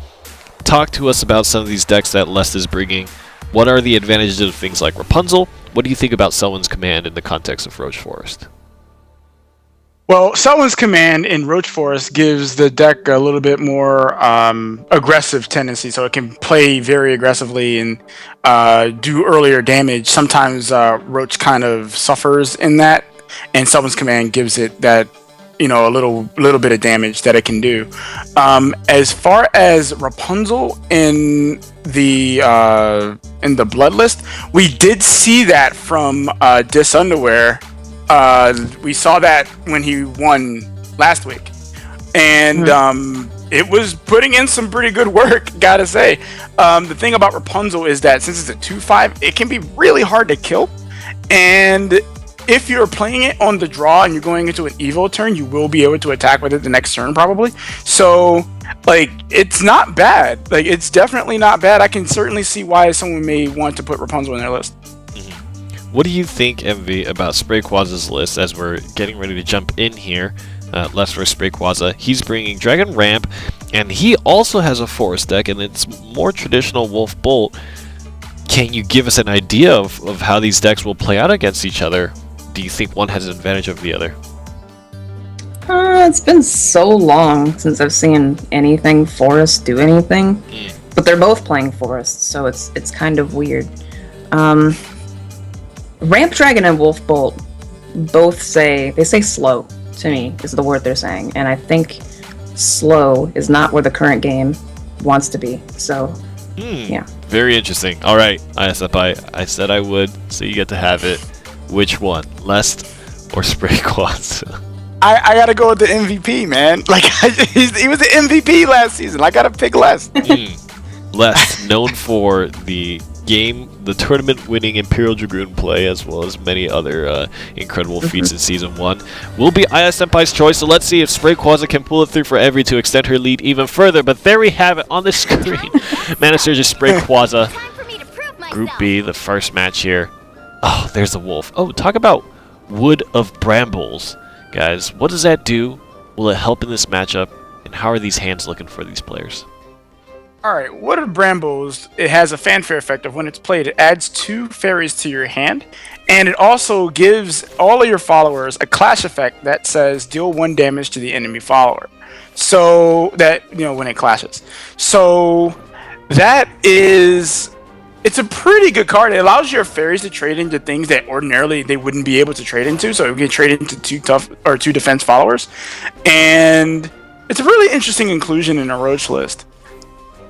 talk to us about some of these decks that Lest is bringing. What are the advantages of things like Rapunzel? What do you think about Selwyn's Command in the context of Roach Forest? Well, Selwyn's Command in Roach Forest gives the deck a little bit more aggressive tendency, so it can play very aggressively and do earlier damage. Sometimes Roach kind of suffers in that, and Selwyn's Command gives it that, a little bit of damage that it can do. As far as Rapunzel in the Blood list, we did see that from Disunderwear. We saw that when he won last week, and it was putting in some pretty good work, gotta say. The thing about Rapunzel is that since it's a 2/5, it can be really hard to kill, and if you're playing it on the draw and you're going into an Evo turn, you will be able to attack with it the next turn probably. So it's not bad. It's definitely not bad. I can certainly see why someone may want to put Rapunzel in their list. What do you think, MV, about Spray Quaza's list as we're getting ready to jump in here? Lest versus Spray Quaza. He's bringing Dragon Ramp, and he also has a Forest deck, and it's more traditional Wolf Bolt. Can you give us an idea of how these decks will play out against each other? Do you think one has an advantage over the other? It's been so long since I've seen anything Forest do anything, but they're both playing Forest, so it's kind of weird. Ramp Dragon and Wolf Bolt both say slow to me is the word they're saying, and I think slow is not where the current game wants to be. So yeah, very interesting. All right, ISFI, I said I would, so you get to have it. Which one, Lest or Spray Quaza? I gotta go with the MVP, man. He was the MVP last season. I gotta pick Lest. Lest, known for the tournament-winning Imperial Dragoon play, as well as many other incredible feats in Season 1, will be Senpai's choice, so let's see if Spray Quaza can pull it through for Evie to extend her lead even further, but there we have it on the screen. Mana Surge is Spray Quaza. Group B, the first match here. Oh, there's the Wolf. Oh, talk about Wood of Brambles. Guys, what does that do? Will it help in this matchup? And how are these hands looking for these players? Alright, Wood of Brambles, it has a fanfare effect of when it's played, it adds 2 fairies to your hand, and it also gives all of your followers a clash effect that says deal 1 damage to the enemy follower. So that, when it clashes. So that is... It's a pretty good card. It allows your fairies to trade into things that ordinarily they wouldn't be able to trade into. So it can trade into 2 defense followers. And it's a really interesting inclusion in a Roach list.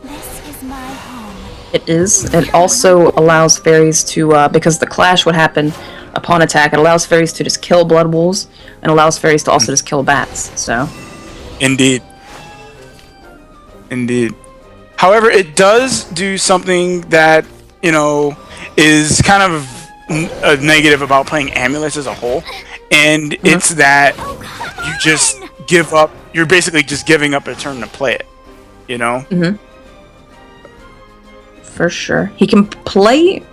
This is my home. it is. It also allows fairies to, because the clash would happen upon attack, it allows fairies to just kill blood wolves, and allows fairies to also just kill bats, so. Indeed. Indeed. However, it does do something that, is kind of a negative about playing amulets as a whole, and it's that you just give up. You're basically just giving up a turn to play it. You know. For sure. He can play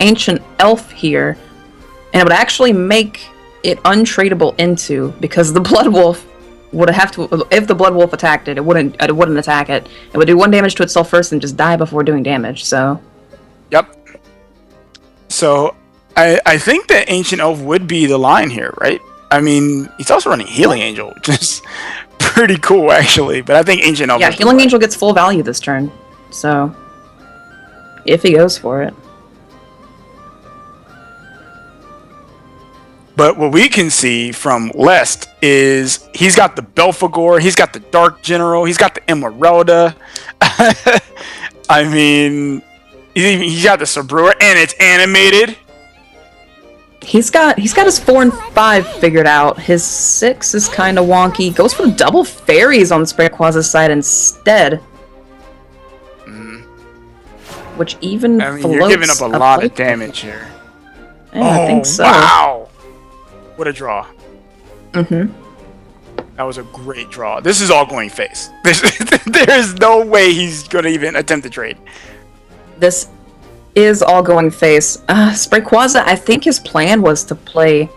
Ancient Elf here, and it would actually make it untradeable into, because the Blood Wolf would have to, if the Blood Wolf attacked it, it wouldn't attack it. It would do 1 damage to itself first and just die before doing damage, so. Yep. So, I think that Ancient Elf would be the line here, right? I mean, he's also running Healing Angel, which is pretty cool, actually, but I think Ancient Elf. Yeah, Healing Angel gets full value this turn, so. If he goes for it. But what we can see from Lest is he's got the Belphegor, he's got the Dark General, he's got the Emeralda. I mean, he's got the Sabrewer, and it's animated. He's got his 4 and 5 figured out. His 6 is kind of wonky. Goes for double fairies on Quaza's side instead. Which even floats you're giving up a lot of damage here. Yeah, I think so. Wow! What a draw. That was a great draw. This is all going face. There's no way he's going to even attempt to trade. This is all going face. Quaza, I think his plan was to play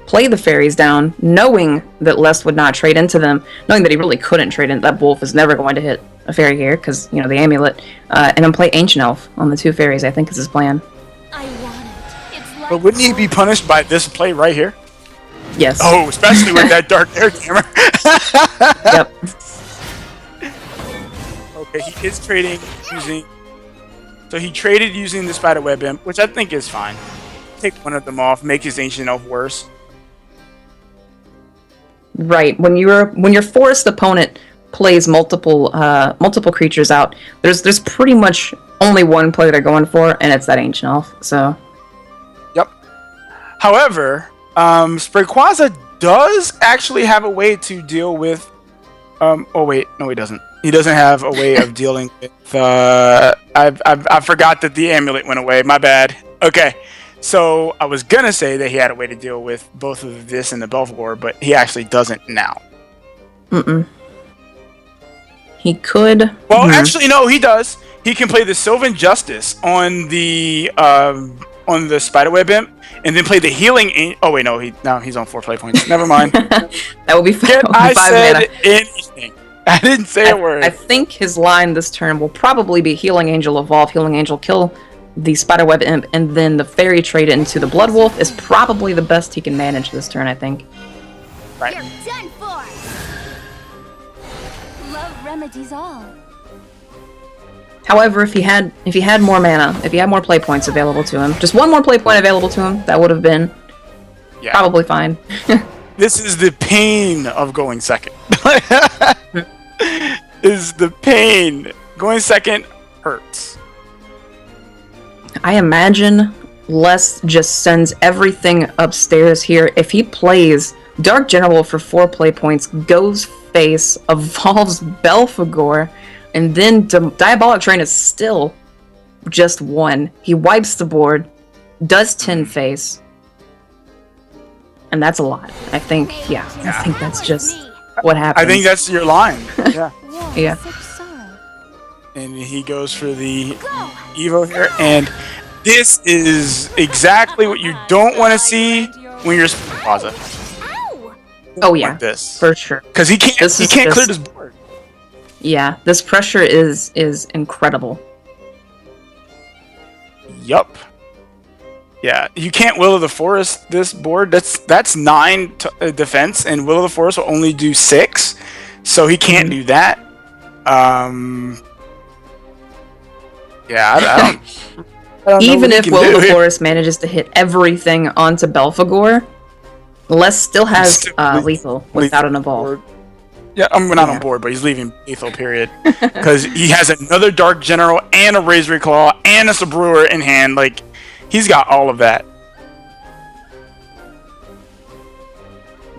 the fairies down, knowing that Lest would not trade into them, knowing that he really couldn't trade in. That wolf is never going to hit a fairy here, because, you know, the amulet, and then play Ancient Elf on the 2 fairies, I think is his plan. I want it. It's like But wouldn't he be punished by this play right here? Yes. Oh, especially with that Dark Air Hammer. Yep. Okay, he is trading using... So he traded using the Spiderweb Imp, which I think is fine. Take one of them off, make his Ancient Elf worse. Right. When your forest opponent plays multiple creatures out, there's pretty much only one play they're going for, and it's that Ancient Elf. So. Yep. However, Quaza does actually have a way to deal with. Oh wait, no, he doesn't. He doesn't have a way of dealing with. I forgot that the amulet went away. My bad. Okay. So I was gonna say that he had a way to deal with both of this and the Belphegor, but he actually doesn't now. He could. Well, actually, no, he does. He can play the Sylvan Justice on the Spiderweb Imp, and then play the Healing. Oh wait, no, he's on 4 play points. Never mind. That would be fine. I said anything. I didn't say a word. I think his line this turn will probably be Healing Angel evolve, Healing Angel kill the Spiderweb Imp, and then the fairy trade into the Blood Wolf is probably the best he can manage this turn, I think. Right. You're done for. Love remedies all. However, if he had more mana, if he had more play points available to him, just one more play point available to him, that would have been probably fine. This is the pain of going second. Is the pain. Going second hurts. I imagine Les just sends everything upstairs here. If he plays Dark General for 4 play points, goes face, evolves Belphegor, and then Diabolic Train is still just 1. He wipes the board, does 10 face, and that's a lot. I think that's just what happens. I think that's your line. Yeah. Yeah. And he goes for the Evo here, and this is exactly what you don't want to see when you're Quaza. Oh yeah, like this for sure. Because he can't clear this board. Yeah, this pressure is incredible. Yup. Yeah, you can't Will of the Forest this board. That's 9 defense, and Will of the Forest will only do 6, so he can't do that. Yeah, I don't Even if Will of the Forest manages to hit everything onto Belphegor, Les still has lethal without an evolve. Yeah, I'm not on board, but he's leaving lethal, period. Because he has another Dark General and a Razor Claw and a Sabrewer in hand. Like, he's got all of that.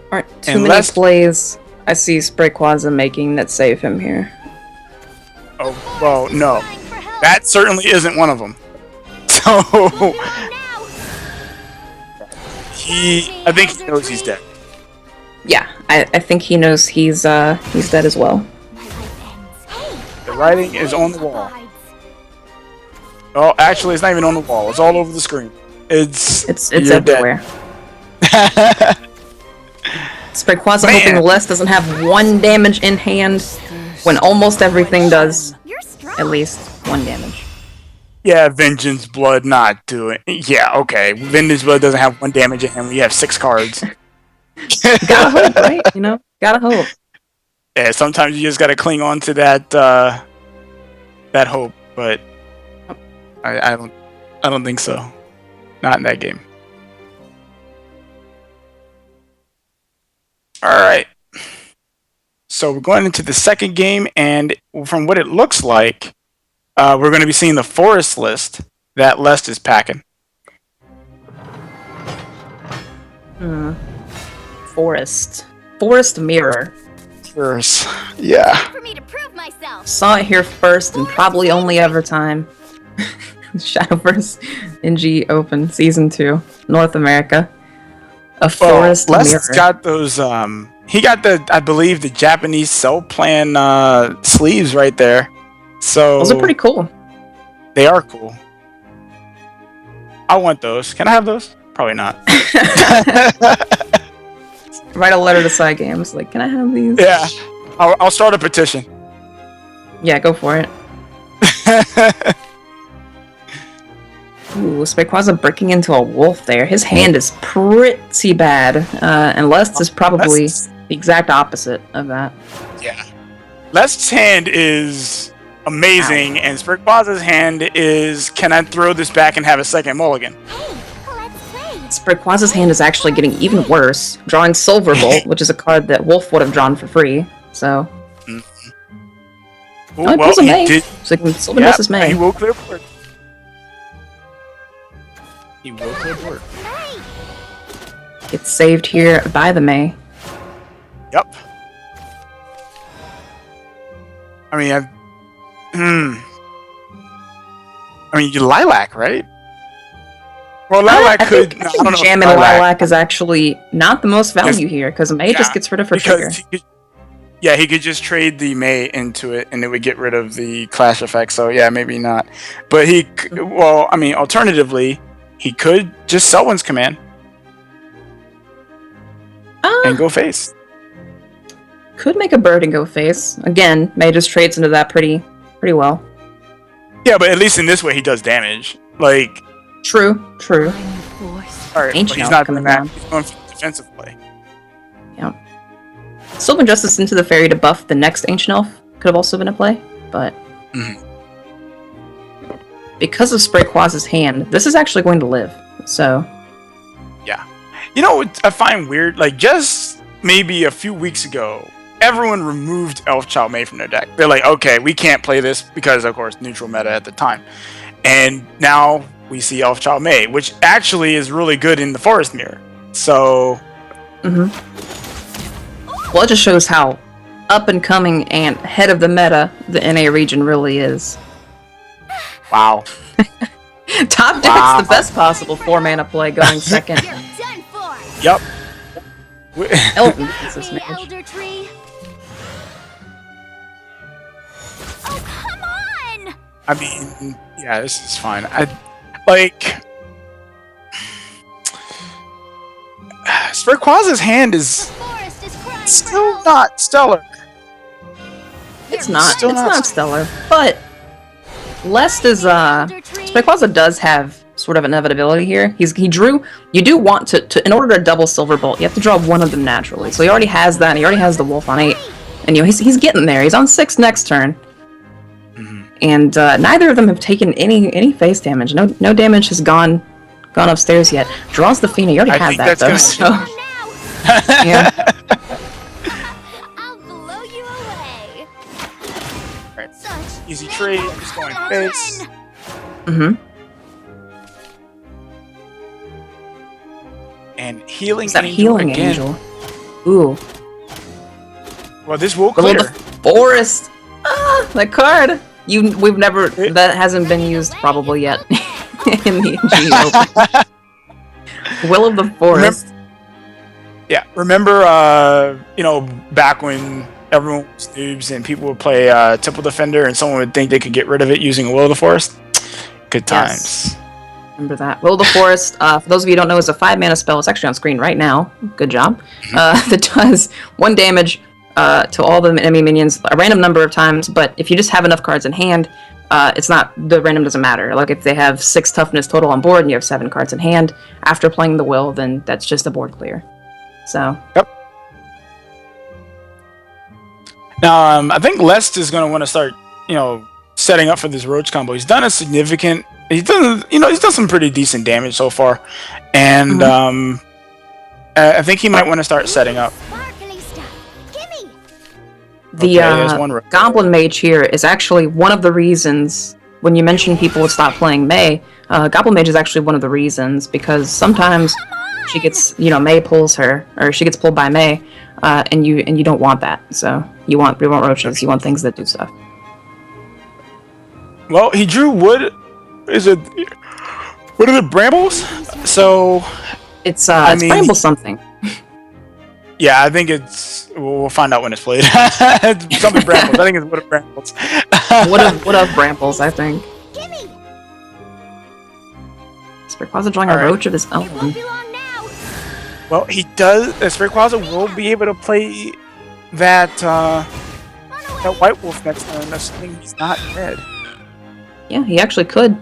Alright, too many plays I see Quaza making that save him here. Oh, well, no. That certainly isn't one of them. So I think he knows he's dead. Yeah, I think he knows he's dead as well. The writing is on the wall. Oh, actually, it's not even on the wall. It's all over the screen. It's you're everywhere. Quaza Man. hoping Les doesn't have 1 damage in hand when almost everything does at least 1 damage. Yeah, Vengeance Blood not doing. Yeah, okay. Vengeance Blood doesn't have 1 damage in him. We have 6 cards. Gotta hope, right? You know, gotta hope. Yeah, sometimes you just gotta cling on to that that hope, but I don't think so. Not in that game. Alright. So we're going into the second game, and from what it looks like, we're going to be seeing the forest list that Lest is packing. Forest Mirror. First, yeah. For me to prove myself. Saw it here first and probably only ever time. Shadowverse NGE Open Season 2, North America. A forest mirror. Les got those. He got I believe, the Japanese cell plan sleeves right there. So Those are pretty cool. They are cool. I want those. Can I have those? Probably not. Write a letter to Side Games, like, can I have these? Yeah, I'll start a petition. Yeah, go for it. Ooh, Quaza breaking into a wolf there. His hand is pretty bad, and Lest is probably the exact opposite of that. Yeah. Lest's hand is amazing, and Quaza's hand is, can I throw this back and have a second mulligan? Quaza's hand is actually getting even worse, drawing Silver Bolt, which is a card that Wolf would have drawn for free, so... Ooh, Oh, he pulls a May, did. so he can Silver Dust his May. He will clear board. He will clear board. It's saved here by the May. Yep. I mean, you Lilac, right? Well, Lilac I could. think jamming Lilac is actually not the most value here, because May just gets rid of her trigger. He could just trade the May into it, and it would get id of the clash effect. So yeah, maybe not. But alternatively, he could just sell one's command and go face. Could make a bird and go face. Again, May just trades into that pretty well. Yeah, but at least in this way, he does damage. Like. True. Alright, Ancient he's Elf not coming doing that. down. He's going for the defensive play. Yeah. Sylvan Justice into the Fairy to buff the next Ancient Elf could have also been a play, but... Because of Quaza's hand, this is actually going to live, so... Yeah. You know what I find weird? Like, just maybe a few weeks ago, everyone removed Elfchild May from their deck. They're like, okay, we can't play this because, of course, neutral meta at the time. And now we see Elfchild May, which actually is really good in the Forest Mirror. So... Well, it just shows how up and coming and head of the meta the NA region really is. Wow. Top deck's the best possible 4-mana play going second. You're done for. Yep. Elven is this mage. Elder Tree. Oh, come on! I mean, yeah, this is fine. Quaza's hand is The forest is crying still for help. not stellar. It's not. Still It's not not stellar, but Lest is Quaza does have sort of inevitability here. You do want to in order to double Silver Bolt, you have to draw one of them naturally. So he already has that, and he already has the Wolf on 8, and he's getting there. He's on 6 next turn, and neither of them have taken any face damage. No damage has gone upstairs yet. Draws the Fiend. You already have that though. So yeah. I'll blow you away. Right. Such Easy trade, just going face. And healing Is that angel healing again. angel? Ooh. Well, this will The clear. little forest. That card. That hasn't been used probably yet. in the NGE Open. Will of the Forest. Remember, back when everyone was noobs and people would play Temple Defender and someone would think they could get rid of it using Will of the Forest? Good times. Yes. Remember that. Will of the Forest, for those of you who don't know, is a 5-mana spell. It's actually on screen right now. Good job. That does 1 damage to all the enemy minions a random number of times, but if you just have enough cards in hand, the random doesn't matter. Like if they have 6 toughness total on board and you have 7 cards in hand, after playing the Will, then that's just a board clear. So. Yep. Now, I think Lest is going to want to start, setting up for this Roach combo. He's done some pretty decent damage so far, and I think he might want to start setting up. The Goblin Mage here is actually one of the reasons, when you mention people would stop playing May, Goblin Mage is actually one of the reasons, because sometimes she gets, May pulls her, or she gets pulled by May, and you don't want that. So you want roaches, you want things that do stuff. Well, he drew wood. What are the brambles? So it's bramble something. Yeah, I think it's. We'll find out when it's played. It's something brambles. I think it's wood of brambles. Wood of brambles, I think. Spirit Quaza drawing a roach of his own. Well, he does. Spirit Quaza will be able to play that White Wolf next turn, assuming he's not dead. Yeah, he actually could.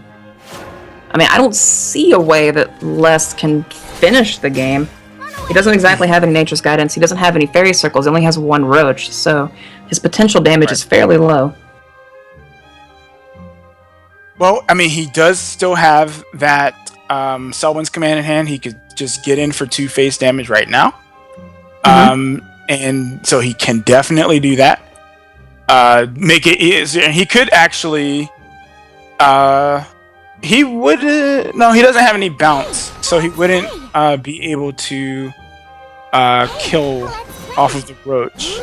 I mean, I don't see a way that Les can finish the game. He doesn't exactly have any Nature's Guidance. He doesn't have any Fairy Circles. He only has 1 Roach, so his potential damage is fairly low. Well, I mean, he does still have that Selwyn's Command in hand. He could just get in for 2 face damage right now. And so he can definitely do that. Make it easier. He could actually... he would... no, he doesn't have any bounce, so he wouldn't be able to kill off of the Roach.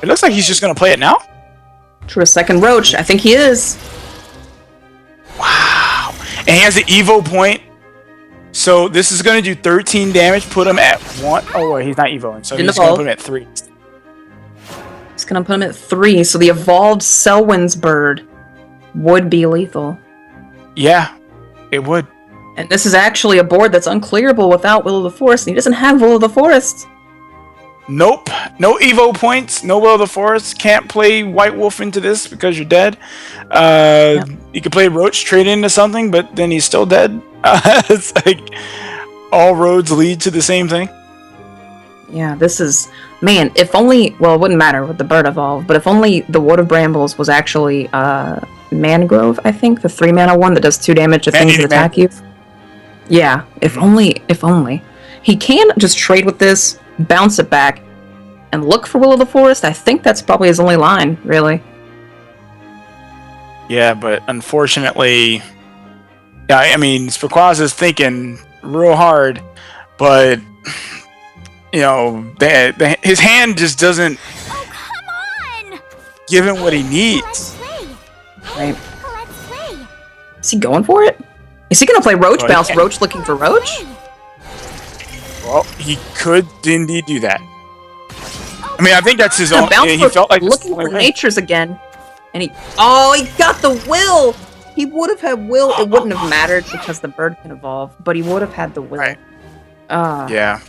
It looks like he's just going to play it now. For a second Roach, I think he is. Wow. And he has an Evo point. So this is going to do 13 damage, put him at 1. Oh, wait, he's not Evoing, so he's going to put him at 3. He's going to put him at 3, so the evolved Selwyn's Bird would be lethal. Yeah, it would. And this is actually a board that's unclearable without Will of the Forest, and he doesn't have Will of the Forest. Nope. No Evo points, no Will of the Forest. Can't play White Wolf into this because you're dead. You could play Roach, trade into something, but then he's still dead. It's like all roads lead to the same thing. Yeah, this is... Man, if only... Well, it wouldn't matter with the bird evolved, but if only the Wood of Brambles was actually Mangrove, I think, the 3-mana one that does 2 damage to things that attack you. Yeah, if only. He can just trade with this, bounce it back, and look for Will of the Forest. I think that's probably his only line, really. Yeah, but unfortunately... Yeah, I mean, Quaza is thinking real hard, but... his hand just doesn't give him what he needs. Right. Is he going for it? Is he going to play Roach Bounce? Roach looking for Roach? Well, he could indeed do that. I mean, I think that's his own... He felt like looking for Nature's again. And he... Oh, he got the Will! He would have had Will. It wouldn't have mattered because the bird can evolve, but he would have had the Will. Right. Yeah.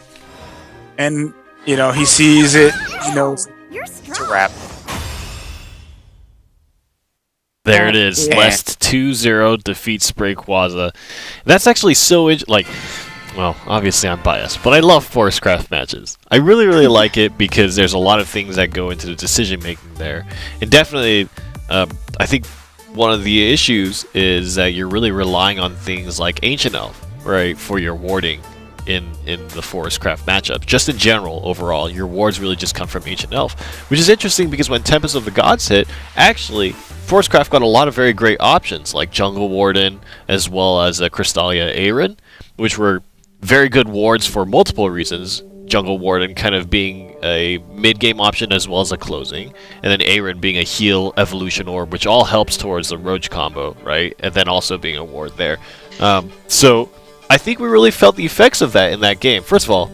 And, he sees it, he knows it's a wrap. There it is. Yeah. Lest 2-0 defeats Spray Quaza. That's actually so... well, obviously I'm biased, but I love Forestcraft matches. I really, really like it because there's a lot of things that go into the decision-making there. And definitely, I think one of the issues is that you're really relying on things like Ancient Elf, right, for your warding in the Forestcraft matchup. Just in general, overall, your wards really just come from Ancient Elf, which is interesting because when Tempest of the Gods hit, actually, Forestcraft got a lot of very great options, like Jungle Warden, as well as Crystallia Aerin, which were very good wards for multiple reasons. Jungle Warden kind of being a mid-game option as well as a closing, and then Aaron being a heal evolution orb, which all helps towards the Roach combo, right? And then also being a ward there. So I think we really felt the effects of that in that game. First of all,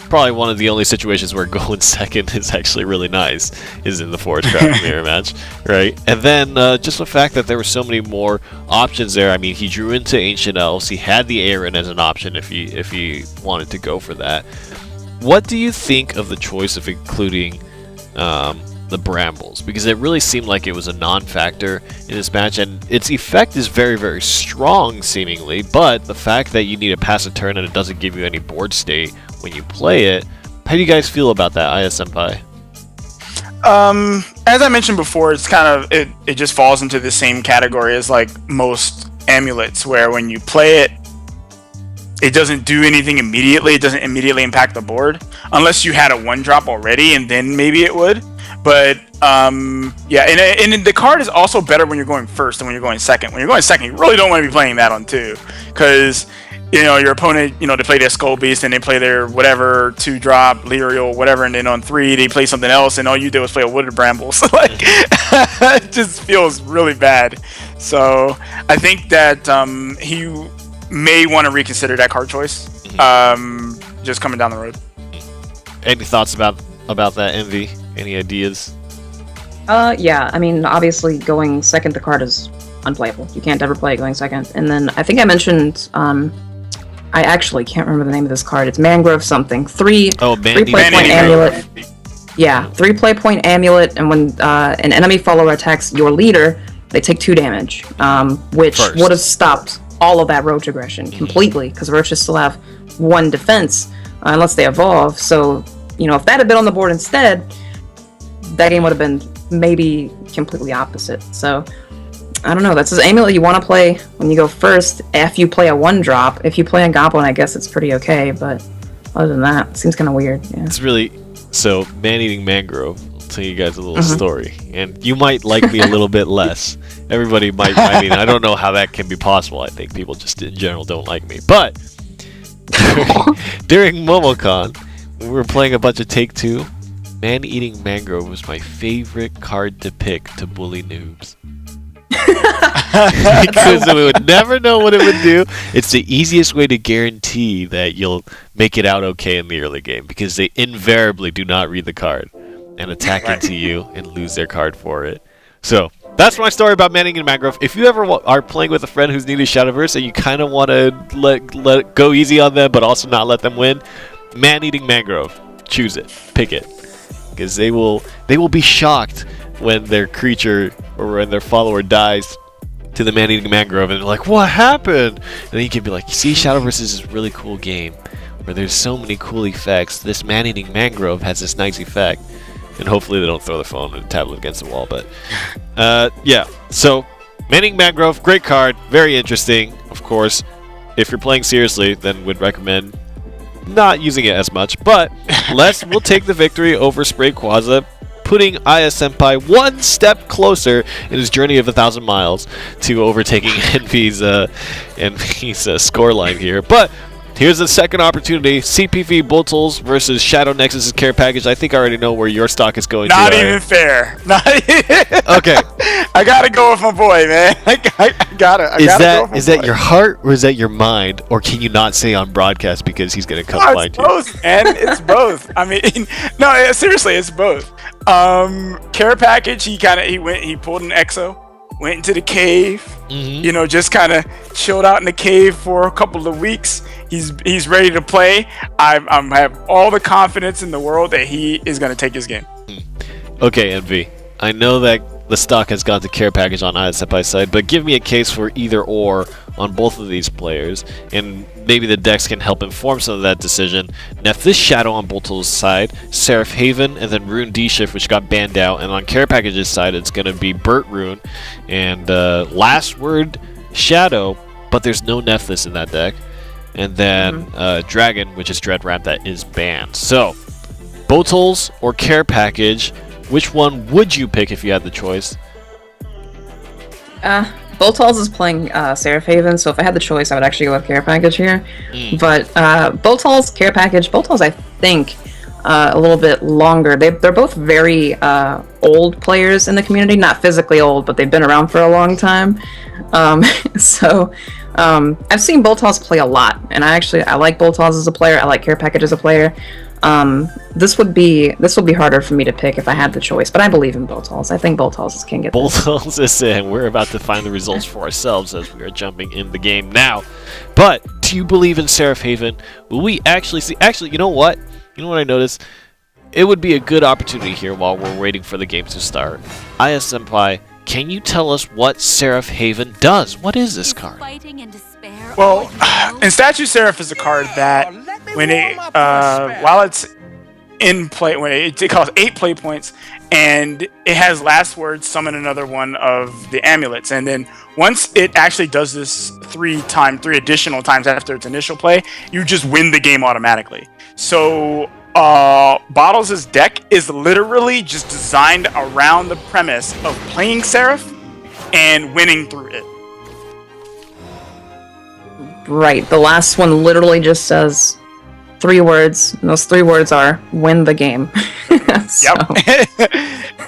probably one of the only situations where going second is actually really nice is in the Forest Craft mirror match, right? And then just the fact that there were so many more options there. I mean, he drew into Ancient Elves. He had the Aaron as an option if he wanted to go for that. What do you think of the choice of including the Brambles? Because it really seemed like it was a non-factor in this match, and its effect is very, very strong, seemingly, but the fact that you need to pass a turn and it doesn't give you any board state when you play it, how do you guys feel about that, Aya Senpai? As I mentioned before, it's kind of, it just falls into the same category as like most amulets, where when you play it, it doesn't do anything immediately. It doesn't immediately impact the board unless you had a 1-drop already, and then maybe it would. But yeah, and the card is also better when you're going first than when you're going second. When you're going second, you really don't want to be playing that on 2, because your opponent, they play their Skull Beast and they play their whatever 2-drop Lyrial, whatever, and then on 3 they play something else, and all you did was play a Wooded Brambles. Like, it just feels really bad. So I think that he may want to reconsider that card choice, just coming down the road. Any thoughts about that, Envy? Any ideas? Yeah, I mean, obviously going second the card is unplayable. You can't ever play it going second. And then I think I mentioned, I actually can't remember the name of this card. It's Mangrove something. 3 play point amulet. Yeah, 3 play point amulet, and when an enemy follower attacks your leader, they take 2 damage, which would have stopped all of that Roach aggression completely, because Roaches still have 1 defense unless they evolve. So, if that had been on the board instead, that game would have been maybe completely opposite. So, I don't know. That's an amulet you want to play when you go first after you play a 1-drop. If you play a Goblin, I guess it's pretty okay, but other than that, it seems kind of weird. Yeah. It's really... So, Man-Eating Mangrove, I'll tell you guys a little story, and you might like me a little bit less. Everybody might, I don't know how that can be possible. I think people just in general don't like me. But, during MomoCon, we were playing a bunch of Take-Two. Man-Eating Mangrove was my favorite card to pick to bully noobs. Because we would never know what it would do. It's the easiest way to guarantee that you'll make it out okay in the early game, because they invariably do not read the card and attack into you and lose their card for it. So that's my story about Man-Eating Mangrove. If you ever are playing with a friend who's new to Shadowverse and you kind of want to let go easy on them but also not let them win, Man-Eating Mangrove, choose it, pick it, because they will be shocked when their creature or when their follower dies to the Man-Eating Mangrove, and they're like, what happened? And then you can be like, you see, Shadowverse is this really cool game where there's so many cool effects. This Man-Eating Mangrove has this nice effect. And hopefully they don't throw the phone and tablet against the wall, but yeah. So, Man-Eating Mangrove, great card, very interesting. Of course, if you're playing seriously, then would recommend not using it as much, but Les will take the victory over Spray Quaza, putting Aya Senpai 1 step closer in his journey of 1,000 miles to overtaking Envy's scoreline here. But here's the second opportunity: CPV Boltholes versus Shadow Nexus's care package. I think I already know where your stock is going. Not even fair. Okay. I gotta go with my boy, man. I gotta go with Is that your heart or is that your mind, or can you not say on broadcast because he's gonna come find you? It's both, man. It's both. I mean, no, seriously, it's both. Care package. He pulled an exo, went into the cave. Just kind of chilled out in the cave for a couple of weeks. He's ready to play. I have all the confidence in the world that he is going to take his game. Okay, Envy. I know that the stock has gone to care package on Aya Senpai's side, but give me a case for either or on both of these players, and maybe the decks can help inform some of that decision. Nephthys Shadow on Boltholes' side, Seraph Haven, and then Rune D-Shift, which got banned out. And on care package's side, it's going to be Burt Rune and Last Word Shadow, but there's no Nephthys in that deck. And then Dragon, which is Dread Ramp, that is banned. So, Boltholes or care package, which one would you pick if you had the choice? Boltholes is playing Seraph Haven, so if I had the choice, I would actually go with care package here. But Boltholes, care package, Boltholes, I think, a little bit longer. They're both very old players in the community. Not physically old, but they've been around for a long time. So I've seen Boltholes play a lot, and I like Boltholes as a player. I like Care Package as a player. This would be harder for me to pick if I had the choice, but I believe in Boltholes. I think Boltholes can get this. Boltholes is in. We're about to find the results for ourselves as we are jumping in the game now. But do you believe in Seraph Haven? Will we actually see? Actually, you know what? You know what I noticed? It would be a good opportunity here while we're waiting for the game to start. IS Senpai, can you tell us what Seraph Haven does? What is this card? Well, and Statue Seraph is a card that when it while it's in play, when it costs 8 play points, and it has last word, summon another one of the amulets, and then once it actually does this 3 additional times after its initial play, you just win the game automatically. So Bottles' deck is literally just designed around the premise of playing Seraph and winning through it. Right. The last one literally just says 3 words, and those 3 words are "win the game." So. Yep.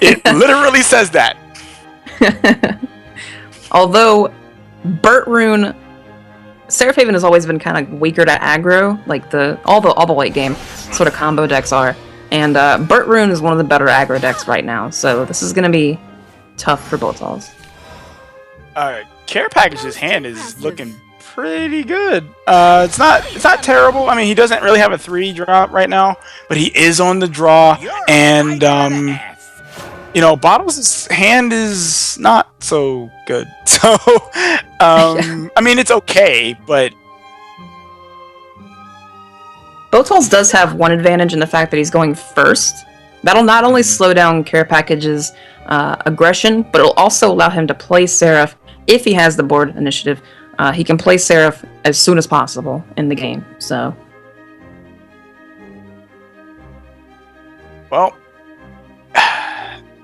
It literally says that. Although Burt Rune, Seraph Haven has always been kind of weaker to aggro, like all the late game sort of combo decks are, and Burt Rune is one of the better aggro decks right now. So this is gonna be tough for Boltholes. Care Package's hand is looking pretty good. It's not terrible. I mean, he doesn't really have a 3-drop right now, but he is on the draw, and you know, Bottles' hand is not so good. So I mean, it's okay, but Boltholes does have one advantage in the fact that he's going first. That'll not only slow down Care Package's aggression, but it'll also allow him to play Seraph if he has the board initiative. He can play Seraph as soon as possible in the game. So, well,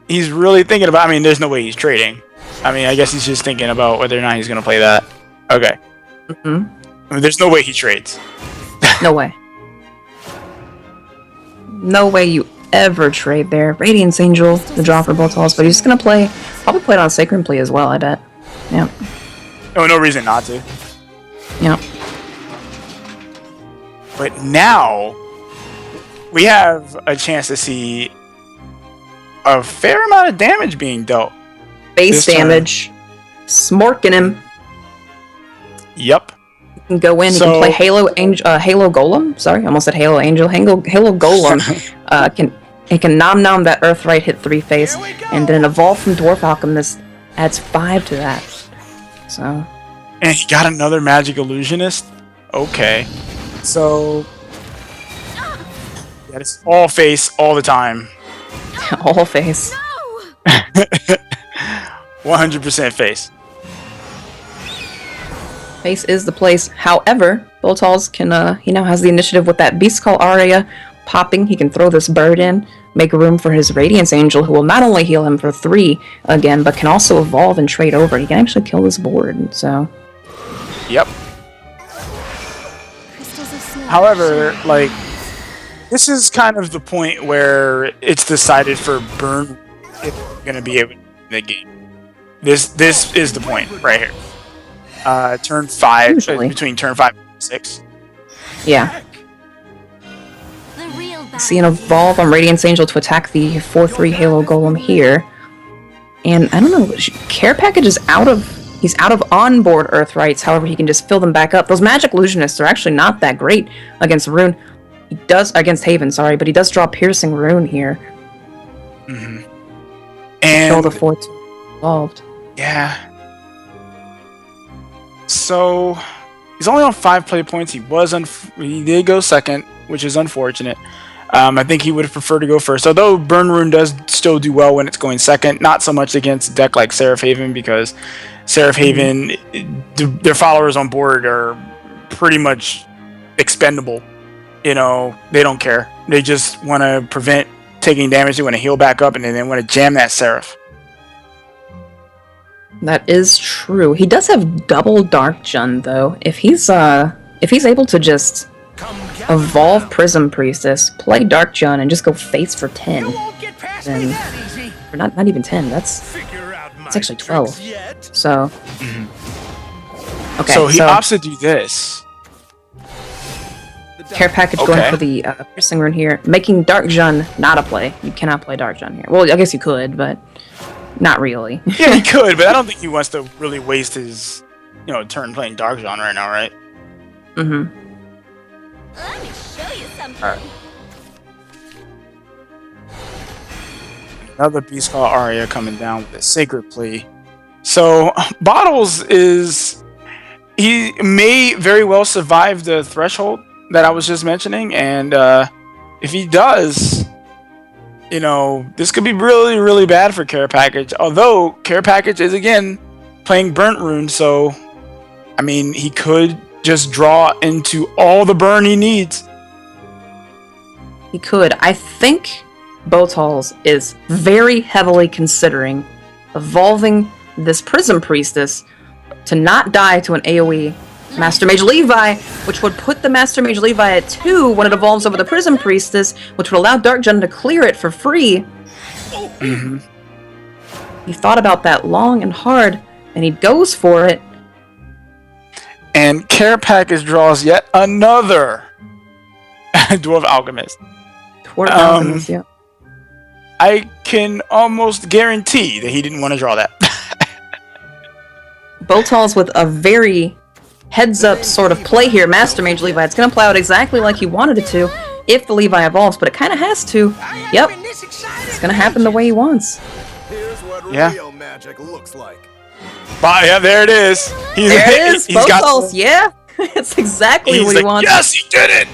he's really thinking about. I mean, there's no way he's trading. I mean, I guess he's just thinking about whether or not he's going to play that. Okay. mm-hmm. I mean, there's no way he trades. No way. No way you ever trade there. Radiance Angel, the draw for Boltholes, but he's just gonna probably play it on Sacred Plea as well, I bet. Yeah. Oh, no reason not to. Yeah. But now we have a chance to see a fair amount of damage being dealt. Base damage. Smorking him. Yep. You can go in, you can play Halo Golem. Sorry, I almost said Halo Angel. Halo Golem can nom that Earthright hit 3 face, and then an Evolve from Dwarf Alchemist adds 5 to that. So. And he got another Magic Illusionist? Okay. So. Yeah, it's all face all the time. All face. 100% face. Face is the place. However, Boltholes can, he now has the initiative with that Beast Call Aria popping. He can throw this bird in, make room for his Radiance Angel, who will not only heal him for 3 again, but can also evolve and trade over. He can actually kill this board, so. Yep. However, like, this is kind of the point where it's decided for Burn if you're going to be able to win the game. This is the point right here. Turn 5, between turn 5 and 6. Yeah. See an evolve on Radiance Angel to attack the 4/3 Halo Golem here. And I don't know, Care Package is he's out of onboard Earthrights, however he can just fill them back up. Those Magic Illusionists are actually not that great against Rune. Against Haven, sorry, but he does draw Piercing Rune here. Mm-hmm. And kill the 4/2 evolved. Yeah. So he's only on 5 play points. He did go second, which is unfortunate. I think he would have preferred to go first. Although Burn Rune does still do well when it's going second, not so much against a deck like Seraph Haven, because Seraph Haven, their followers on board are pretty much expendable. You know, they don't care. They just want to prevent taking damage. They want to heal back up, and then they want to jam that Seraph. That is true. He does have double Dark Jun though. If he's able to just evolve Prism Priestess, play Dark Jun, and just go Fates for 10. You won't get past Then- me that easy. Or not even 10, that's Figure out my actually 12. tricks yet. so... Okay, So he opts to do this. care package Okay. going for the piercing rune here, making Dark Jun not a play. You cannot play Dark Jun here. Well, I guess you could, but not really. Yeah, he could, but I don't think he wants to really waste his, turn playing Dark Zone right now, right? Mm-hmm. Let me show you something. Alright. Another Beast Claw Aria coming down with a Sacred Plea. So, Bottles he may very well survive the threshold that I was just mentioning, and if he does, this could be really, really bad for Care Package. Although, Care Package is, again, playing Burnt Rune, so, I mean, he could just draw into all the burn he needs. He could. I think Boltholes is very heavily considering evolving this Prism Priestess to not die to an AoE Master Mage Levi, which would put the Master Mage Levi at 2 when it evolves over the Prism Priestess, which would allow Dark Jun to clear it for free. Mm-hmm. He thought about that long and hard, and he goes for it. And Care Package draws yet another Dwarf Alchemist. Toward Alchemist, yeah. I can almost guarantee that he didn't want to draw that. Boltholes with a very heads-up sort of play here. Master Mage Levi. It's going to play out exactly like he wanted it to if the Levi evolves, but it kind of has to. Yep. It's going to happen the way he wants. Here's what Yeah. real magic looks like. But yeah, there it is. There it is. He's got. Boltholes, yeah. It's exactly He's what like, he wants. yes, he did it.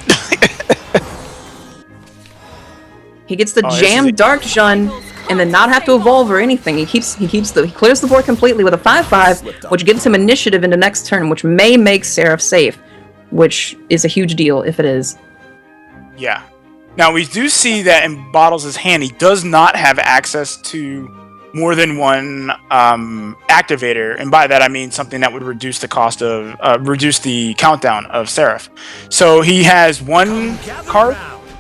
He gets the Oh, this jam is a- Dark Jun and then not have to evolve or anything. He clears the board completely with a 5/5, which gives him initiative into next turn, which may make Seraph safe, which is a huge deal if it is. Yeah. Now we do see that in Bottles' hand, he does not have access to more than one activator, and by that I mean something that would reduce the cost of reduce the countdown of Seraph. So he has one card,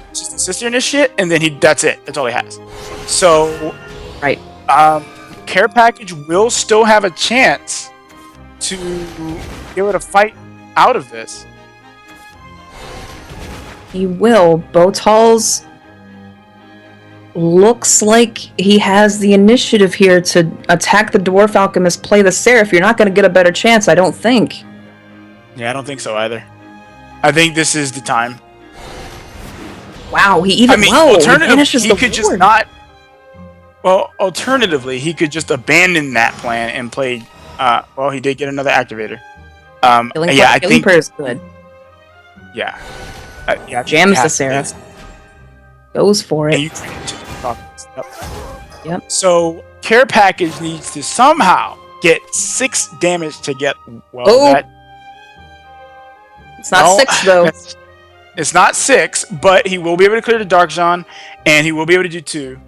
just the Sister Initiate, and then that's it. That's all he has. So, Right. Care Package will still have a chance to be able to fight out of this. He will. Boltholes looks like he has the initiative here to attack the Dwarf Alchemist, play the Seraph. You're not going to get a better chance, I don't think. Yeah, I don't think so either. I think this is the time. Wow, he even he alternatively, banishes he the could just ward. not. Well, alternatively, he could just abandon that plan and play. Well, he did get another activator. Killing I think. Prayer is good. Yeah. Yeah. Jams the Seraph. Goes for And it. you Yep. Yep. So Care Package needs to somehow get 6 damage to get. Well, Oh! that. It's not No, 6 though. It's not 6, but he will be able to clear the Dark Zone, and he will be able to do 2.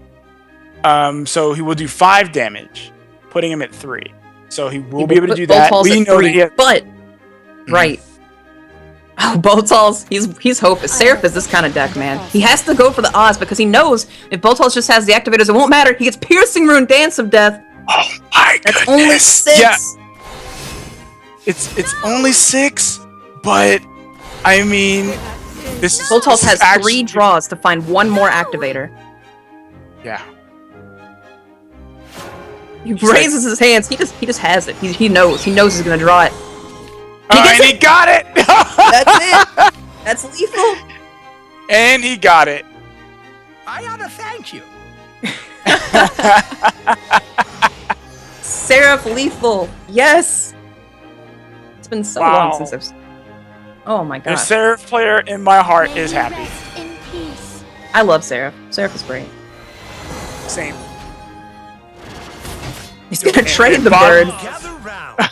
So he will do 5 damage, putting him at 3. So he will be able to do that. We know that he has, But right. Oh, Boltholes, he's hopeless. Seraph is this kind of deck, man. He has to go for the odds because he knows if Boltholes just has the activators, it won't matter. He gets Piercing Rune, Dance of Death. oh my That's goodness. only 6. Yeah, it's only 6, but I mean, this Boltholes has actually, 3 draws to find one more activator. Yeah. He raises his hands. He just has it. He knows. He knows he's gonna draw it. And he got it. That's it. That's lethal. And he got it. I ought to thank you. Seraph lethal. Yes. It's been so Wow. long since I've. Oh my The god. Seraph player in my heart is happy. Rest in peace. I love Seraph. Seraph is great. Same. He's gonna trade the Bob- bird. Gather round.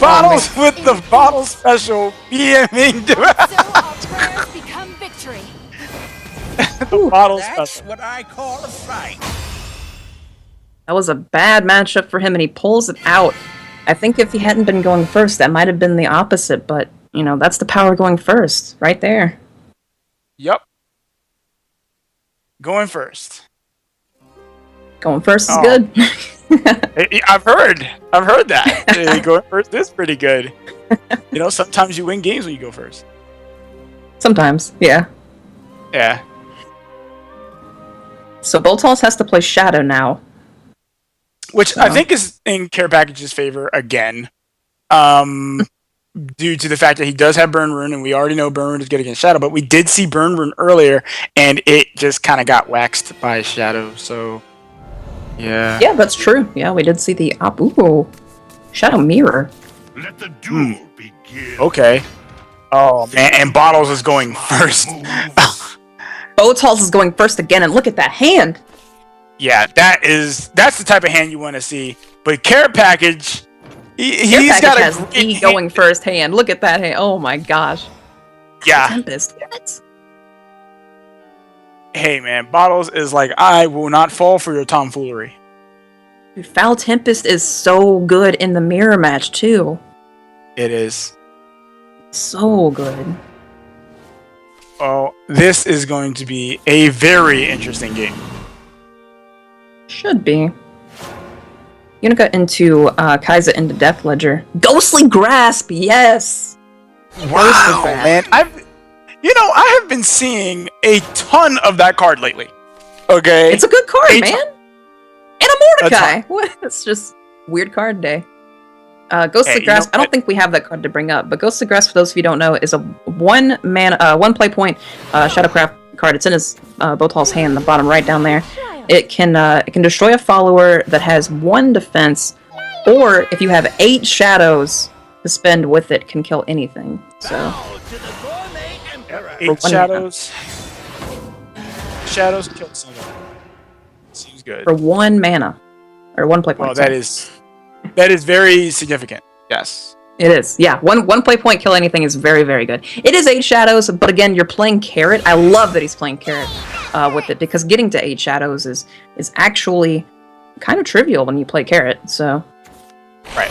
Bottles with the bottle special BMing So our prayers become victory. the bottle That's special. what I call a fight. That was a bad matchup for him, and he pulls it out. I think if he hadn't been going first, that might have been the opposite. But you know, that's the power going first, right there. Yep. Going first. Going first is Oh. good. I've heard that. Going first is pretty good. You know, sometimes you win games when you go first. Sometimes, yeah. Yeah. So Boltholes has to play Shadow now. Which I think is in Care Package's favor again. Due to the fact that he does have Burn Rune, and we already know Burn Rune is good against Shadow, but we did see Burn Rune earlier, and it just kind of got waxed by Shadow, so... Yeah. Yeah, that's true. Yeah, we did see the ooh, Shadow Mirror. Let the duel begin. Okay. Oh, man, and Bottles is going first. Boltholes is going first again, and look at that hand! Yeah, that's the type of hand you want to see. But Care Package, Care he's Package got a has great the hand. going first hand. Look at that hand. Oh my gosh. Yeah. Tempest. What? Hey, man, Bottles is like, I will not fall for your tomfoolery. Dude, Foul Tempest is so good in the mirror match, too. It is. So good. Oh, this is going to be a very interesting game. Should be. You're gonna go into Quaza into Death Ledger. Ghostly Grasp, yes! Wow, man. I have been seeing a ton of that card lately. Okay? It's a good card, A man! ton. And a Mordecai! What? It's just weird card day. Ghostly Hey, Grasp, I don't think we have that card to bring up, but Ghostly Grasp, for those of you who don't know, is a one play point Shadowcraft card. It's in his Boltholes hand, the bottom right down there. It can destroy a follower that has 1 defense, or if you have 8 shadows to spend with it, can kill anything. So To the gourmet emperor. 8 one shadows. Shadows kill something. Seems good. for 1 mana, or 1 play point. Well, sorry. that is very significant. Yes. It is, yeah. One play point kill anything is very, very good. It is 8 shadows, but again, you're playing Carrot. I love that he's playing Carrot with it, because getting to 8 shadows is actually kind of trivial when you play Carrot. So Right.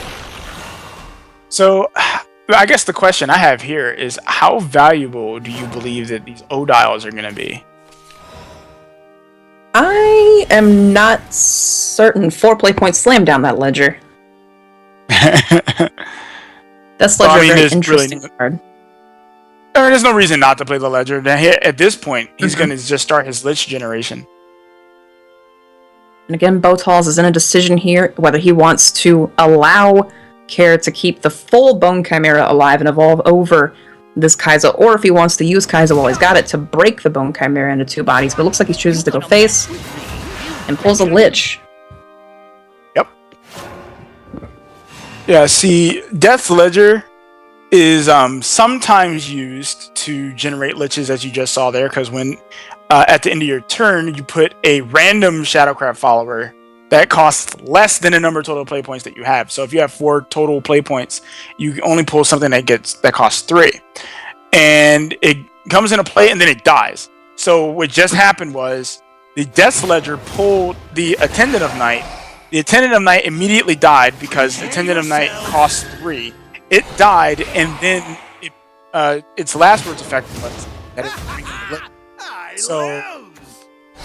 So, I guess the question I have here is, how valuable do you believe that these Odiles are going to be? I am not certain. 4 play points slam down that ledger. That's Well, I ledger mean, very there's interesting really- card. There's no reason not to play the Ledger. Now, at this point, he's going to just start his Lich generation. And again, Boltholes is in a decision here whether he wants to allow Carrot to keep the full Bone Chimera alive and evolve over this Quaza, or if he wants to use Quaza while he's got it to break the Bone Chimera into 2 bodies. But it looks like he chooses to go face and pulls a Lich. Yep. Yeah, see, Death Ledger is sometimes used to generate Liches, as you just saw there, because when at the end of your turn, you put a random Shadowcraft follower that costs less than the number of total play points that you have. So if you have 4 total play points, you can only pull something that costs 3. And it comes into play and then it dies. So what just happened was the Death Ledger pulled the Attendant of Night. The Attendant of Night immediately died because Attendant of Night costs 3. It died, and then its last words effect was that it was bringing the Lich. So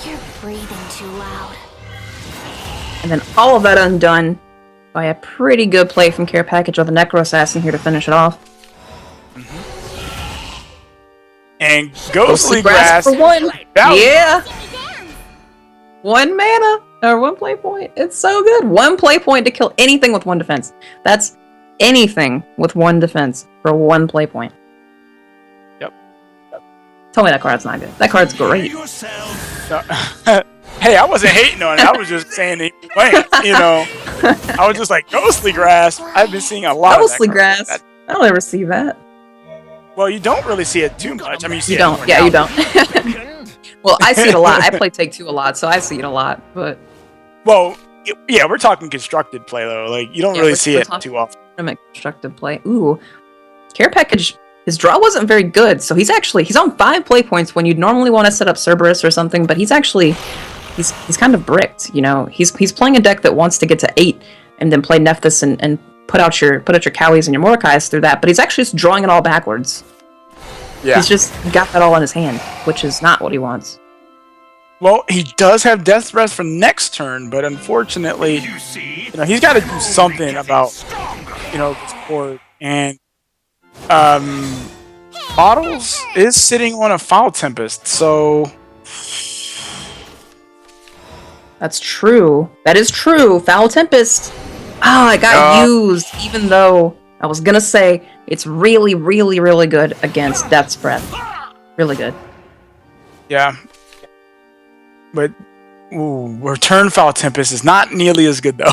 You're breathing too loud. And then all of that undone by a pretty good play from Care Package with the Necro Assassin here to finish it off. and Ghostly Grass. for 1. Value. Yeah! 1 mana, or 1 play point. It's so good. 1 play point to kill anything with 1 defense. That's anything with 1 defense for 1 play point. Yep. Tell me that card's not good. That card's great. Hey, I wasn't hating on it. I was just saying it blank, I was just like, Ghostly Grass. I've been seeing a lot Ghostly of that. Grass. I don't ever see that. Well, you don't really see it too much. I mean, you see You it don't. more Yeah, you now. don't. Well, I see it a lot. I play Take 2 a lot, so I see it a lot. But Well, yeah, we're talking constructed play though. Like, you don't Yeah, really we're see it talking- too often. constructive play. Ooh. Care Package, his draw wasn't very good, so he's on 5 play points when you'd normally want to set up Cerberus or something, but he's kind of bricked, He's playing a deck that wants to get to 8 and then play Nephthys and put out your Cowies and your Mordecai's through that, but he's actually just drawing it all backwards. Yeah. He's just got that all in his hand, which is not what he wants. Well, he does have Death's Breath for next turn, but unfortunately, You see, he's got to do something about, this board. And Bottles is sitting on a Foul Tempest, so That's true. That is true. Foul Tempest. Ah, it got used, even though I was gonna say it's really, really, really good against Death's Breath. Really good. yeah. But Return Foul Tempest is not nearly as good though.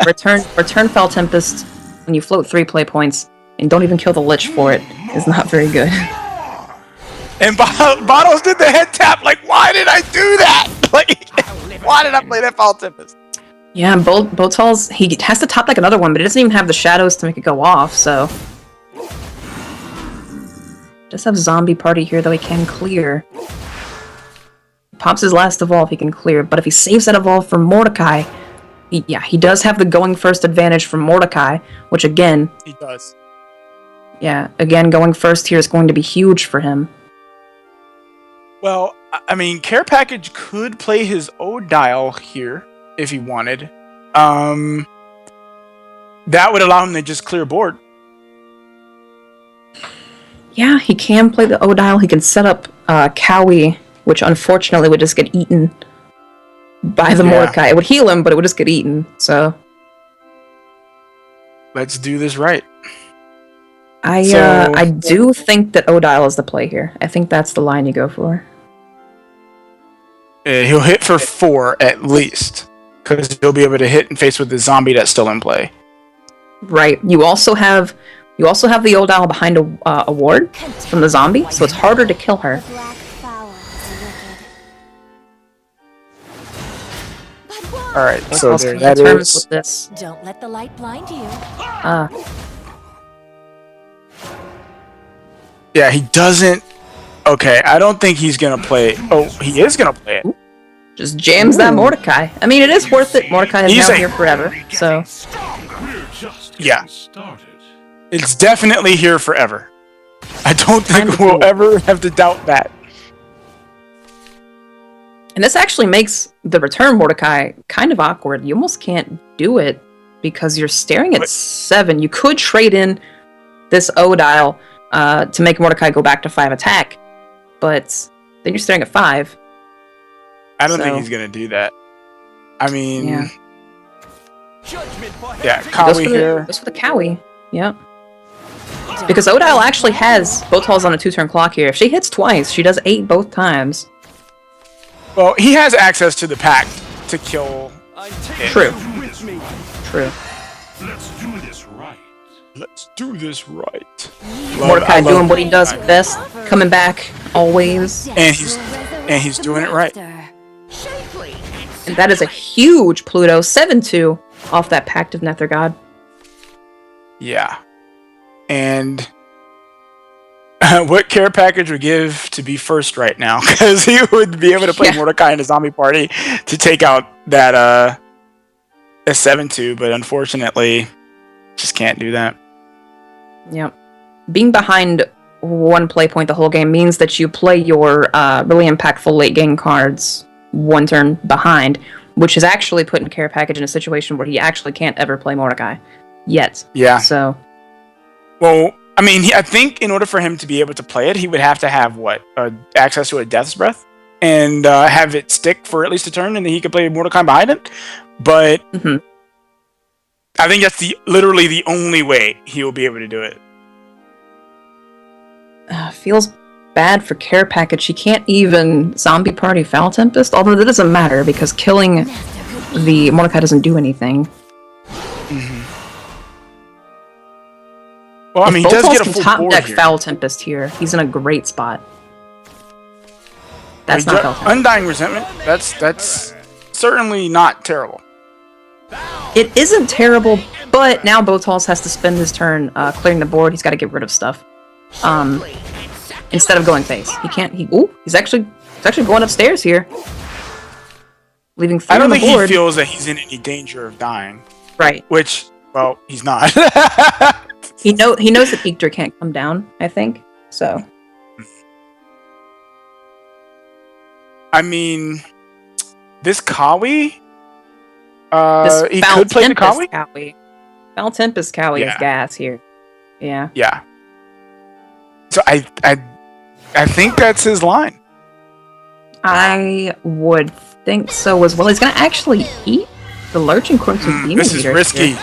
Return Foul Tempest when you float 3 play points and don't even kill the Lich for it is not very good. And Bottles did the head tap. Like, why did I do that? Like, why did I play that Foul Tempest? Yeah, and Boltholes, he has to top like another one, but he doesn't even have the shadows to make it go off, so. Just have Zombie Party here, though he can clear. Pops his last evolve, he can clear, but if he saves that evolve for Mordecai, he does have the going first advantage from Mordecai, which again, He does. yeah, again, going first here is going to be huge for him. Well, I mean, Care Package could play his O-Dial here if he wanted. That would allow him to just clear board. Yeah, he can play the O-Dial, he can set up Cowie, which unfortunately would just get eaten by the Mordecai. It would heal him, but it would just get eaten, so. Let's do this right. I do think that O-Dial is the play here. I think that's the line you go for. He'll hit for 4 at least, because he'll be able to hit and face with the zombie that's still in play. Right. You also have the O-Dial behind a ward from the zombie, so it's harder to kill her. All right, so Boltholes there can that determine is. with this. Don't let the light blind you. Yeah, he doesn't. Okay, I don't think he's gonna play. Oh, he is gonna play it. Just jams that Mordecai. I mean, it is worth it. Mordecai is now here forever, so. we're just Yeah. getting started. It's definitely here forever. I don't think Kinda we'll cool. ever have to doubt that. And this actually makes the return Mordecai kind of awkward. You almost can't do it because you're staring at 7. You could trade in this O-Dial to make Mordecai go back to 5 attack, but then you're staring at 5. I don't think So- he's gonna do that. I mean, Yeah. yeah, Goes Kawi for the, here. goes for the Cowie. Yep. Because O-Dial actually has Boltholes on a 2-turn clock here. If she hits twice, she does 8 both times. Well, he has access to the pact to kill. True. With me. True. Let's do this right. Let's do this right. Mordecai doing what he does best, coming back always. And he's doing it right. And that is a huge Pluto 7-2 off that Pact of Nether God. Yeah. And what care package would give to be first right now? Because he would be able to play Yeah. Mordecai in a zombie party to take out that a 7-2, but unfortunately, just can't do that. Yep. Being behind 1 play point the whole game means that you play your really impactful late game cards 1 turn behind, which is actually putting Care Package in a situation where he actually can't ever play Mordecai. Yet. Yeah. So, Well, I mean, I think in order for him to be able to play it, he would have to have access to a Death's Breath and have it stick for at least a turn, and then he could play Mordecai behind it. But mhm. I think that's literally the only way he will be able to do it. Feels bad for Care Package. He can't even Zombie Party Foul Tempest, although that doesn't matter because killing the Mordecai doesn't do anything. Well, I If mean, he does Boltholes get a can full top board deck here. Foul Tempest here. He's in a great spot. That's Well, not Foul Tempest. Undying Resentment. That's certainly not terrible. It isn't terrible, but now Boltholes has to spend his turn clearing the board. He's got to get rid of stuff. Instead of going face, he can't. He's actually going upstairs here, leaving 3 I don't on the think he board. feels that he's in any danger of dying. Right. Which, well, he's not. He knows that Eekter can't come down. I think. So I mean, this Kawi, this he Foul could play the Tempest Kawi. Cowie. Foul Tempest Cowie is Yeah. gas here. Yeah. Yeah. So I think that's his line. I would think so as well. He's gonna actually eat the Lurching Corpse with Demon This is Eater risky. here.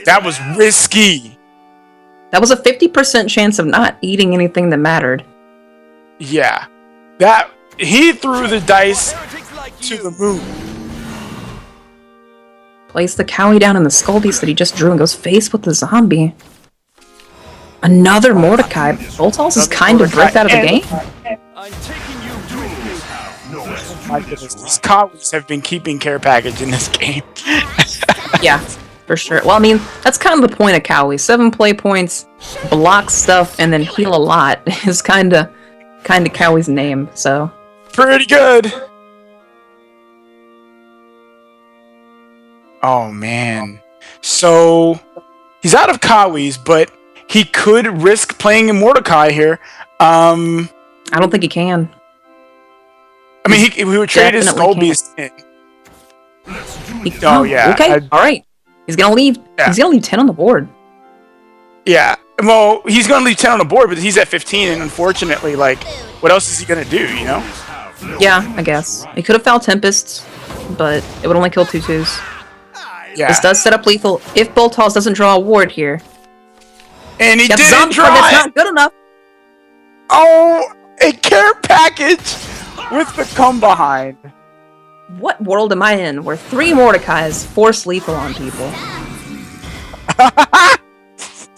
That was risky. That was a 50% chance of not eating anything that mattered. Yeah. He threw the dice to the moon. Plays the Cowie down in the Skull Beast that he just drew and goes face with the zombie. Another Mordecai. Boltholes is kind of ripped out of the game. My goodness, these Kawis have been keeping care package in this game. Yeah, for sure. Well, I mean, that's kind of the point of Cowie. 7 play points, block stuff, and then heal a lot is kind of Cowie's name. So Pretty good. Oh man. So he's out of Kawi's, but he could risk playing a Mordecai here. I don't think he can. I mean, he would trade his Definitely Skull can't. Beast in. Oh, yeah, Okay. I- All right. He's gonna leave. Yeah. He's gonna leave 10 on the board. Yeah. Well, he's going to leave 10 on the board, but he's at 15, and unfortunately, like, what else is he going to do, you know? Yeah, I guess. He could have Foul Tempest, but it would only kill 2/2s. Yeah. This does set up lethal if Boltholes doesn't draw a ward here. And he Got didn't zombie draw card that's it! not good enough. Oh, a care package with the come behind. What world am I in where 3 Mordecais force lethal on people?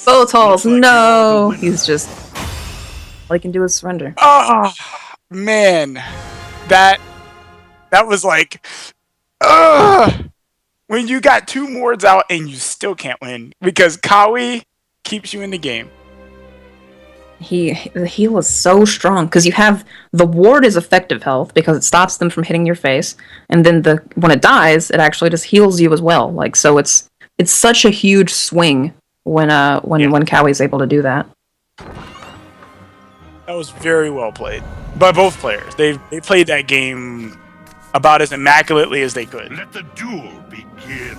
Boltholes, no! He's just... all he can do is surrender. Oh, man. That was like... Ugh. When you got 2 wards out and you still can't win. Because Kawi keeps you in the game. The heal is so strong, because you have... the ward is effective health, because it stops them from hitting your face, and then when it dies, it actually just heals you as well. Like, so it's such a huge swing when Cowie's able to do that. That was very well played by both players. They played that game about as immaculately as they could. Let the duel begin.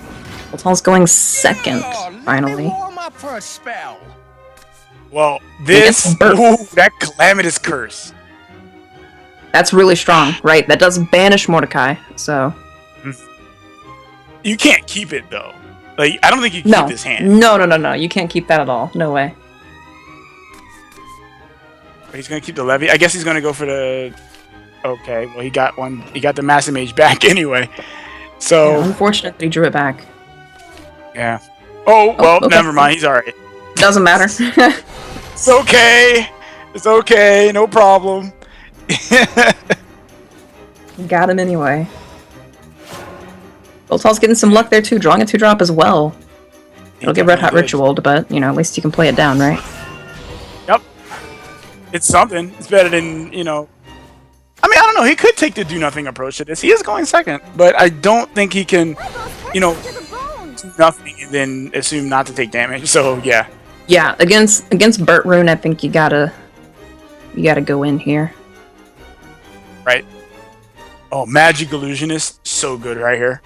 Boltholes going second, finally. Warm up for a spell. Well, this... Against Burt. Ooh, that Calamitous Curse. That's really strong, right? That does banish Mordecai, so... You can't keep it, though. Like, I don't think you can No. keep this hand. No. You can't keep that at all. No way. He's gonna keep the levy. I guess he's gonna go for the... Okay, well, he got one. He got the Massive Mage back anyway. So, Unfortunate that he drew it back. yeah. Oh, well, okay. never mind. He's alright. Doesn't matter. It's okay. It's okay. No problem. Got him anyway. Boltholes getting some luck there too, drawing a 2-drop as well. It'll get Red Hot Ritualed, but, you know, at least you can play it down, right? Yep. It's something. It's better than, you know... I mean, I don't know. He could take the do-nothing approach to this. He is going second, but I don't think he can, you know, do nothing and then assume not to take damage. So, yeah. Yeah, against Burt Rune, I think you gotta go in here. Right. Oh, Magic Illusionist. So good right here.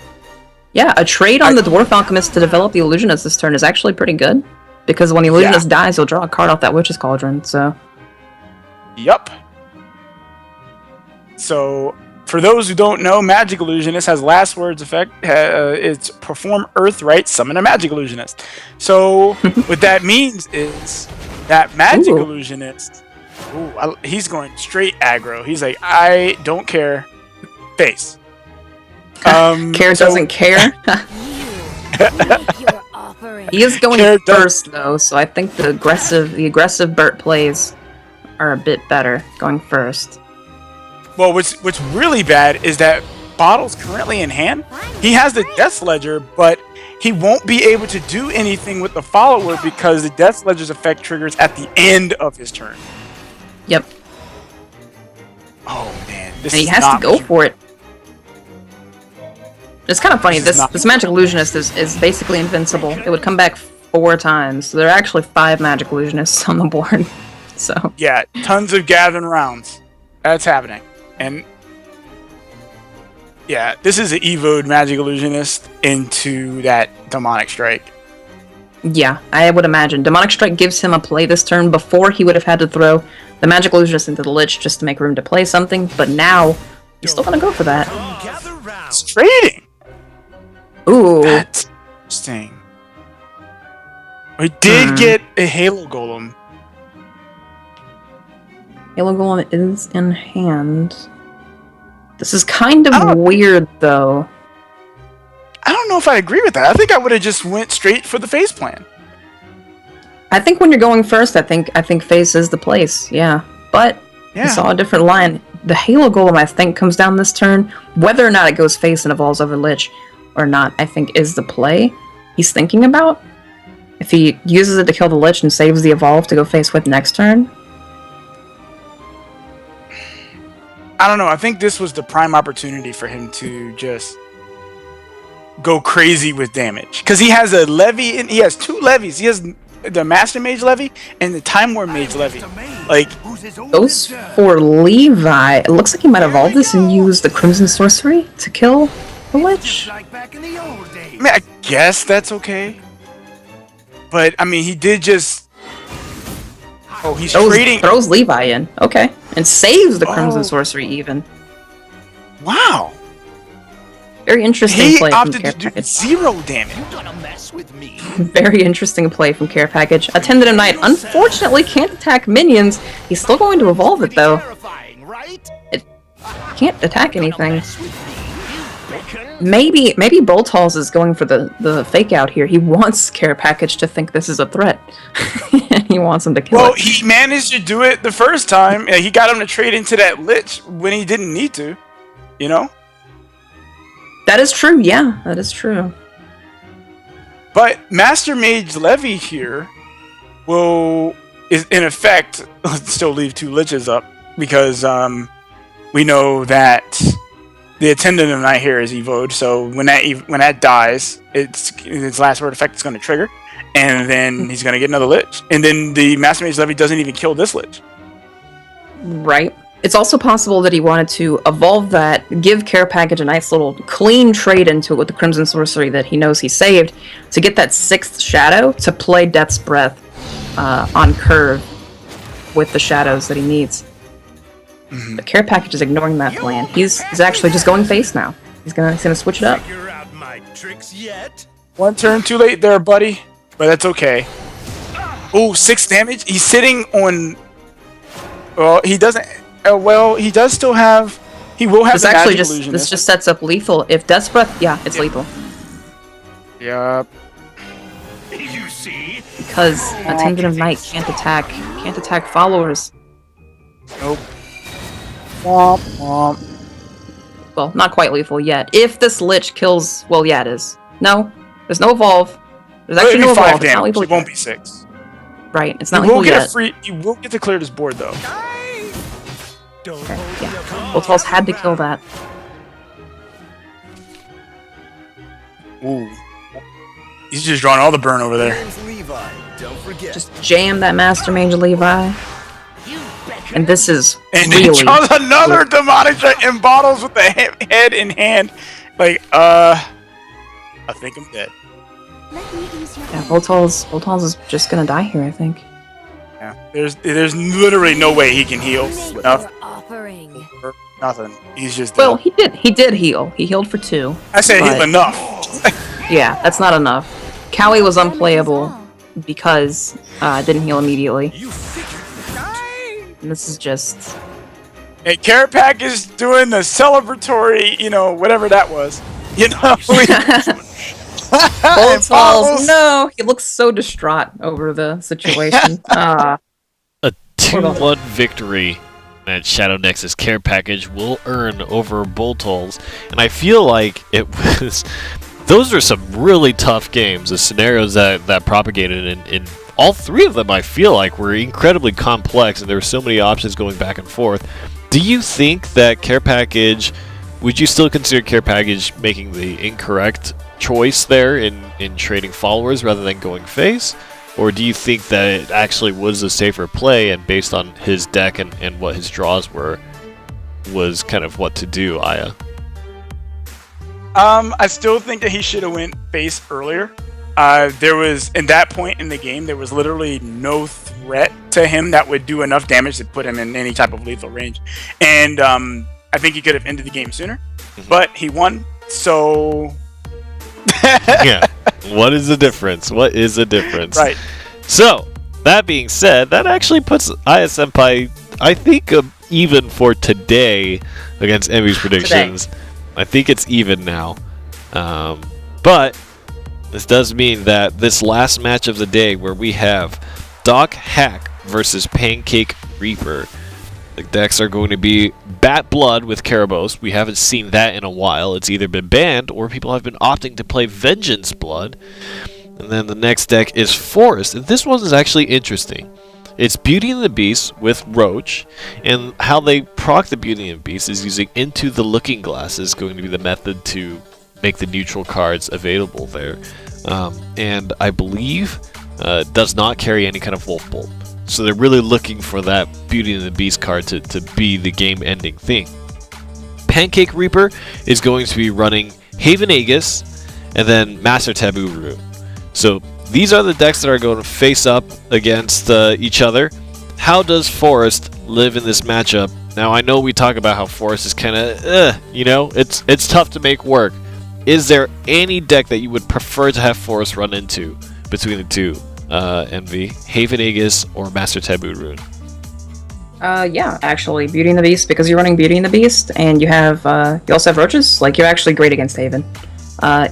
Yeah, a trade on the Dwarf Alchemist to develop the Illusionist this turn is actually pretty good. Because when the Illusionist dies, you'll draw a card off that Witch's Cauldron, so... Yup. So, for those who don't know, Magic Illusionist has last words effect. It's perform Earthright, summon a Magic Illusionist. So, what that means is that Magic Ooh. Illusionist, he's going straight aggro. He's like, I don't care. Face. Care doesn't care. Make your offering. He is going Care does- first, though, so I think the aggressive Burt plays are a bit better going first. Well, what's really bad is that Bottle's currently in hand. He has the Death Ledger, but he won't be able to do anything with the follower because the Death Ledger's effect triggers at the end of his turn. Yep. Oh man, this And he is has not to go what you- for it. It's kind of funny, This is this Magic Illusionist is basically invincible. It would come back 4 times, so there are actually 5 Magic Illusionists on the board. So Yeah, tons of gathering rounds. That's happening. And yeah, this is an evoed Magic Illusionist into that Demonic Strike. yeah, I would imagine Demonic Strike gives him a play this turn before he would have had to throw the Magic Illusionist into the Lich just to make room to play something. But now he's still gonna go for that. Gather round. It's trading. Ooh, That's interesting. We did get a Halo Golem. Halo Golem is in hand. This is kind I of don't- weird, though. I don't know if I agree with that. I think I would have just went straight for the face plan. I think when you're going first, I think face is the place. Yeah, but Yeah. I saw a different line. The Halo Golem, I think, comes down this turn. Whether or not it goes face and evolves over Lich or not, I think is the play he's thinking about. If he uses it to kill the Lich and saves the evolve to go face with next turn, I don't know. I think this was the prime opportunity for him to just go crazy with damage. Because he has a levy, and he has two levies. He has the Master Mage levy and the Time War Mage levy. Like, goes for Levi. It looks like he might evolve this and use the Crimson Sorcery to kill the Lich. Like back in the old I days. mean, I guess that's okay. But, I mean, he did just... Oh, he's trading... Throws Levi in. Okay. And saves the Crimson Oh. Sorcery even. Wow. Very interesting He play from opted Care to do Package. 0 damage. Gonna mess with me. Very interesting play from Care Package. A Tentative Knight unfortunately can't attack minions. He's still going to evolve it though. Terrifying, right? Can't attack anything. Mess with me, you reckon? Maybe Boltholes is going for the fake out here. He wants Care Package to think this is a threat. And he wants him to kill Well, it. he managed to do it the first time. He got him to trade into that Lich when he didn't need to. You know? That is true, yeah. That is true. But Master Mage Levy here is in effect still leave two Liches up because we know that the Attendant of Night here is evoed. So when that dies, its last word effect is going to trigger, and then he's going to get another Lich, and then the Master Mage Levy doesn't even kill this Lich. Right. It's also possible that he wanted to evolve that, give Care Package a nice little clean trade into it with the Crimson Sorcery that he knows he saved, to get that 6th Shadow to play Death's Breath on curve with the shadows that he needs. But Care Package is ignoring that plan. He's actually just going face now. He's gonna switch it up. Figure out my tricks yet? One turn too late there, buddy, but that's okay. Oh, 6 damage. He's sitting on. Well, he doesn't. Well, he does still have. He will have This the actually Magic just Illusionist. sets up lethal. If Death's Breath, yeah, it's lethal Yup. You see? because Attendant of Night can't attack followers. Nope. Womp womp. Well, not quite lethal yet. If this Lich kills, well, yeah, it is. No, there's no evolve. There's It'll actually be no 5 evolve. It's not damage. lethal It won't yet. be 6. Right, it's You not will lethal get yet. a free. You will get to clear this board though. Don't Okay, hold yeah. your cards Boltholes had to kill that. Ooh. He's just drawing all the burn over there. Name's Levi. Don't forget. Just jam that Master Mage Levi. And this is And he really draws another demonic strike and bottles with the head in hand. Like, I think I'm dead. Let me ease your yeah. Boltholes is just gonna die here, I think. Yeah. There's literally no way he can heal. Make Nothing. your offering. Nothing. He's just dead. Well, he did heal. He healed for 2. I said heal but- enough. Yeah, that's not enough. Cowie was unplayable because it didn't heal immediately. And this is just And Carrot Pack is doing the celebratory, whatever that was. And Boltholes. No, he looks so distraught over the situation. A 2-1 victory at Shadow Nexus Care Package will earn over Boltholes, and I feel like it was. Those are some really tough games. The scenarios that propagated, and all 3 of them I feel like were incredibly complex, and there were so many options going back and forth. Do you think that Care Package? Would you still consider Care Package making the incorrect choice there in trading followers rather than going face? Or do you think that it actually was a safer play, and based on his deck and what his draws were, was kind of what to do, Aya? I still think that he should have went face earlier. There was, in that point in the game, there was literally no threat to him that would do enough damage to put him in any type of lethal range. And I think he could have ended the game sooner, but he won, so... Yeah. What is the difference? What is the difference? Right. So, that being said, that actually puts Aya Senpai, I think, even for today against Envy's predictions. Today. I think it's even now. But this does mean that this last match of the day, where we have Doc Hack versus Pancake Reaper, the decks are going to be Bat Blood with Karabos. We haven't seen that in a while. It's either been banned or people have been opting to play Vengeance Blood. And then the next deck is Forest. And this one is actually interesting. It's Beauty and the Beast with Roach, and how they proc the Beauty and the Beast is using Into the Looking Glass is going to be the method to make the neutral cards available there. And I believe does not carry any kind of Wolf Bolt. So they're really looking for that Beauty and the Beast card to be the game-ending thing. Pancake Reaper is going to be running Haven Aegis, and then Master Taboo Rune. So these are the decks that are going to face up against each other. How does Forest live in this matchup? Now, I know we talk about how Forest is kind of, it's tough to make work. Is there any deck that you would prefer to have Forest run into between the two, Envy? Haven Aegis or Master Taboo Rune? Yeah, actually, Beauty and the Beast, because you're running Beauty and the Beast, and you also have Roaches. Like, you're actually great against Haven.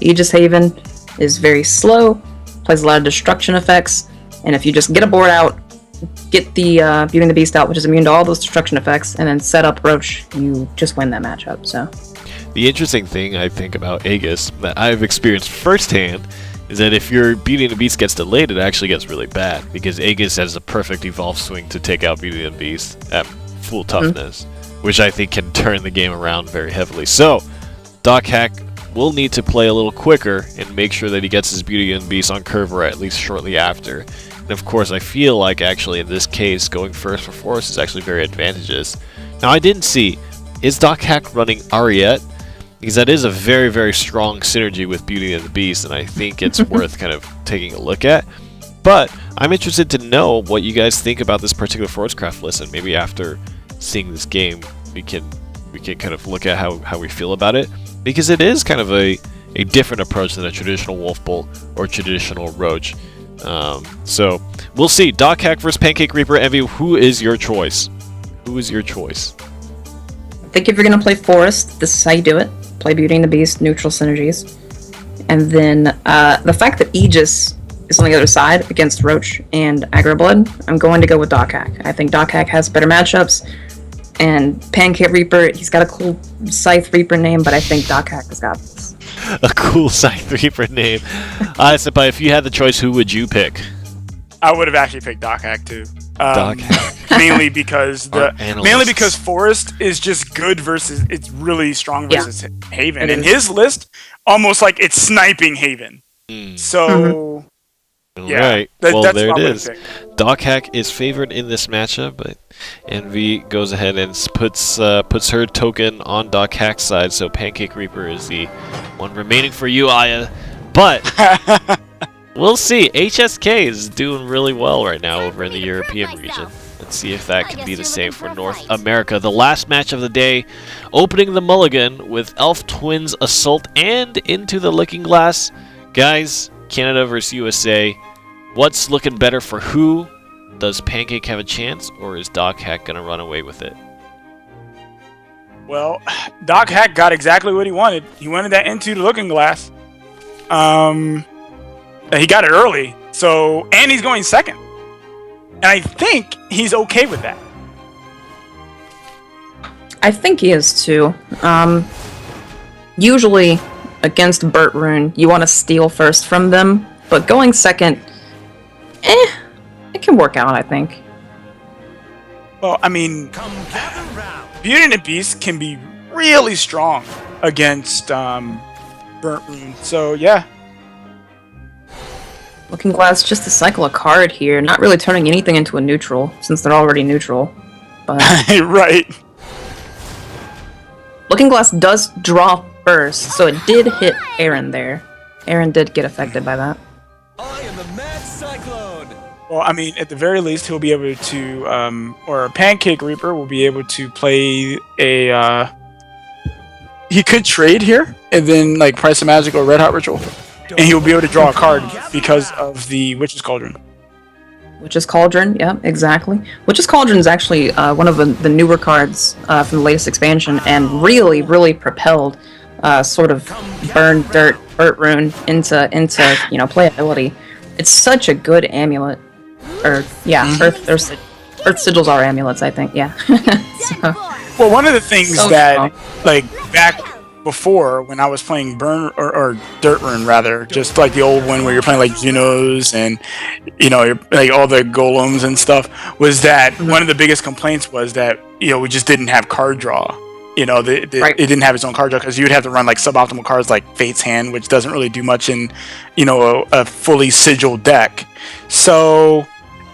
Aegis Haven is very slow, plays a lot of destruction effects, and if you just get a board out, get the Beauty and the Beast out, which is immune to all those destruction effects, and then set up Roach, you just win that matchup. So the interesting thing I think about Aegis that I've experienced firsthand is that if your Beauty and the Beast gets delayed, it actually gets really bad, because Aegis has a perfect evolve swing to take out Beauty and the Beast at full toughness, which I think can turn the game around very heavily. So Doc Hack will need to play a little quicker and make sure that he gets his Beauty and the Beast on curve, or at least shortly after. And of course, I feel like actually in this case, going first for Forest is actually very advantageous. Now, I didn't see, is Doc Hack running Ariette? Because that is a very, very strong synergy with Beauty and the Beast, and I think it's worth kind of taking a look at. But I'm interested to know what you guys think about this particular Forest Craft list, and maybe after seeing this game, we can kind of look at how we feel about it. Because it is kind of a different approach than a traditional Wolf Bolt or traditional Roach. So we'll see. Doc Hack versus Pancake Reaper. Envy, who is your choice? Who is your choice? I think if you're going to play Forest, this is how you do it. Play Beauty and the Beast, neutral synergies. And then the fact that Aegis is on the other side against Roach and Aggro Blood, I'm going to go with Doc Hack. I think Doc Hack has better matchups. And Pancake Reaper, he's got a cool Scythe Reaper name, but I think Doc Hack has got this. A cool Scythe Reaper name. Senpai, if you had the choice, who would you pick? I would have actually picked Doc Hack too. Doc Hack. Mainly because Forest is just good versus it's really strong versus Haven, and his list almost like it's sniping Haven. So. Right. Well, there it is. Doc Hack is favored in this matchup, but Envy goes ahead and puts her token on Doc Hack's side, so Pancake Reaper is the one remaining for you, Aya. But we'll see. HSK is doing really well right now over in the European region. Let's see if that can be the same for North America. The last match of the day, opening the mulligan with Elf Twins Assault and Into the Looking Glass. Guys, Canada versus USA. What's looking better for who? Does Pancake have a chance, or is Doc Hack going to run away with it? Well, Doc Hack got exactly what he wanted. He wanted that Into the Looking Glass. He got it early, and he's going second. And I think he's okay with that. I think he is too. Usually, against Burt Rune, you want to steal first from them, but going second, it can work out, I think. Well, I mean, Beauty and the Beast can be really strong against Burnt Rune, so yeah. Looking Glass just to cycle a card here, not really turning anything into a neutral, since they're already neutral. But Right. Looking Glass does draw first, so it did hit Aaron there. Aaron did get affected by that. I am the Mad Cyclone. Well, I mean, at the very least, he'll be able to, or Pancake Reaper will be able to play a, he could trade here, and then, like, Price of Magic or Red Hot Ritual. And he'll be able to draw a card because of the Witch's Cauldron. Witch's Cauldron, yeah, exactly. Witch's Cauldron is actually one of the newer cards from the latest expansion, and really, really propelled sort of burn dirt rune into playability. It's such a good amulet. Or yeah, Earth sigils are amulets, I think. Yeah. So, Well, one of the things So that, strong. like, back before, when I was playing Burn, or Dirt Rune, rather, just like the old one where you're playing, like, Junos and, you're, like, all the golems and stuff, was that one of the biggest complaints was that, we just didn't have card draw. Right. It didn't have its own card draw, because you would have to run, like, suboptimal cards like Fate's Hand, which doesn't really do much in, a fully sigil deck. So,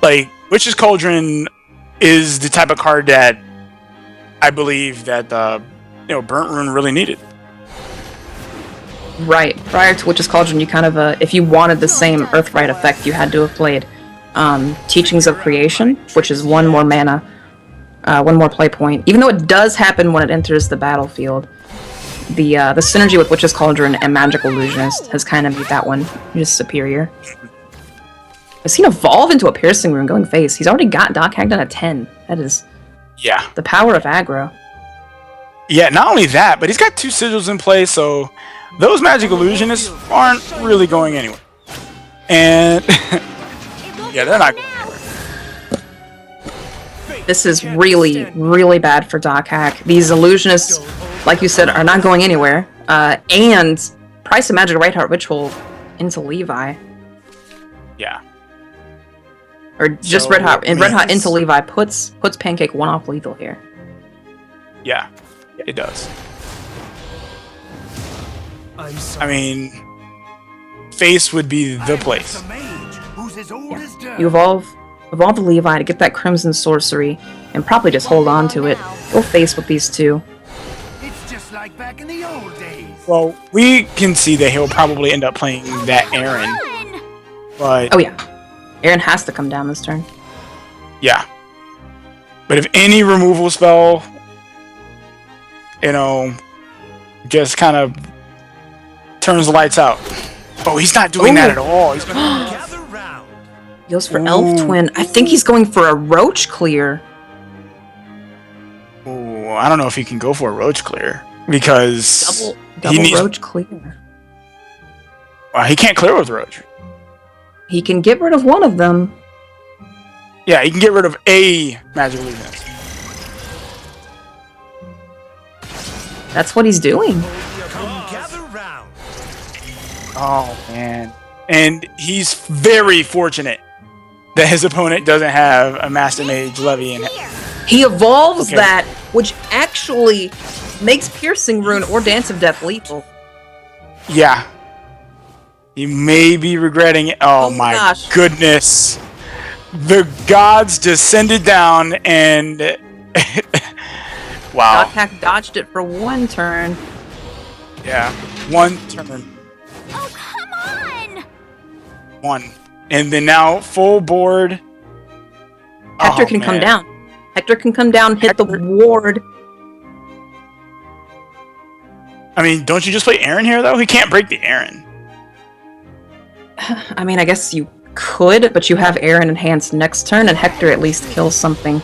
like, Witch's Cauldron is the type of card that I believe that Burnt Rune really needed. right. Prior to Witch's Cauldron, you kind of if you wanted the same Earthright effect, you had to have played Teachings of Creation, which is one more mana, one more play point. Even though it does happen when it enters the battlefield, the synergy with Witch's Cauldron and Magic Illusionist has kind of made that one just superior. I've seen Evolve into a Piercing Rune going face. He's already got Doc Hagged at 10. That is Yeah. the power of aggro. Yeah, not only that, but he's got 2 sigils in play, so those Magic Illusionists aren't really going anywhere. And yeah, they're not going anywhere. This is really, really bad for Doc Hack. These Illusionists, like you said, are not going anywhere. And Price of Magic Right Heart Ritual into Levi. Yeah. Or just So, Red Hot, and Red Hot yes. into Levi puts Pancake 1 off lethal here. Yeah, it does. I'm I sorry. mean, face would be the place. The mage, who's as old as dirt. You evolve the Levi to get that Crimson Sorcery, and probably just hold on to it. Go face with these two. It's just like back in the old days. Well, we can see that he'll probably end up playing that Aaron, but Oh yeah. Aaron has to come down this turn. yeah. But if any removal spell, just kind of turns the lights out. Oh, he's not doing that at all. He's gonna... Gather round. He goes for Elf Twin. I think he's going for a Roach Clear. Ooh, I don't know if he can go for a Roach Clear, because Double needs- Roach Clear. he can't clear with Roach. He can get rid of one of them. Yeah, he can get rid of a Magic Illusionist. That's what he's doing. Come gather round. Oh, man. And he's very fortunate that his opponent doesn't have a Master Mage Levy in it. He evolves Okay. that, which actually makes Piercing Rune or Dance of Death lethal. Yeah. He may be regretting it. Oh, Oh my gosh. goodness. The gods descended down and... wow. Doc Hack dodged it for one turn. Yeah. One turn. Oh, come on! One. And then now, full board. Hector Oh, can come man. down. Hector can come down, hit the ward. I mean, don't you just play Aaron here, though? He can't break the Aaron. I mean, I guess you could, but you have Aaron enhanced next turn, and Hector at least kills something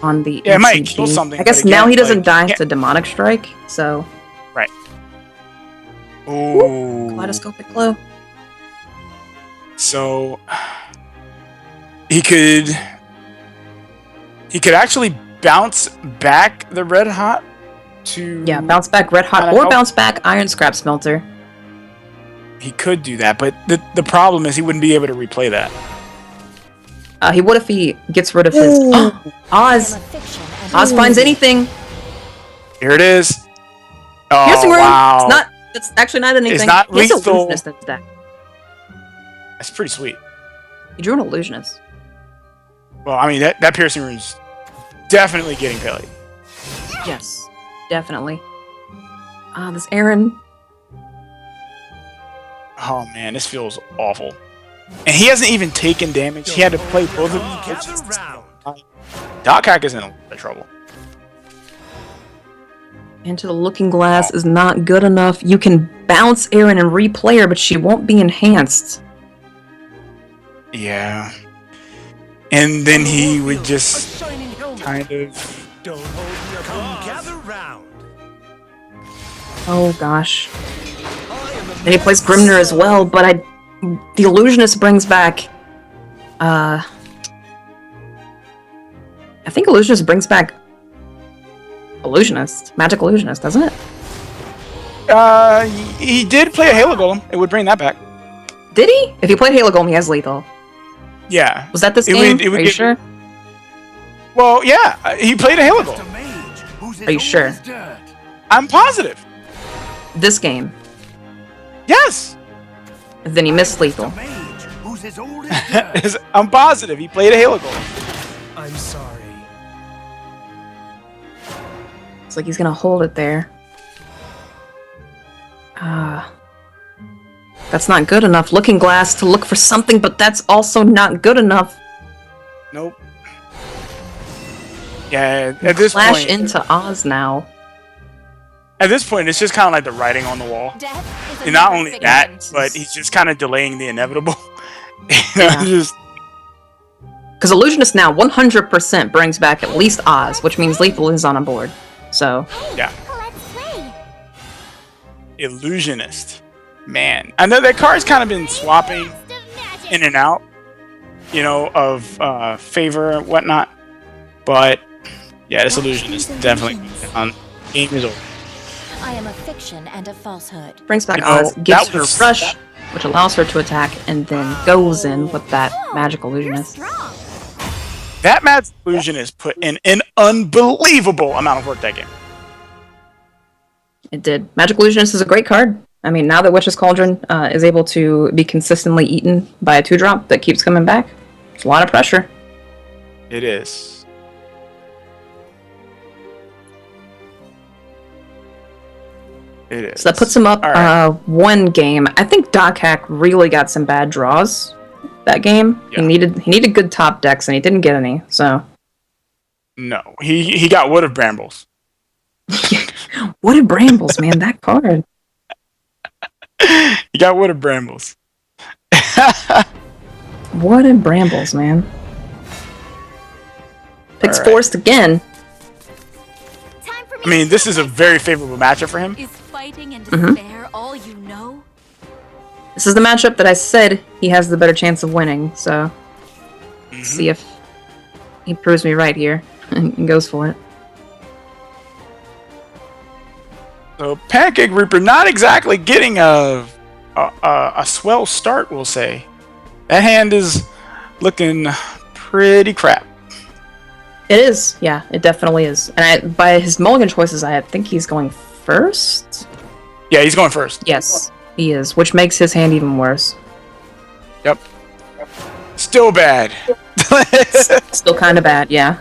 on the Yeah, it might ECG. kill something, I guess but now again, he doesn't like, die yeah. to Demonic Strike, so Ooh. Kaleidoscopic Glow. So he could actually bounce back the Red Hot to Yeah, bounce back Red Hot, Kinda or help. bounce back Iron Scrap Smelter. He could do that, but the problem is he wouldn't be able to replay that. He would if he gets rid of his Oz. Oz finds anything. Here it is. Oh Piercing Rune. wow! It's actually not anything. not He has lethal. Illusionist in his deck. That's pretty sweet. He drew an illusionist. Well, I mean, that piercing rune's definitely getting played. Yes, definitely. This Aaron. Oh man, this feels awful. And he hasn't even taken damage. He had to play both of them. Gather round. Pancake is in a lot of trouble. Into the Looking Glass is not good enough. You can bounce Aaron and replay her, but she won't be enhanced. Yeah. And then he would A just shining helmet. kind of... Don't hold your Come gather round. Oh gosh. I am the And he plays Grimner as well, but the Illusionist brings back... I think Illusionist brings back... Illusionist. Magic Illusionist, doesn't it? he did play a Halo Golem. It would bring that back. Did he? If he played Halo Golem, he has lethal. Yeah. Was that this It game? would- it would Are you get- sure? Well, yeah. He played a Halo Just a Golem. mage who's as Are you old sure? as dirt. I'm positive. This game. Yes. Then he missed A lethal. mage who's as old as dirt. I'm positive. He played a Halo Golem. I'm sorry. It's like he's gonna hold it there. That's not good enough. Looking Glass to look for something, but that's also not good enough. Nope. Yeah, at this Flash point... into Oz now. At this point, it's just kind of like the writing on the wall. Death is And not another only figment. that, but he's just kind of delaying the inevitable. You know, Yeah. just... Because Illusionist now 100% brings back at least Oz, which means lethal is on a board. So, Yeah. Let's play. Illusionist. Man. I know that card's kind of been swapping in and out, you know, of favor and whatnot. But, yeah, this Illusionist definitely on. Game is over. I am a fiction and a falsehood. brings back You know, Oz, gives that her was- Rush, which allows her to attack, and then goes in with that Magic Illusionist. Strong. That Mad Illusionist put in an unbelievable amount of work that game. It did. Magic Illusionist is a great card. I mean, now that Witch's Cauldron is able to be consistently eaten by a 2-drop that keeps coming back, it's a lot of pressure. It is. It is. So that puts him up All right. one game. I think Doc Hack really got some bad draws that game. Yeah. He needed good top decks, and he didn't get any. So No. He got Wood of Brambles. what a Brambles, man! That card. He got Wood of Brambles. What a Brambles, man. Picks All right. Forest again. Time for me I mean, this is a very favorable matchup for him. Is fighting and Mhm. despair all you know? This is the matchup that I said he has the better chance of winning. So let's see if he proves me right here and goes for it. So Pancake Reaper not exactly getting a swell start, we'll say. That hand is looking pretty crap. It is, yeah, it definitely is. And by his mulligan choices, I think he's going first. Yeah, he's going first. Yes, he is, which makes his hand even worse. Yep. Still bad. Still kind of bad, yeah.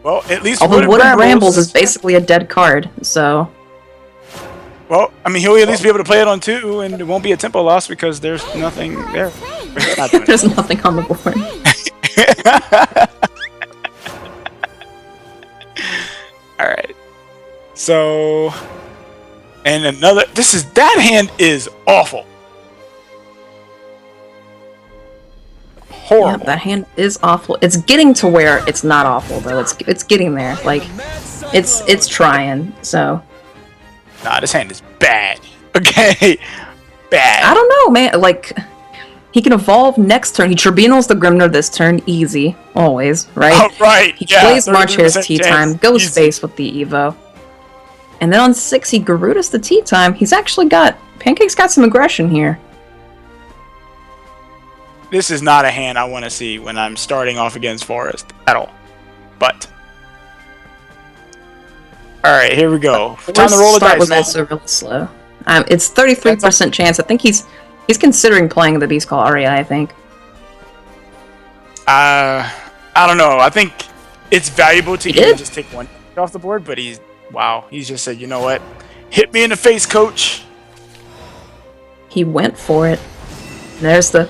Well, at least Although Wood of Wood of Brambles Brambles is basically a dead card, so well, I mean, he'll at least be able to play it on 2, and it won't be a tempo loss because there's nothing there. Not doing it. there's nothing on the board. All right. So, and another. That hand is awful. Yeah, Horrible. that hand is awful. It's getting to where it's not awful though. It's getting there. Like it's trying. So Nah, this hand is bad. Okay, bad. I don't know, man. Like he can evolve next turn. He tribunals the Grimner this turn, easy, always, right? Oh, right. He Yeah, plays March Hare's 33% Tea chance. Time, goes Easy. face with the Evo. And then on 6, he Garuda's the Tea Time. He's actually got... Pancake's got some aggression here. This is not a hand I want to see when I'm starting off against Forest at all. But all right, here we go. Time to roll the Start dice, was man. also really slow. It's 33% chance. I think he's considering playing the Beast Call Aria, I think. I don't know. I think it's valuable to even just take one off the board, but he's just said, you know what? Hit me in the face, coach. He went for it. There's the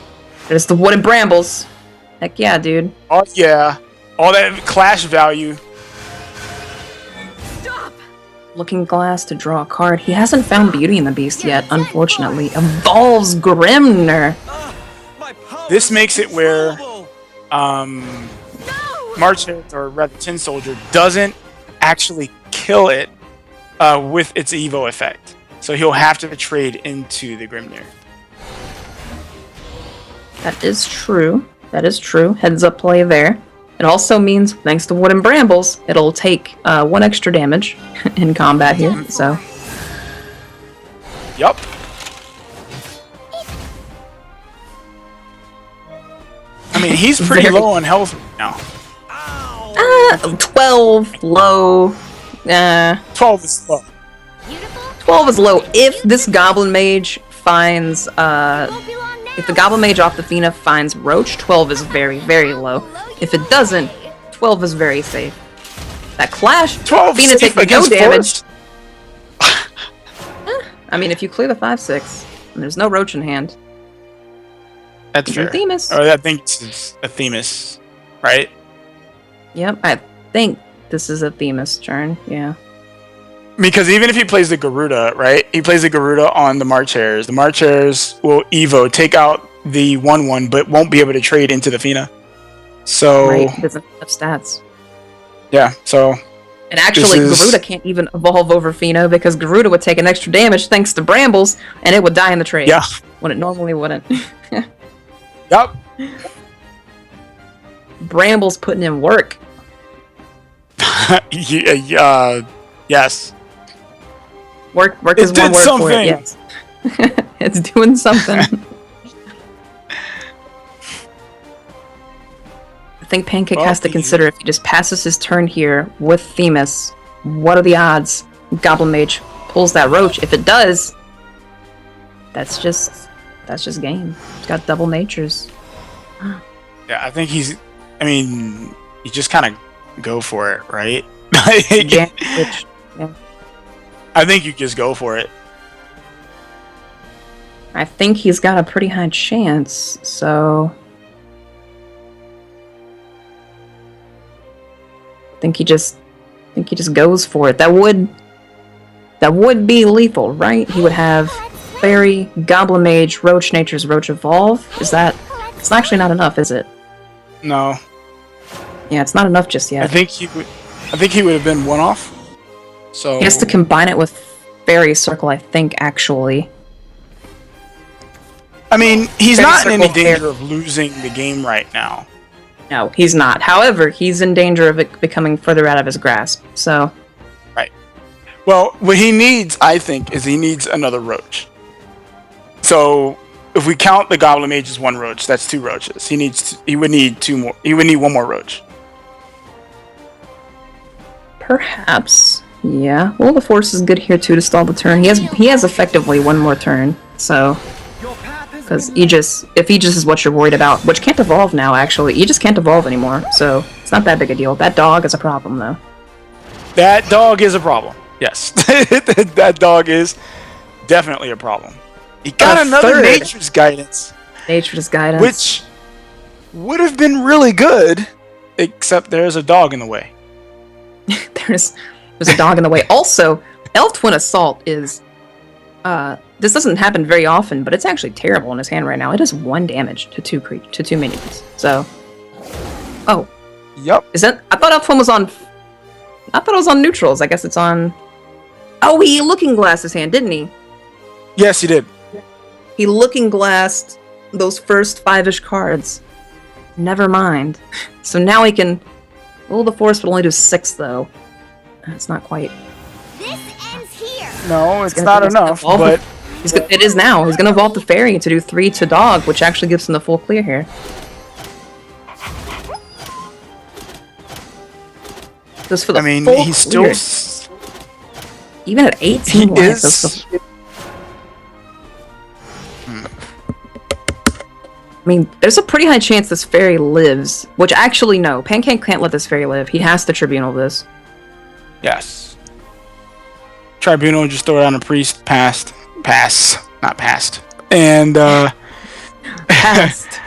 wooden brambles. Heck yeah, dude. Oh yeah. All that clash value. Stop! Looking Glass to draw a card. He hasn't found Beauty in the Beast yet, unfortunately. Evolves Grimner. This makes it where March Hit, or rather Tin Soldier, doesn't actually kill it with its Evo effect. So he'll have to trade into the Grimnir. That is true. That is true. Heads up play there. It also means, thanks to Wooden Brambles, it'll take 1 extra damage in combat here, so... Yup. I mean, he's pretty low on health right now. 12 low. 12 is low. 12 is low. If this Goblin Mage finds, if the Goblin Mage off the Fina finds Roach, 12 is very, very low. If it doesn't, 12 is very safe. That Clash, 12 Fina takes no damage. Forest? I mean, if you clear the 5/6, and there's no Roach in hand. That's fair. Themis. Or I think this is a Themis, right? Yep, I think this is a Themis turn, yeah. Because even if he plays the Garuda, right? He plays the Garuda on the March Hares. The March Hares will Evo, take out the 1/1, but won't be able to trade into the Fina. So... Right, he doesn't have stats. Yeah, so... And actually, Garuda can't even evolve over Fina because Garuda would take an extra damage thanks to Brambles, and it would die in the trade. Yeah. When it normally wouldn't. Yup. Brambles putting in work. Yes. Work is It one did word for it, yes. It's doing something. I think Pancake has to consider if he just passes his turn here with Themis, what are the odds Goblin Mage pulls that Roach? If it does, that's just game. It's got double natures. Yeah, I think you just kind of go for it, right? Yeah. I think you just go for it. I think he's got a pretty high chance, so... I think he just goes for it. That would be lethal, right? He would have Fairy, Goblin Mage, Roach Nature's Roach Evolve. It's actually not enough, is it? No. Yeah, it's not enough just yet. I think he would have been one off. So he has to combine it with Fairy Circle, I think, actually. I mean, he's Fairy not in any Circle, danger of losing the game right now. No, he's not. However, he's in danger of it becoming further out of his grasp, so... Right. Well, what he needs, I think, is he needs another Roach. So, if we count the Goblin Mage as 1 Roach, that's 2 Roaches. He would need 2 more. He would need 1 more Roach. Perhaps. Yeah. Well, the Force is good here, too, to stall the turn. He has effectively 1 more turn, so... Because Aegis, if Aegis is what you're worried about, which can't evolve now, actually. Aegis can't evolve anymore, so it's not that big a deal. That dog is a problem, though. That dog is a problem. Yes. That dog is definitely a problem. He got another Nature's Guidance. Nature's Guidance. Which would have been really good, except there's a dog in the way. There's a dog in the way. Also, Elf Twin Assault is... this doesn't happen very often, but it's actually terrible in his hand right now. It does 1 damage to 2 minions. So... Oh. Yup. Is that... I thought Elf Twin was on... I thought it was on neutrals. I guess it's on... Oh, he Looking Glassed his hand, didn't he? Yes, he did. He Looking Glassed those first 5-ish cards. Never mind. So now he can... Well, the Force would only do 6, though. That's not quite... This ends here. No, it's not enough, but... It is now. He's going to evolve the Fairy to do 3 to Dog, which actually gives him the full clear here. Just for the I mean, full he's clear. still... Even at 18 life, I mean, there's a pretty high chance this fairy lives. Which, actually, no. Pancake can't let this fairy live. He has to Tribunal this. Yes. Tribunal, just throw it on a priest. Pass. Not passed. And, Passed.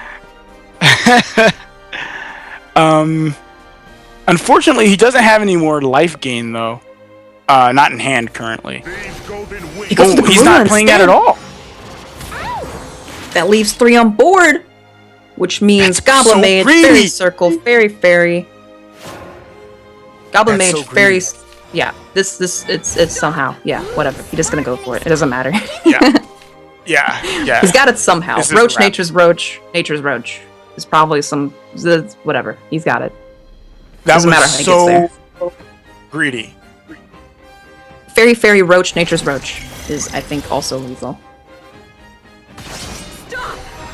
Unfortunately, he doesn't have any more life gain, though. Not in hand, currently. He's not playing that at all. That leaves 3 on board, which means Goblin so Mage, greedy. Fairy Circle, Fairy. Goblin That's Mage, so Fairy. greedy. Yeah, it's somehow. Yeah, whatever. You're just gonna go for it. It doesn't matter. Yeah. He's got it somehow. This is Roach, a wrap. Nature's Roach. Nature's Roach. There's probably some. Whatever. He's got it. That Doesn't was matter how he so gets greedy. Fairy, Roach, Nature's Roach is, I think, also lethal.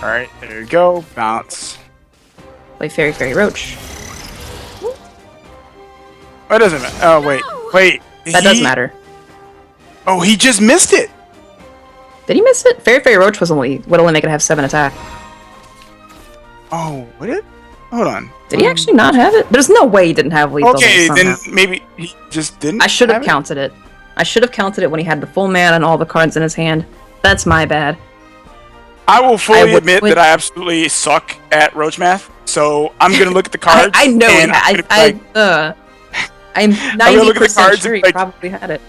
Alright, there you go. Bounce. Play Fairy, Roach. Oh, it doesn't matter. Oh, wait. That does matter. Oh, he just missed it. Did he miss it? Fairy Roach would only make it have 7 attack. Oh, what it? Hold on. Did he actually not have it? There's no way he didn't have lethal. Okay, somehow. then maybe he just didn't. I should have it? counted it. I should have counted it when he had the full mana and all the cards in his hand. That's my bad. I will fully would admit quit- that I absolutely suck at roach math. So I'm gonna look at the cards. I know. and I'm gonna be like, I'm gonna look at the 90% cards sure and he be like- probably had it.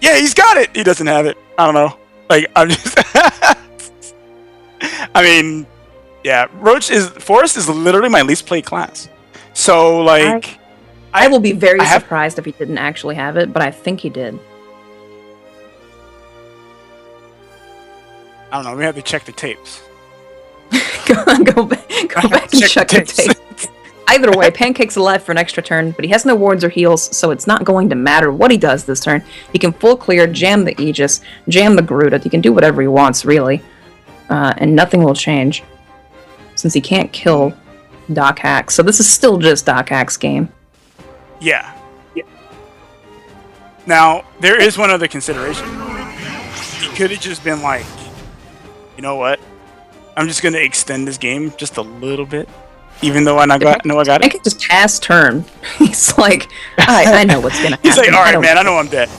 yeah, he's got it. He doesn't have it. I don't know. Like I'm just. I mean, yeah, Forest is literally my least played class. So like, I will be very I have- surprised if he didn't actually have it, but I think he did. I don't know. We have to check the tapes. go back and check the tape. Either way, Pancake's alive for an extra turn, but he has no wards or heals, so it's not going to matter what he does this turn. He can full clear, jam the Aegis, jam the Garuda. He can do whatever he wants, really. And nothing will change. Since he can't kill Doc Hack. So this is still just Doc Hack's game. Yeah. Now there is one other consideration. He could have just been like, you know what? I'm just gonna extend this game just a little bit, even though I got it. Pancake just pass turn. He's like, I know what's gonna happen. He's like, all right, don't man, I know I'm dead.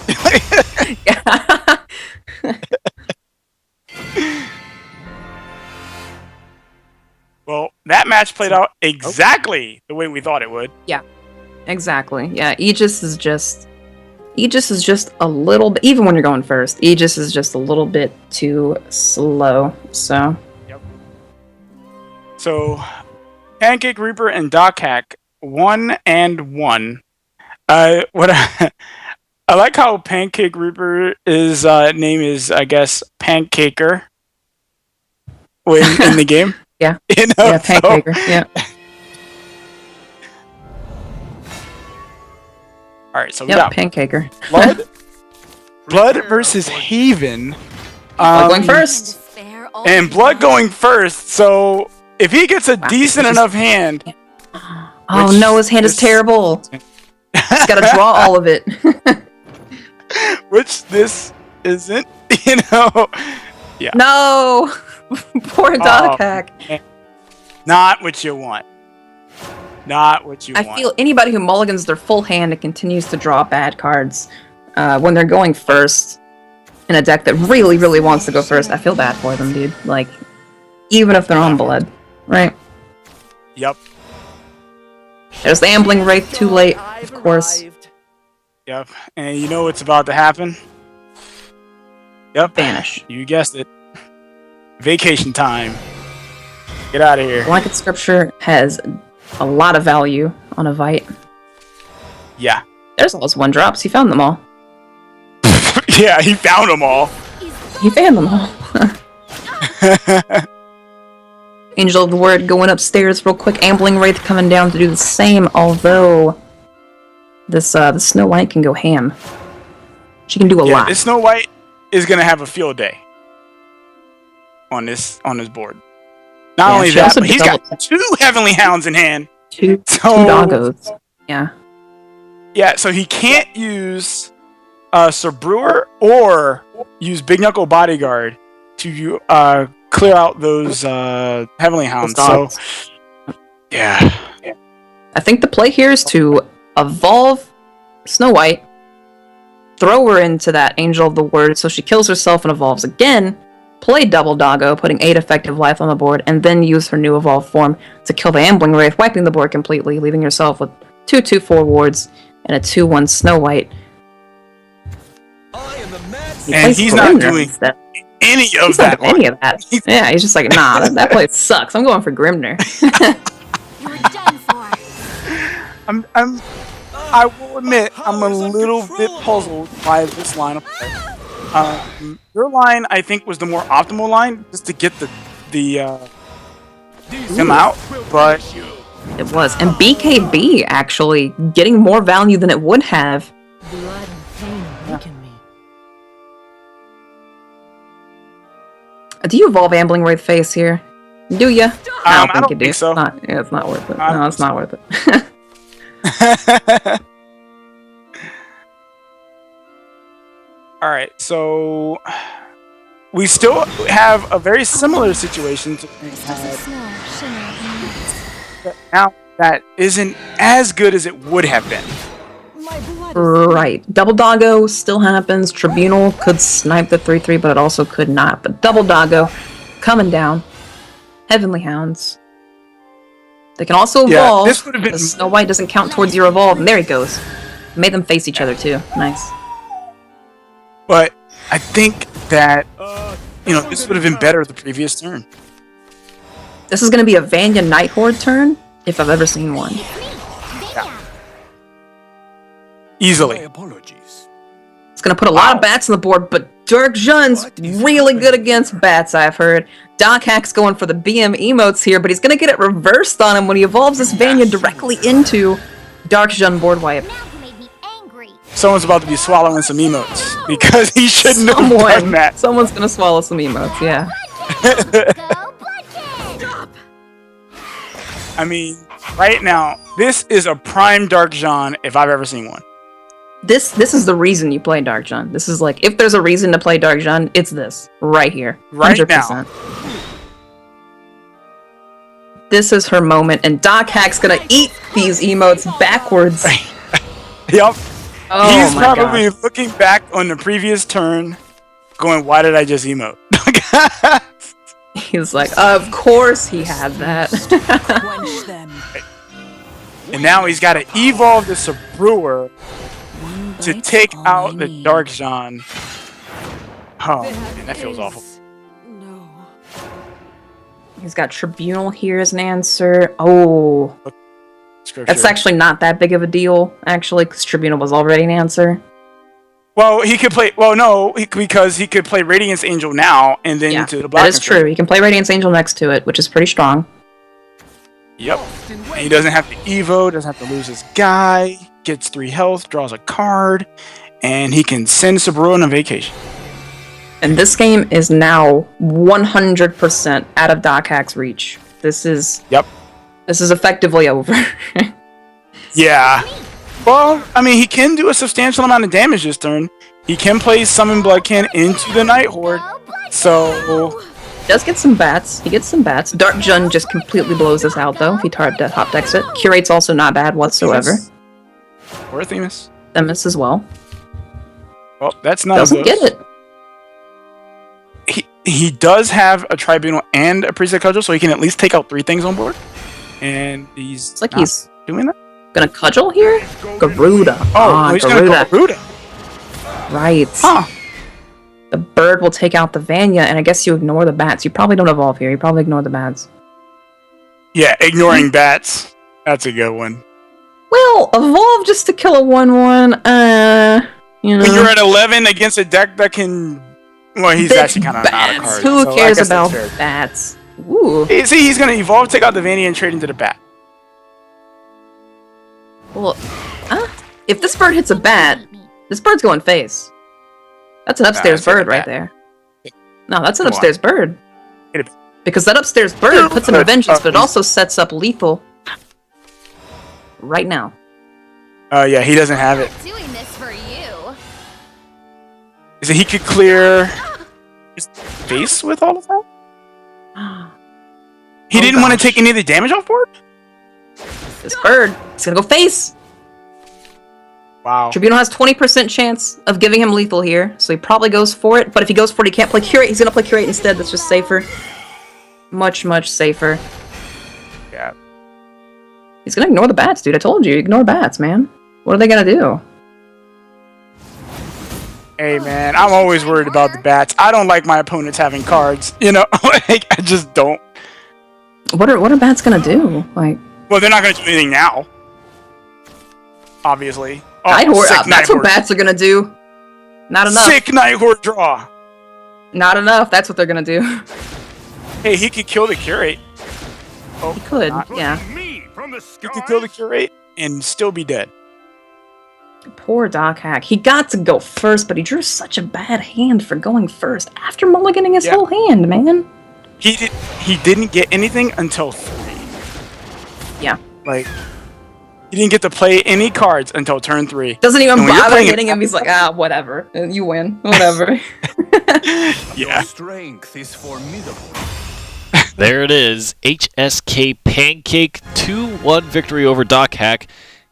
Well, that match played out exactly the way we thought it would. Yeah, exactly. Yeah, Aegis is just a little bit, even when you're going first, Aegis is just a little bit too slow, so. Yep. So, Pancake Reaper and Doc Hack, 1-1. I like how Pancake Reaper is name is, I guess, Pancaker in the game. Yeah. You know, Yeah, Pancaker, yeah. Alright, so we Yep, got Pancaker. Blood versus Haven. Going first. And Blood going first, so if he gets a decent enough hand... Oh no, his hand is terrible. He's gotta draw all of it. Which this isn't, you know? Yeah. No! Poor Doc Hack. Not what you want. Not what you want. I feel anybody who mulligans their full hand and continues to draw bad cards when they're going first in a deck that really, really wants to go first, I feel bad for them, dude. Like, even if they're on Blood, right? Yep. There's the Ambling Wraith too late, of course. Yep. And you know what's about to happen? Yep. Vanish. You guessed it. Vacation time. Get out of here. Blanket Scripture has a lot of value on a Vite. Yeah. There's all those 1-drops. He found them all. Yeah, he found them all. He found them all. Angel of the Word going upstairs real quick. Ambling Wraith coming down to do the same, although this the Snow White can go ham. She can do a lot. This Snow White is gonna have a field day on this board. Not only she that, also but he's developed got 2 Heavenly Hounds in hand. two So- doggos. Yeah. Yeah, so he can't use Sir Brewer or use Big Knuckle Bodyguard to clear out those Heavenly Hounds. So, yeah. I think the play here is to evolve Snow White, throw her into that Angel of the Word so she kills herself and evolves again, play Double Doggo, putting 8 effective life on the board, and then use her new evolved form to kill the Ambling Wraith, wiping the board completely, leaving yourself with 2/2/4 wards and a 2/1 Snow White. I am the mad And he's not doing any of that. Any of that. Yeah, he's just like, nah, that play sucks. I'm going for Grimner. You're done for. I will admit, I'm a little bit puzzled by this line of play. Your line, I think, was the more optimal line, just to get him out, but It was. And BKB, actually, getting more value than it would have. Blood and pain awaken me. Do you evolve Ambling Wraith face here? Do ya? I don't think you do. think so. It's not worth it. No, it's not worth it. All right, so we still have a very similar situation to we had now that isn't as good as it would have been. Right. Double Doggo still happens. Tribunal could snipe the 3/3, but it also could not. But Double Doggo coming down. Heavenly Hounds. They can also evolve. This would have been Snow White doesn't count towards your evolve, and there he goes. Made them face each other too. Nice. But I think that this would have been better the previous turn. This is going to be a Vanya Night Horde turn, if I've ever seen one. Easily. apologies. It's going to put a lot of bats on the board, but Dark Jun's really good against bats, I've heard. Doc Hack's going for the BM emotes here, but he's going to get it reversed on him when he evolves this Vanya directly into Dark Jun board wipe. Someone's about to be swallowing some emotes because he shouldn't have done that. Someone's going to swallow some emotes, yeah. I mean, right now, this is a prime Dark Jun if I've ever seen one. This is the reason you play Dark Jun. This is like, if there's a reason to play Dark Jun, it's this. Right here. 100%. Right now. This is her moment, and Doc Hack's gonna eat these emotes backwards. Yep. Oh, he's my probably gosh. looking back on the previous turn, going, why did I just emote? He's like, of course he had that. And now he's got to evolve the Sabrewer to take out the Dark Jun. Oh, man, that feels awful. He's got Tribunal here as an answer. Oh. Scripture. That's actually not that big of a deal, actually, because Tribunal was already an answer. Well, he could play. Well, no, because he could play Radiance Angel now and then into the Black. That is true. He can play Radiance Angel next to it, which is pretty strong. Yep. And he doesn't have to Evo, doesn't have to lose his guy, gets 3 health, draws a card, and he can send Sabrewer on a vacation. And this game is now 100% out of Doc Hack's reach. This is effectively over. Yeah. Well, I mean, he can do a substantial amount of damage this turn. He can play Summon Bloodkin into the Night Horde. So He does get some bats. He gets some bats. Dark Jun just completely blows this out, though, if he top decks it. Curate's also not bad whatsoever. Or Themis. Themis as well. Well, that's not Doesn't get it. He does have a Tribunal and a Priest of Cudgel, so he can at least take out 3 things on board. And he's he's doing that. Gonna cudgel here? Garuda. Oh, he's gonna go Garuda. Right. Huh. The bird will take out the Vanya, and I guess you ignore the bats. You probably don't evolve here. You probably ignore the bats. Yeah, ignoring bats. That's a good one. Well, evolve just to kill a 1/1. You know. When you're at 11 against a deck that can. Well, he's actually kind of not a card. Who so cares about bats? Ooh. See, he's gonna evolve, take out the Vanya, and trade into the bat. Well, if this bird hits a bat, this bird's going face. That's an upstairs bird right there. No, that's an upstairs bird. Because that upstairs bird puts him in vengeance, but it also sets up lethal right now. Oh, yeah, he doesn't have it. Doing this for you. Is it he could clear his face with all of that? He didn't want to gosh. take any of the damage off board? This bird, he's gonna go face. Wow. Tribunal has 20% chance of giving him lethal here, so he probably goes for it. But if he goes for it, he can't play Curate. He's gonna play Curate instead. That's just safer. Much, much safer. Yeah. He's gonna ignore the bats, dude. I told you, ignore bats, man. What are they gonna do? Hey, man, I'm always worried about the bats. I don't like my opponents having cards. You know, like, I just don't. What are bats gonna do? Like, Well, they're not going to do anything now. Obviously. Oh, Night Horde. sick That's Night what Horde. bats are gonna do. Not enough. Sick Night Horde draw. Not enough. That's what they're gonna do. Hey, he could kill the Curate. Oh, He could, yeah. Me from the he could kill the Curate and still be dead. Poor Doc Hack. He got to go first, but he drew such a bad hand for going first after mulliganing his Yeah. whole hand, man. He didn't get anything until 3. Yeah. Like, he didn't get to play any cards until turn 3. Doesn't even And when you're bother playing- hitting him. He's like, ah, whatever. You win. Whatever. Yeah. Strength is formidable. There it is. HSK Pancake 2-1 victory over Doc Hack.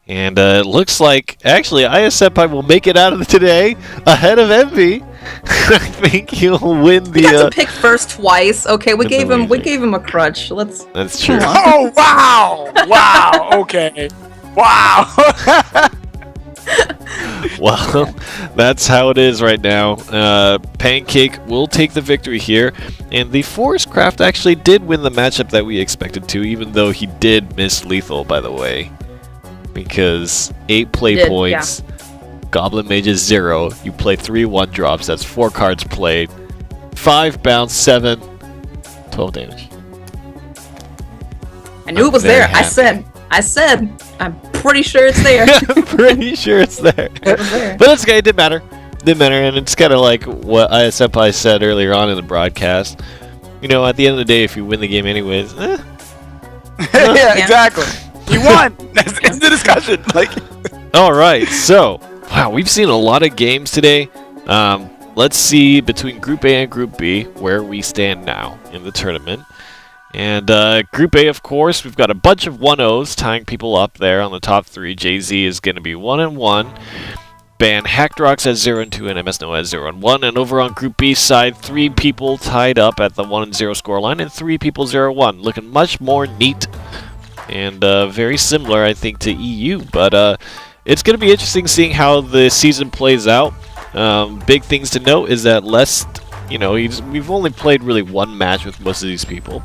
And it looks like, actually, ISFI will make it out of today ahead of Envy. I think he'll win the... He got to pick first twice. Okay, we the gave him losing. a crutch. Let's. That's true. Come on. Oh, wow. Wow. Okay. Wow. Well, that's how it is right now. Pancake will take the victory here. And the Forest Craft actually did win the matchup that we expected to, even though he did miss lethal, by the way. Because 8 play Did, points, Goblin Mage is 0, you play 3 1-drops, that's 4 cards played, 5 bounce, 7, 12 damage. I knew I'm it was very there. happy. I said. I'm pretty sure it's there. Pretty sure it's there. It was there. But it's okay, it didn't matter. Didn't matter, and it's kind of like what ISFI said earlier on in the broadcast. You know, at the end of the day, if you win the game anyways, Yeah, exactly. You won. That's end the discussion. Like, all right, so wow, we've seen a lot of games today. Let's see between Group A and Group B where we stand now in the tournament. And Group A, of course, we've got a bunch of 1-0s tying people up there on the top 3. Jay-Z is going to be 1-1. Ban Hackdrox at 0-2 and MS Noah at 0-1. And over on Group B side, 3 people tied up at the 1-0 scoreline and 3 people 0-1. Looking much more neat. And very similar, I think, to EU. But it's going to be interesting seeing how the season plays out. Big things to note is that we've only played really 1 match with most of these people.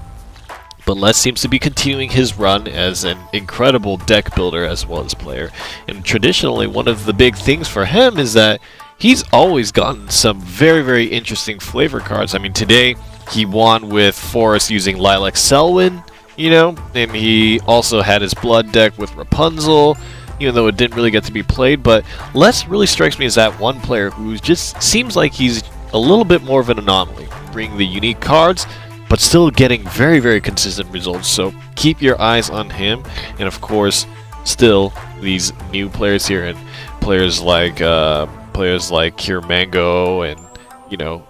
But Les seems to be continuing his run as an incredible deck builder as well as player. And traditionally, one of the big things for him is that he's always gotten some very, very interesting flavor cards. I mean, today he won with Forest using Lilac Selwyn. And he also had his blood deck with Rapunzel, even though it didn't really get to be played. But Les really strikes me as that one player who just seems like he's a little bit more of an anomaly, bringing the unique cards, but still getting very, very consistent results. So keep your eyes on him. And of course, still these new players here, and players like Kier Mango and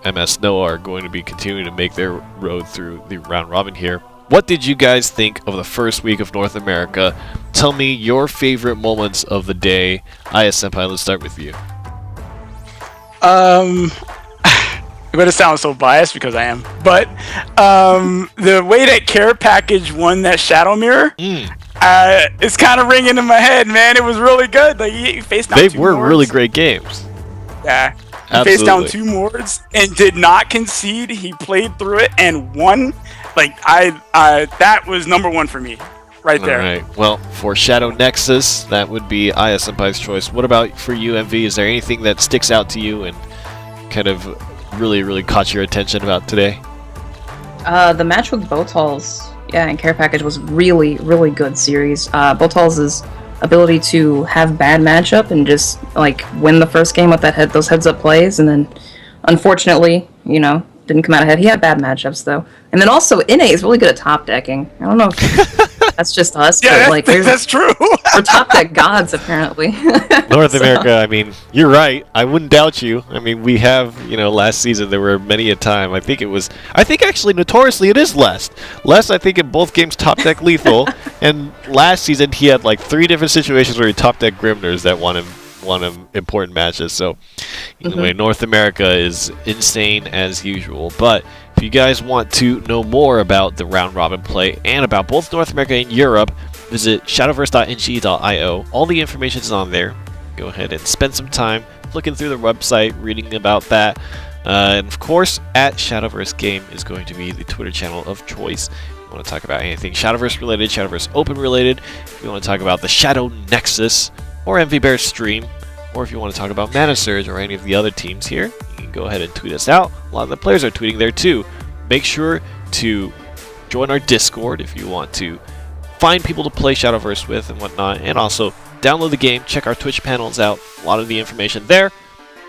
MS Noah are going to be continuing to make their road through the round robin here. What did you guys think of the first week of North America? Tell me your favorite moments of the day. Senpai, let's start with you. I'm gonna sound so biased because I am, but the way that Care Package won that Shadow Mirror, it's kind of ringing in my head, man. It was really good. Like he faced down They two were Mords. really great games. Yeah, he Absolutely. faced down 2 Mords and did not concede. He played through it and won. Like that was number 1 for me, right there. All right. Well, for Shadow Nexus, that would be Senpai's choice. What about for you, MV? Is there anything that sticks out to you and kind of really, really caught your attention about today? The match with Boltholes, and Care Package was really, really good series. Boltholes' ability to have bad matchup and just win the first game with those heads-up plays, and then unfortunately, didn't come out ahead. He had bad matchups though, and then also NA is really good at top decking. I don't know if that's just us, Yeah, but that's true. We're top deck gods, apparently. North America, I mean, you're right. I wouldn't doubt you. I mean, we have, last season there were many a time. I think actually notoriously it is Les. Les, I think in both games top deck lethal, and last season he had like 3 different situations where he top deck Grimners that won him important matches. So anyway, North America is insane as usual. But if you guys want to know more about the round robin play and about both North America and Europe, visit shadowverse.nge.io. All the information is on there. Go ahead and spend some time looking through the website, reading about that. And of course, at Shadowverse Game is going to be the Twitter channel of choice. If you want to talk about anything Shadowverse related, Shadowverse Open related, if you want to talk about the Shadow Nexus or MVBear stream, or if you want to talk about Mana Surge or any of the other teams here, you can go ahead and tweet us out. A lot of the players are tweeting there too. Make sure to join our Discord if you want to find people to play Shadowverse with and whatnot, and also download the game, check our Twitch panels out, a lot of the information there.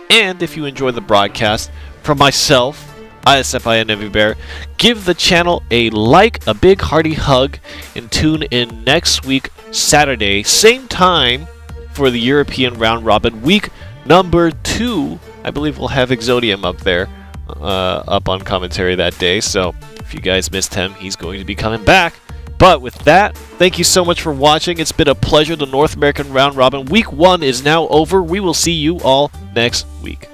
And if you enjoy the broadcast, from myself, ISFI and MVBear, give the channel a like, a big hearty hug, and tune in next week, Saturday, same time, for the European Round Robin week number 2. I believe we'll have Exodium up there, up on commentary that day, so if you guys missed him, he's going to be coming back. But with that, thank you so much for watching. It's been a pleasure. The North American Round Robin Week 1 is now over. We will see you all next week.